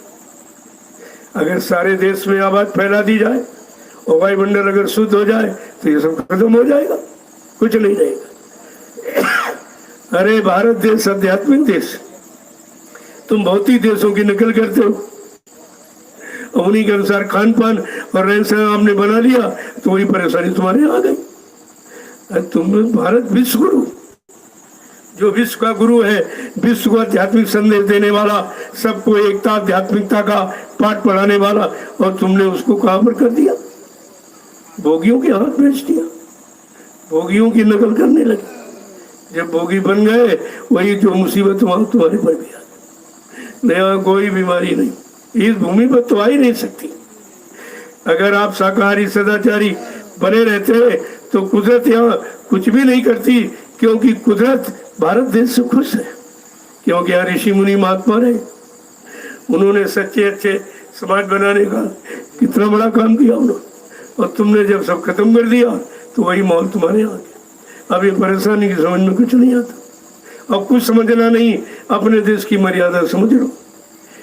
अगर सारे देश में आवाज़ फैला दी जाए और वायुमंडल अगर शुद्ध हो जाए तो ये सब खत्म हो जाएगा, कुछ नहीं रहेगा। अरे भारत देश आध्यात्मिक देश, तुम भौतिक देशों की नकल करते हो, और उन्हीं के अनुसार खान पान और रहन सहन आपने बना लिया, तो वही परेशानी तुम्हारे आ गई। तुम भारत विश्व गुरु, जो विश्व का गुरु है, विश्व को आध्यात्मिक संदेश देने वाला, सबको एकता आध्यात्मिकता का पाठ पढ़ाने वाला, और तुमने उसको कहाँ पर कर दिया? भोगियों के हाथ बेच दिया, भोगियों की नकल करने लगे। जब भोगी बन गए, वही जो मुसीबत वहां तुम्हारे पर भी आ गई। यहाँ कोई बीमारी नहीं, इस भूमि पर तो आ ही नहीं सकती। अगर आप शाकाहारी सदाचारी बने रहते तो कुदरत यहाँ कुछ भी नहीं करती, क्योंकि कुदरत भारत देश से खुश है, क्योंकि यहाँ ऋषि मुनि महात्मा रहे, उन्होंने सच्चे अच्छे समाज बनाने का कितना बड़ा काम किया उन्होंने। और तुमने जब सब खत्म कर दिया तो वही माहौल तुम्हारे यहाँ गया। अब ये परेशानी की समझ में कुछ नहीं आता। अब कुछ समझना नहीं, अपने देश की मर्यादा समझ लो,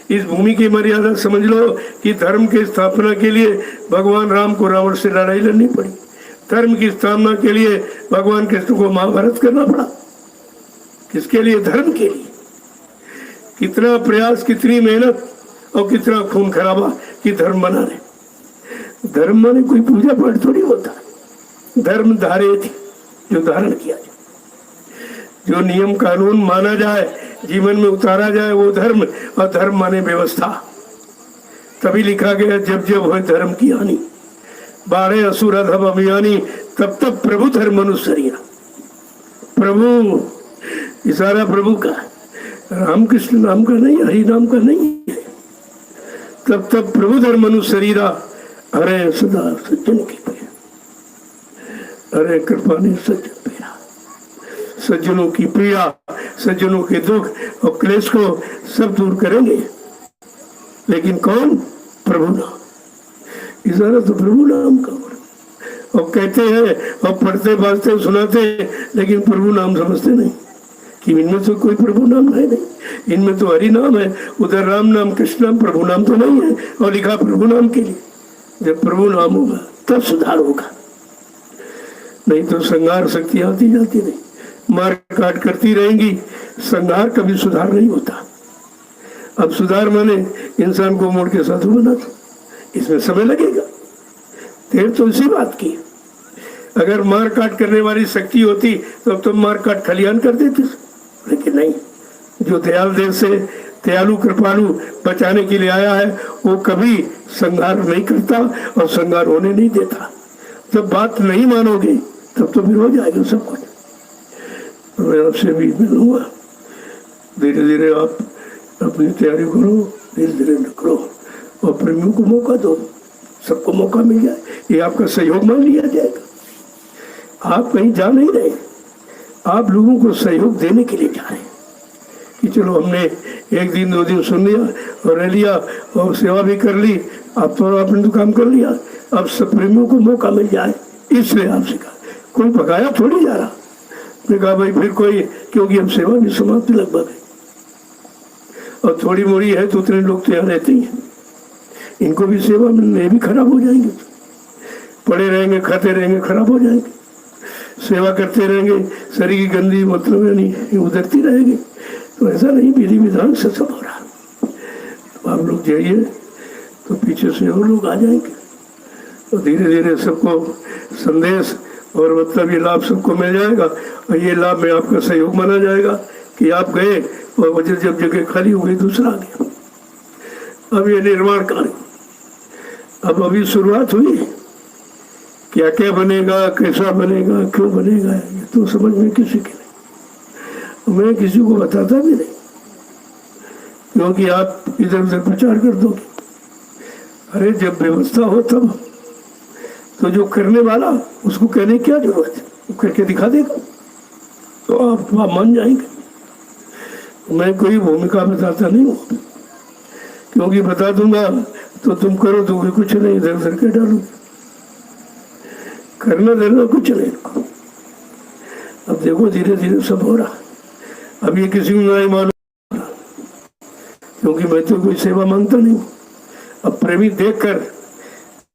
इस भूमि की मर्यादा समझ लो कि धर्म की स्थापना के लिए भगवान राम को रावण से लड़ाई लड़नी पड़ी, धर्म की स्थापना के लिए भगवान कृष्ण को महाभारत करना पड़ा। किसके लिए? धर्म के लिए। कितना प्रयास, कितनी मेहनत और कितना खून खराबा कि धर्म बना रहे। धर्म माने कोई पूजा पाठ थोड़ी होता है, धर्म धारे थी, जो धारण किया जाए, जो नियम कानून माना जाए, जीवन में उतारा जाए, वो धर्म। और धर्म माने व्यवस्था। तभी लिखा गया, जब जब हो धर्म की हानि, बाढ़े असुर अधम अभियानी, तब तब प्रभु धर्म अनुसरिया। प्रभु, इशारा प्रभु का, रामकृष्ण नाम का नहीं, हरि नाम का नहीं है। तब तब प्रभु धर्म अनुसरीरा, अरे सदा सज्जन की प्रिय। अरे कृपानी सज्जन प्रिया, सज्जनों की प्रिया, सज्जनों के दुख और क्लेश को सब दूर करेंगे। लेकिन कौन? प्रभु नाम। इशारा तो प्रभु नाम का। और कहते हैं और पढ़ते बाजते सुनाते, लेकिन प्रभु नाम समझते नहीं कि इनमें तो कोई प्रभु नाम है नहीं, इनमें तो हरि नाम है, उधर राम नाम कृष्ण नाम, प्रभु नाम तो नहीं है। और लिखा प्रभु नाम के लिए। जब प्रभु नाम होगा तब सुधार होगा, नहीं तो संहार शक्ति आती जाती नहीं, मार काट करती रहेंगी। संहार कभी सुधार नहीं होता। अब सुधार माने इंसान को मोड़ के साधु बना दो, इसमें समय लगेगा। देर तो इसी बात की। अगर मार काट करने वाली शक्ति होती तो अब तो मार काट खलियान कर देती, लेकिन नहीं। जो दयाल देव से दयालु कृपालु बचाने के लिए आया है, वो कभी संहार नहीं करता और संहार होने नहीं देता। जब बात नहीं मानोगे तब तो फिर हो जाएगा सब कुछ। मैं आपसे भी मिलूंगा, धीरे धीरे आप अपनी तैयारी करो, धीरे धीरे निकलो और प्रेमियों को मौका दो, सबको मौका मिल जाए। ये आपका सहयोग मान लिया जाएगा। आप कहीं जा नहीं रहे, आप लोगों को सहयोग देने के लिए जा रहे हैं कि चलो हमने एक दिन 2 दिन सुन लिया और रह लिया और सेवा भी कर ली, अब तो आपने तो काम कर लिया, अब सब प्रेमियों को मौका मिल जाए, इसलिए आपसे कहा। कोई भगाया थोड़ी जा रहा। मैं कहा भाई फिर कोई, क्योंकि हम सेवा भी समाप्ति लगभग है और थोड़ी मोड़ी है तो उतने लोग तो यहाँ रहते ही हैं, इनको भी सेवा मिलने भी खराब हो जाएंगे। पड़े रहेंगे, खाते रहेंगे, खराब हो जाएंगे। सेवा करते रहेंगे, शरीर की गंदी मतलब नहीं उतरती रहेगी। तो ऐसा नहीं, विधि विधान से सब हो रहा। तो आप लोग जाइए तो पीछे से और लोग आ जाएंगे और धीरे धीरे सबको संदेश और मतलब ये लाभ सबको मिल जाएगा। और ये लाभ में आपका सहयोग माना जाएगा कि आप गए और वजह जब जगह खाली हो गई दूसरा आ गया। अब ये निर्माण कार्य अब अभी शुरुआत हुई है। क्या क्या बनेगा, कैसा बनेगा, क्यों बनेगा, ये तो समझ में किसी की नहीं। मैं किसी को बताता भी नहीं, क्योंकि आप इधर उधर प्रचार कर दोगे। अरे जब व्यवस्था हो तब तो जो करने वाला उसको कहने की क्या जरूरत है, वो करके दिखा देगा तो आप मान जाएंगे। मैं कोई भूमिका बताता नहीं हूँ, क्योंकि बता दूंगा तो तुम करो तो कुछ नहीं, इधर उधर के डालोगे, करना देना कुछ नहीं इनको। अब देखो धीरे धीरे सब हो रहा। अब ये किसी को नहीं मालूम, क्योंकि मैं तो कोई सेवा मांगता नहीं हूँ। अब प्रेमी देखकर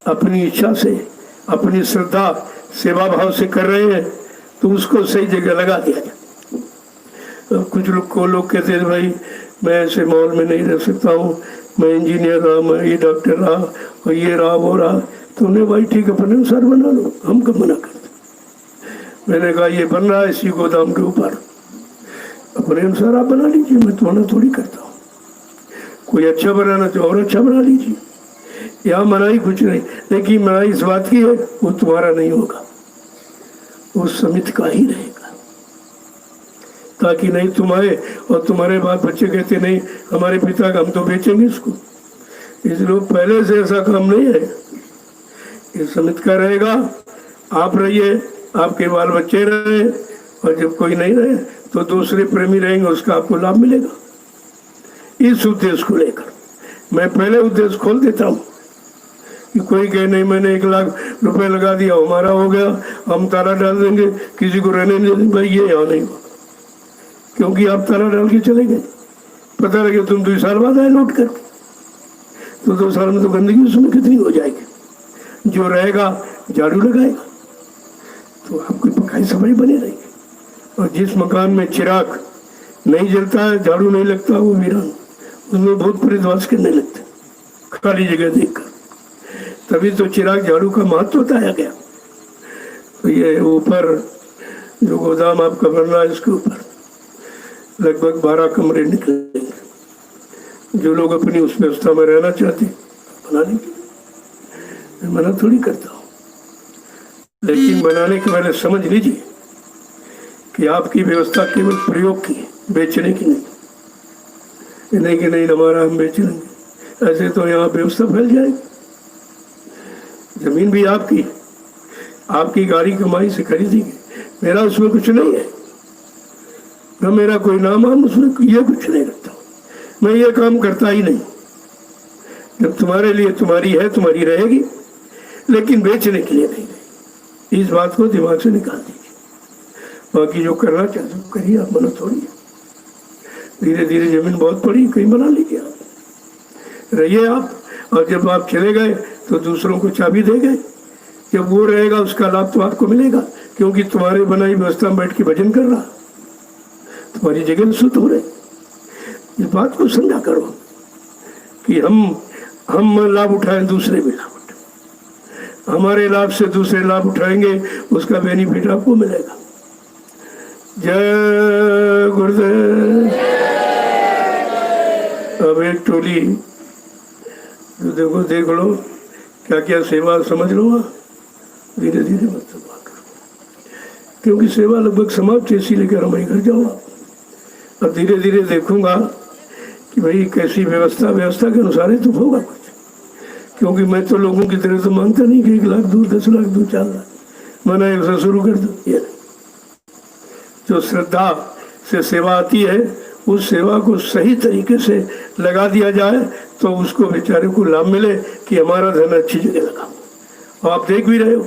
अपनी इच्छा से, अपनी श्रद्धा सेवा भाव से कर रहे हैं तो उसको सही जगह लगा दिया जाए। कुछ लोग कहते हैं भाई मैं ऐसे माहौल में नहीं रह सकता हूँ, मैं इंजीनियर रहा, मैं ये डॉक्टर रहा और ये रहा वो रहा। तो उन्हें भाई ठीक है अपने अनुसार बना लो, हम कब मना करते। मैंने कहा ये बन रहा है इसी गोदाम के ऊपर, अपने अनुसार आप बना लीजिए, मैं तो मना थोड़ी करता हूँ। कोई अच्छा बनाना तो और अच्छा बना लीजिए, यहाँ मनाही कुछ नहीं। लेकिन मनाही इस बात की है वो तुम्हारा नहीं होगा, वो समिति का ही रहेगा, ताकि नहीं तुम आए और तुम्हारे बाप बच्चे कहते नहीं हमारे पिता का हम तो बेचेंगे इसको। इसलिए पहले से ऐसा काम नहीं है, ये समिति का रहेगा। आप रहिए, आपके बाल बच्चे रहे, और जब कोई नहीं रहे तो दूसरे प्रेमी रहेंगे, उसका आपको लाभ मिलेगा। इस उद्देश्य को लेकर मैं पहले उद्देश्य खोल देता हूँ कि कोई कहे नहीं मैंने 1 लाख रुपए लगा दिया हमारा हो गया, हम ताला डाल देंगे, किसी को रहने नहीं देंगे। भाई ये यहाँ नहीं होगा, क्योंकि आप ताला डाल के चले गए, पता लगे तुम 2 साल बाद आए लौट करके, तो 2 साल में तो गंदगी उसमें कितनी हो जाएगी। जो रहेगा झाड़ू लगाएगा तो आपकी पकाई सफाई बनी रहेगी। और जिस मकान में चिराग नहीं जलता है, झाड़ू नहीं लगता, वो वीरान, उसमें बहुत परिद्वास करने लगते खाली जगह देखकर। तभी तो चिराग झाड़ू का महत्व बताया गया। तो ये ऊपर जो गोदाम आपका बन रहा है, इसके ऊपर लगभग 12 कमरे निकलेंगे। जो लोग अपनी उस व्यवस्था में रहना चाहते बना लीजिए, मैं मना थोड़ी करता हूँ। लेकिन बनाने के पहले समझ लीजिए कि आपकी व्यवस्था केवल प्रयोग की, बेचने की नहीं। नहीं कि नहीं हमारा हम बेच लेंगे, ऐसे तो यहाँ व्यवस्था फैल जाएगी। जमीन भी आपकी, आपकी गाड़ी कमाई से खरीदी गई, मेरा उसमें कुछ नहीं है, न मेरा कोई नाम हम उसमें ये कुछ नहीं रखता। मैं ये काम करता ही नहीं। जब तुम्हारे लिए तुम्हारी है, तुम्हारी रहेगी, लेकिन बेचने के लिए नहीं। इस बात को दिमाग से निकाल दीजिए। बाकी जो करना चाहते हो करिए, आप मना थोड़ी है। धीरे धीरे जमीन बहुत पड़ी, कहीं बना लीजिए, आप रहिए आप। और जब आप चले गए तो दूसरों को चाबी दे गए। जब वो रहेगा उसका लाभ तो आपको मिलेगा, क्योंकि तुम्हारे बनाई व्यवस्था में बैठ के भजन कर रहा, तुम्हारी जगह सुध हो रहे। इस बात को समझा करो कि हम लाभ उठाएं, दूसरे भी लाभ उठाएं। हमारे लाभ से दूसरे लाभ उठाएंगे, उसका बेनिफिट आपको मिलेगा। जय गुरुदेव। अब एक टोली देखो, देख लो क्या क्या सेवा, समझ लो। धीरे धीरे मत सेवा करो, क्योंकि सेवा लगभग समाप्त है, इसी लेकर हमारे घर जाओ आप। और धीरे धीरे देखूंगा कि भाई कैसी व्यवस्था के अनुसार ही तो होगा कुछ। क्योंकि मैं तो लोगों की तरह तो मांगता नहीं कि 1 लाख दूँ, 10 लाख दूँ, 4 लाख, मैंने ऐसा शुरू कर दो। ये नहीं, जो श्रद्धा से सेवा आती है, उस सेवा को सही तरीके से लगा दिया जाए तो उसको बेचारे को लाभ मिले कि हमारा धन अच्छी जगह लगा। और आप देख भी रहे हो,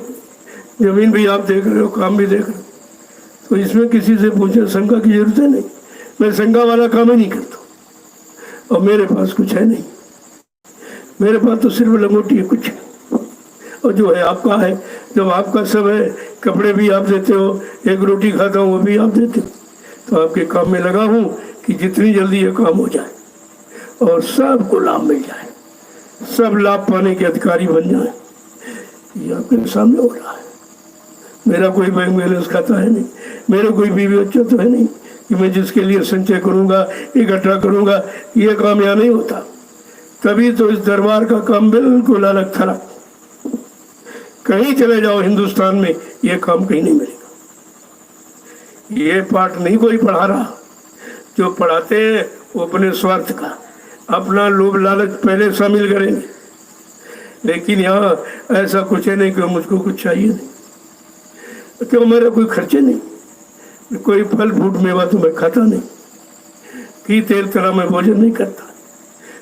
जमीन भी आप देख रहे हो, काम भी देख रहे हो, तो इसमें किसी से पूछे शंका की जरूरत है नहीं। मैं शंका वाला काम ही नहीं करता। और मेरे पास कुछ है नहीं, मेरे पास तो सिर्फ लंगोटी है, कुछ। और जो है आपका है, जब आपका सब है, कपड़े भी आप देते हो, एक रोटी खाता हूँ वो भी आप देते हो। तो आपके काम में लगा हूँ कि जितनी जल्दी ये काम हो जाए और सबको लाभ मिल जाए, सब लाभ पाने के अधिकारी बन जाए। ये आपके सामने हो रहा है। मेरा कोई बैंक बैलेंस खाता है नहीं, मेरे कोई बीवी बच्चा तो है नहीं कि मैं जिसके लिए संचय करूँगा, इकट्ठा करूँगा। ये काम यहाँ नहीं होता। तभी तो इस दरबार का काम बिल्कुल अलग थलग। कहीं चले जाओ हिंदुस्तान में, ये काम कहीं नहीं मिलेगा। ये पाठ नहीं कोई पढ़ा रहा। जो पढ़ाते हैं वो अपने स्वार्थ का, अपना लोभ लालच पहले शामिल करेंगे। लेकिन यहाँ ऐसा कुछ है नहीं कि मुझको कुछ चाहिए नहीं, क्यों मेरा कोई खर्चे नहीं, कोई फल फ्रूट मेवा तो मैं खाता नहीं, घी तेल तला मैं भोजन नहीं करता।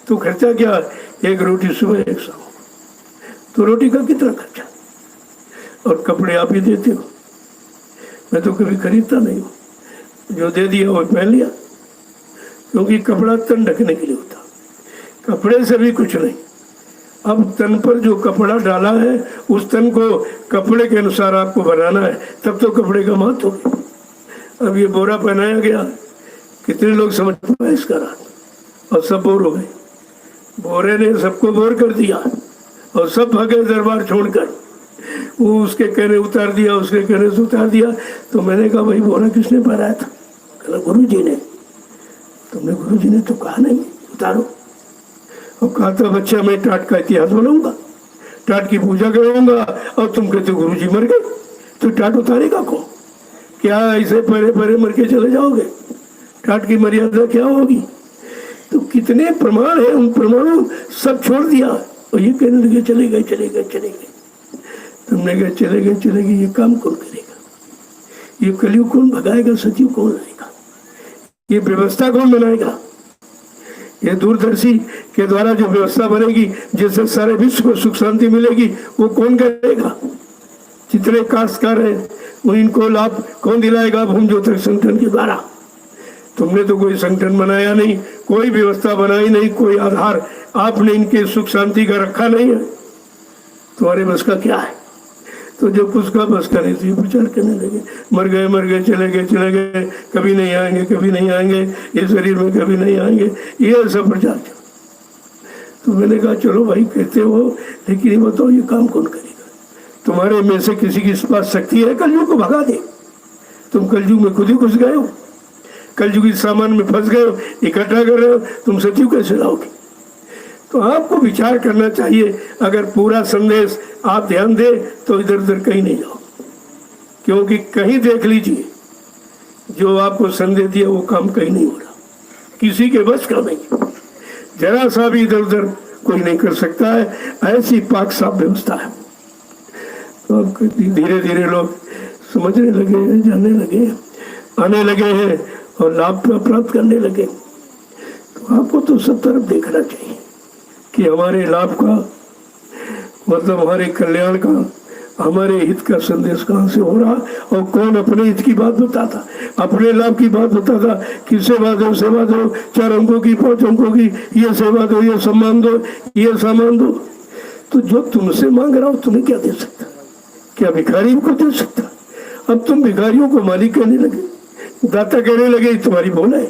तो खर्चा क्या, एक रोटी सुबह, एक शाम। तो रोटी का कितना खर्चा, और कपड़े आप ही देते हो। मैं तो कभी खरीदता नहीं हूँ, जो दे दिया वो पहन लिया। क्योंकि कपड़ा तन ढकने के लिए होता, कपड़े से भी कुछ नहीं। अब तन पर जो कपड़ा डाला है, उस तन को कपड़े के अनुसार आपको बनाना है, तब तो कपड़े का महत्व होगा। अब ये बोरा पहनाया गया, कितने लोग समझ पाए इसका रात, और सब बोर हो गए। बोरे ने सबको बोर कर दिया और सब भागे दरबार छोड़कर। वो उसके कहने उतार दिया, उसके कहने से उतार दिया। तो मैंने कहा भाई बोरा किसने पहनाया था? कहला गुरुजी ने। तुमने गुरुजी ने तो कहा नहीं उतारो। और कहा था बच्चा मैं टाट का इतिहास बनाऊंगा, टाट की पूजा करूंगा, और तुम कहते गुरुजी मर गए, तो टाट उतारेगा कौन? क्या ऐसे परे परे मर के चले जाओगे? टाट की मर्यादा क्या होगी? तो कितने प्रमाण है, उन प्रमाणों सब छोड़ दिया और ये कहने लगे चले गए चले गए चले गए। तुमने कहा चले गए चले गए, ये काम कौन करेगा? ये कलयुग कौन भगाएगा? सचिव कौन लाएगा? ये व्यवस्था कौन बनाएगा? ये दूरदर्शी के द्वारा जो व्यवस्था बनेगी, जिससे सारे विश्व को सुख शांति मिलेगी, वो कौन करेगा? जितने काश्तकार हैं वो इनको लाभ कौन दिलाएगा? भूमि ज्योति संगठन के द्वारा। तुमने तो कोई संगठन बनाया नहीं, कोई व्यवस्था बनाई नहीं, कोई आधार आपने इनके सुख शांति का रखा नहीं है। तुम्हारे बस का क्या है? तो जब उसका बस का नहीं तो ये प्रचार करने लगे, मर गए चले गए, कभी नहीं आएंगे, कभी नहीं आएंगे, ये शरीर में कभी नहीं आएंगे, ये सब प्रचार चल। तो मैंने कहा चलो भाई कहते हो, लेकिन ये बताओ ये काम कौन करेगा? तुम्हारे में से किसी के पास शक्ति है कलयुग को भगा दे? तुम कलयुग में खुद ही घुस गए हो, कलयुगी सामान में फंस गए हो, इकट्ठा कर रहे हो, तुम सचिव कैसे लाओगे? तो आपको विचार करना चाहिए। अगर पूरा संदेश आप ध्यान दें तो इधर उधर कहीं नहीं जाओ, क्योंकि कहीं देख लीजिए जो आपको संदेश दिया वो काम कहीं नहीं हो रहा, किसी के बस का नहीं, जरा सा भी इधर उधर कोई नहीं कर सकता है। ऐसी पाक साफ व्यवस्था है। तो अब धीरे धीरे लोग समझने लगे हैं, जानने लगे हैं, आने लगे हैं और लाभ प्राप्त करने लगे। तो आपको तो सब तरफ देखना चाहिए कि हमारे लाभ का मतलब हमारे कल्याण का, हमारे हित का संदेश कहाँ से हो रहा और कौन अपने हित की बात बताता, अपने लाभ की बात बताता कि सेवा दो 4 अंकों की 5 अंकों की, ये सेवा दो, ये सम्मान दो, ये सामान दो। तो जो तुमसे मांग रहा हो तुम्हें क्या दे सकता? क्या भिखारी को दे सकता? अब तुम भिखारियों को मालिक कहने लगे, दाता कहने लगे, तुम्हारी भूल है।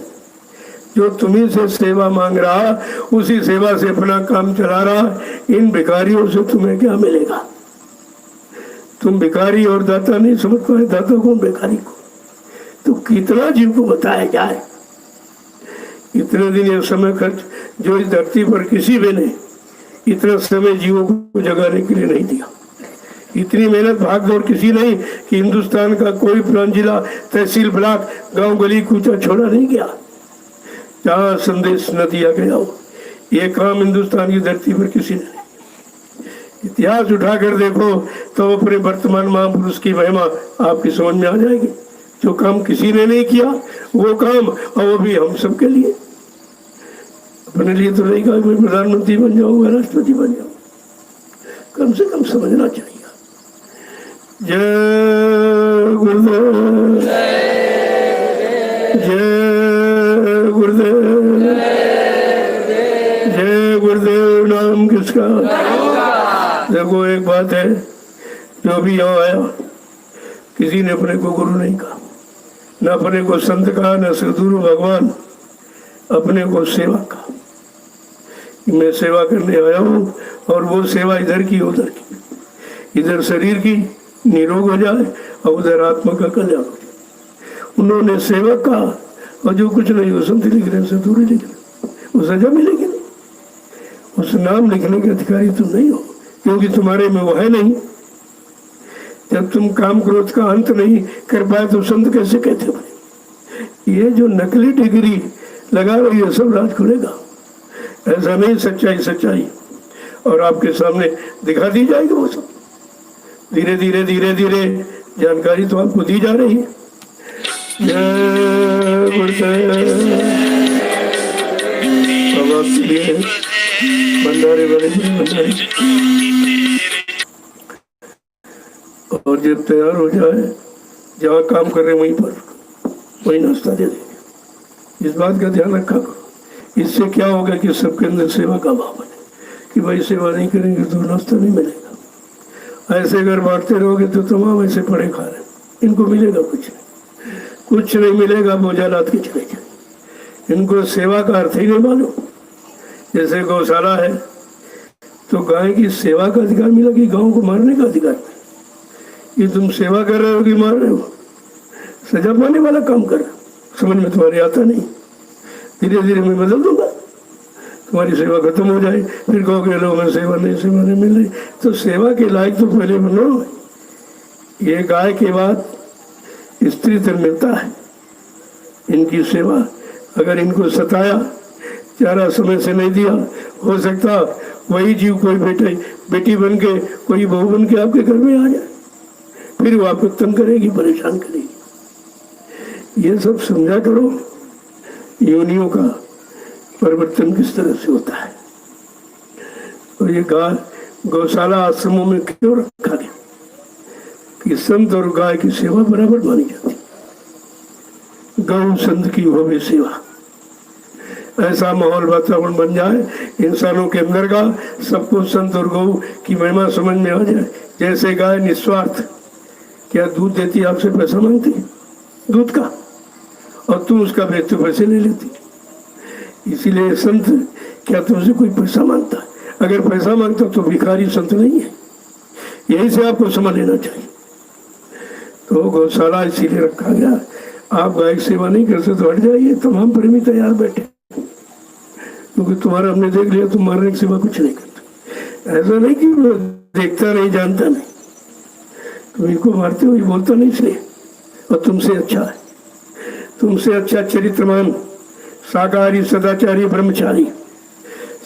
जो तुम्ही से सेवा मांग रहा उसी सेवा से अपना काम चला रहा, इन भिखारियों से तुम्हें क्या मिलेगा? तुम भिखारी और दाता नहीं समझ पाए, दाता को भिखारी को। तो कितना जीव को बताया जाए? इतने दिन ये समय खर्च जो इस धरती पर किसी भी ने इतना समय जीवों को जगाने के लिए नहीं दिया, इतनी मेहनत भागदौड़ किसी नहीं कि हिंदुस्तान का कोई प्रांत, जिला, तहसील, ब्लॉक, गांव, गली, कूचा छोड़ा नहीं गया जहाँ संदेश न दिया गया हो। ये काम हिंदुस्तान की धरती पर किसी ने नहीं। इतिहास उठाकर देखो तो अपने वर्तमान महापुरुष की महिमा आपकी समझ में आ जाएगी। जो काम किसी ने नहीं किया वो काम, और वो भी हम सबके लिए। अपने लिए तो नहीं कहा मैं प्रधानमंत्री बन जाऊंगा, राष्ट्रपति बन जाऊंगा, कम से कम समझना चाहिए। जय गुरुदेव, जय गुरुदेव, जय गुरुदेव। नाम किसका? देखो एक बात है, जो भी यहाँ आया किसी ने अपने को गुरु नहीं कहा, न अपने को संत कहा, न सदगुरु भगवान, अपने को सेवा कहा। मैं सेवा करने आया हूँ और वो सेवा इधर की उधर की, इधर शरीर की निरोग हो जाए और उधर आत्मा का कल्याण हो जाए। उन्होंने सेवा कहा और जो कुछ नहीं वो संत लिख रहे, सदगुरु लिख रहे, वो सजा मिलेगी नहीं। उस नाम लिखने के अधिकारी तुम नहीं हो, क्योंकि तुम्हारे में वो है नहीं। जब तुम काम क्रोध का अंत नहीं कर पाए तो संत कैसे कहते हो? ये जो नकली डिग्री लगा रही है सब राज खुलेगा। ऐसा नहीं, सच्चाई सच्चाई और आपके सामने दिखा दी जाएगी। वो सब धीरे धीरे धीरे धीरे जानकारी तो आपको दी जा रही है। जय गुरुदेव। अब आपके लिए भंडारे वाले भंडारे, और जब तैयार हो जाए जहाँ काम कर रहे वहीं नाश्ता दे देंगे। इस बात का ध्यान रखा करो। इससे क्या होगा कि सबके अंदर सेवा का भाव बने कि भाई सेवा नहीं करेंगे तो नाश्ता नहीं मिलेगा। ऐसे अगर बांटते रहोगे तो तमाम ऐसे पड़े खा रहे, इनको मिलेगा कुछ नहीं मिलेगा, बोझा लाद के चले जाए। इनको सेवा का अर्थ ही नहीं मालूम। जैसे गौशाला है तो गाय की सेवा का अधिकार मिला कि गाँव को मारने का अधिकार मिला? ये तुम सेवा कर रहे हो कि मार रहे हो? सजा पाने वाला काम कर रहे हो। समझ में तुम्हारे आता नहीं, धीरे धीरे मैं बदल दूंगा, तुम्हारी सेवा खत्म हो जाए, फिर कहोगे लो मैं सेवा नहीं मिल रही। तो सेवा के लायक तो पहले बनो। ये गाय के बाद स्त्री तक मिलता है इनकी सेवा। अगर इनको सताया, चारा समय से नहीं दिया, हो सकता वही जीव कोई बेटी बन के, कोई बहू बन के आपके घर में आ जाए, फिर वो आपको तंग करेगी, परेशान करेगी। ये सब समझा करो योनियों का परिवर्तन किस तरह से होता है। और ये गौशाला आश्रमों में क्यों रखा गया कि संत और गाय की सेवा बराबर मानी जाती। गौ संत की होवे सेवा, ऐसा माहौल वातावरण बन जाए इंसानों के अंदर का, सबको संत और गौ की महिमा समझ में आ जाए। जैसे गाय निस्वार्थ, क्या दूध देती, आपसे पैसा मांगती दूध का, और तुम उसका बेचते पैसे ले लेती। इसीलिए संत क्या तुमसे कोई पैसा मांगता है? अगर पैसा मांगता तो भिखारी संत नहीं है। यही से आपको समझ लेना चाहिए। तो गौशाला इसीलिए रखा गया। आप गाय की सेवा नहीं कर सकते तो हट जाइए, तमाम प्रेमी तैयार बैठे, क्योंकि तुम्हारा हमने देख लिया, तुम मारने की सेवा कुछ नहीं करते। ऐसा नहीं कि वो देखता नहीं, जानता नहीं, तुम इनको मारते हो, ये बोलता नहीं इसलिए, और तुमसे अच्छा है, तुमसे अच्छा चरित्रमान शाकाहारी सदाचारी ब्रह्मचारी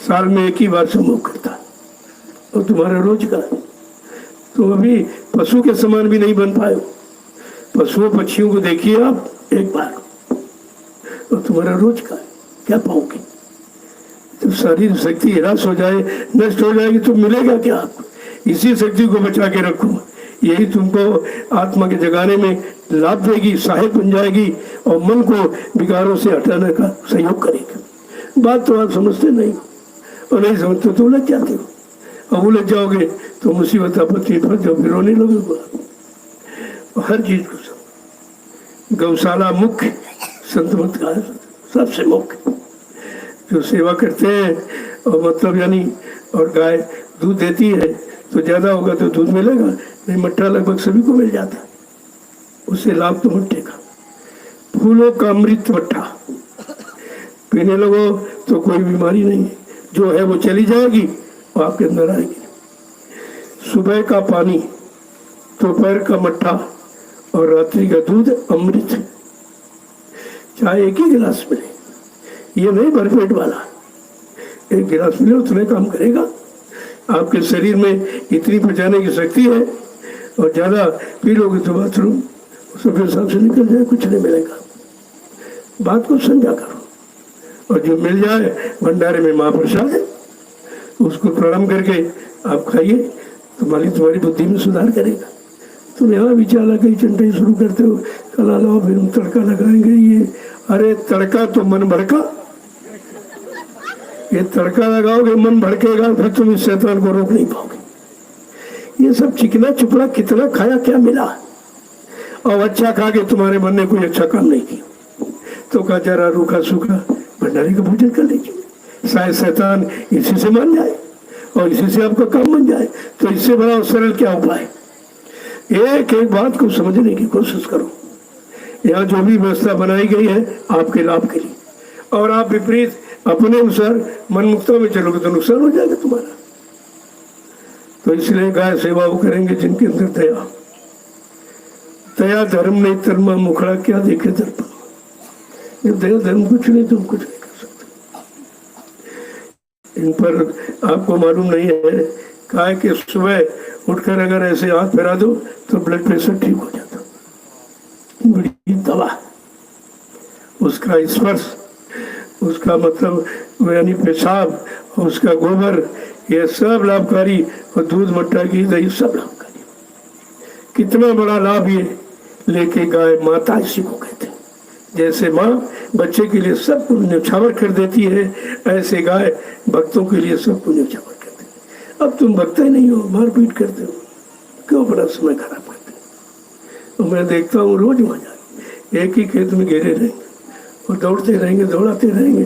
साल में एक ही बार सम्मुख करता, और तुम्हारा रोज का। तो अभी पशु के समान भी नहीं बन पाए हो। पशुओं पक्षियों को देखिए आप एक बार, और तुम्हारा रोज का क्या पाओगे? जब शारीरिक शक्ति ह्रास हो जाए, नष्ट हो जाएगी, तो मिलेगा क्या आपको? इसी शक्ति को बचा के रखो, यही तुमको आत्मा के जगाने में लाभ देगी, सहायक बन जाएगी और मन को विकारों से हटाने का सहयोग करेगी। बात तो आप समझते नहीं हो, और नहीं समझते तो उलझ जाते हो, और उलझ जाओगे तो मुसीबत आपत्ति पर जो फिर रोने लगेगा। हर चीज को सब गौशाला मुख्य संत मत का सबसे मुख्य जो सेवा करते हैं, और मतलब यानी, और गाय दूध देती है तो ज़्यादा होगा तो दूध मिलेगा, नहीं मट्ठा लगभग सभी को मिल जाता है, उससे लाभ तो मट्ठे का। फूलों का अमृत मट्ठा पीने लगो तो कोई बीमारी नहीं है, जो है वो चली जाएगी और आपके अंदर आएगी। सुबह का पानी, दोपहर का मट्ठा और रात्रि का दूध अमृत, चाहे एक ही गिलास मिले, ये नहीं भरपेट वाला, एक गिलास मिले उतने काम करेगा। आपके शरीर में इतनी पचाने की शक्ति है, और ज़्यादा पी लोगे तो बाथरूम सबके हिसाब से निकल जाए, कुछ नहीं मिलेगा। बात को समझा करो, और जो मिल जाए भंडारे में महाप्रसाद है, उसको प्रणाम करके आप खाइए, तुम्हारी बुद्धि में सुधार करेगा। तुम यहाँ विचार कहीं चंटाई शुरू करते हो, कल लाओ फिर हम तड़का लगाएंगे, ये अरे तड़का तो मन भड़का, ये तड़का लगाओगे मन भड़केगा, फिर तुम इस शैतान को रोक नहीं पाओगे। ये सब चिकना चुपड़ा कितना खाया, क्या मिला, और अच्छा खा के तुम्हारे मन ने कोई अच्छा काम नहीं किया, तो कहा जरा रूखा सूखा भंडारी का भोजन कर लीजिए, शायद शैतान इसी से मान जाए और इसी से आपका काम बन जाए। तो इससे बड़ा सरल क्या उपाय? एक एक बात को समझने की कोशिश करो। यहाँ जो भी व्यवस्था बनाई गई है आपके लाभ के लिए, और आप विपरीत अपने अनुसार मनमुक्ता में चलोगे तो नुकसान हो जाएगा तुम्हारा। तो इसलिए गाय सेवा वो करेंगे जिनके अंदर दया, दया धर्म नहीं तरमा मुखड़ा क्या देखे दर्पण। ये दया धर्म कुछ नहीं, तुम कुछ नहीं कर सकते। इन पर आपको मालूम नहीं है, गाय के सुबह उठकर अगर ऐसे हाथ फैला दो तो ब्लड प्रेशर ठीक हो जाता। बड़ी दवा, उसका स्पर्श, उसका मतलब यानी पेशाब, उसका गोबर, ये सब लाभकारी, और दूध मट्ठा की दही सब लाभकारी। कितना बड़ा लाभ ये लेके गाय माता इसी को कहते हैं। जैसे माँ बच्चे के लिए सब कुछ न्यौछावर कर देती है, ऐसे गाय भक्तों के लिए सब कुछ न्यौछावर करते हैं। अब तुम भक्ते नहीं हो, मारपीट करते हो, क्यों बड़ा समय खराब करते हो? तो मैं देखता हूँ रोज वहाँ जाके एक ही खेत में घेरे रहेंगे और दौड़ते रहेंगे, दौड़ाते रहेंगे,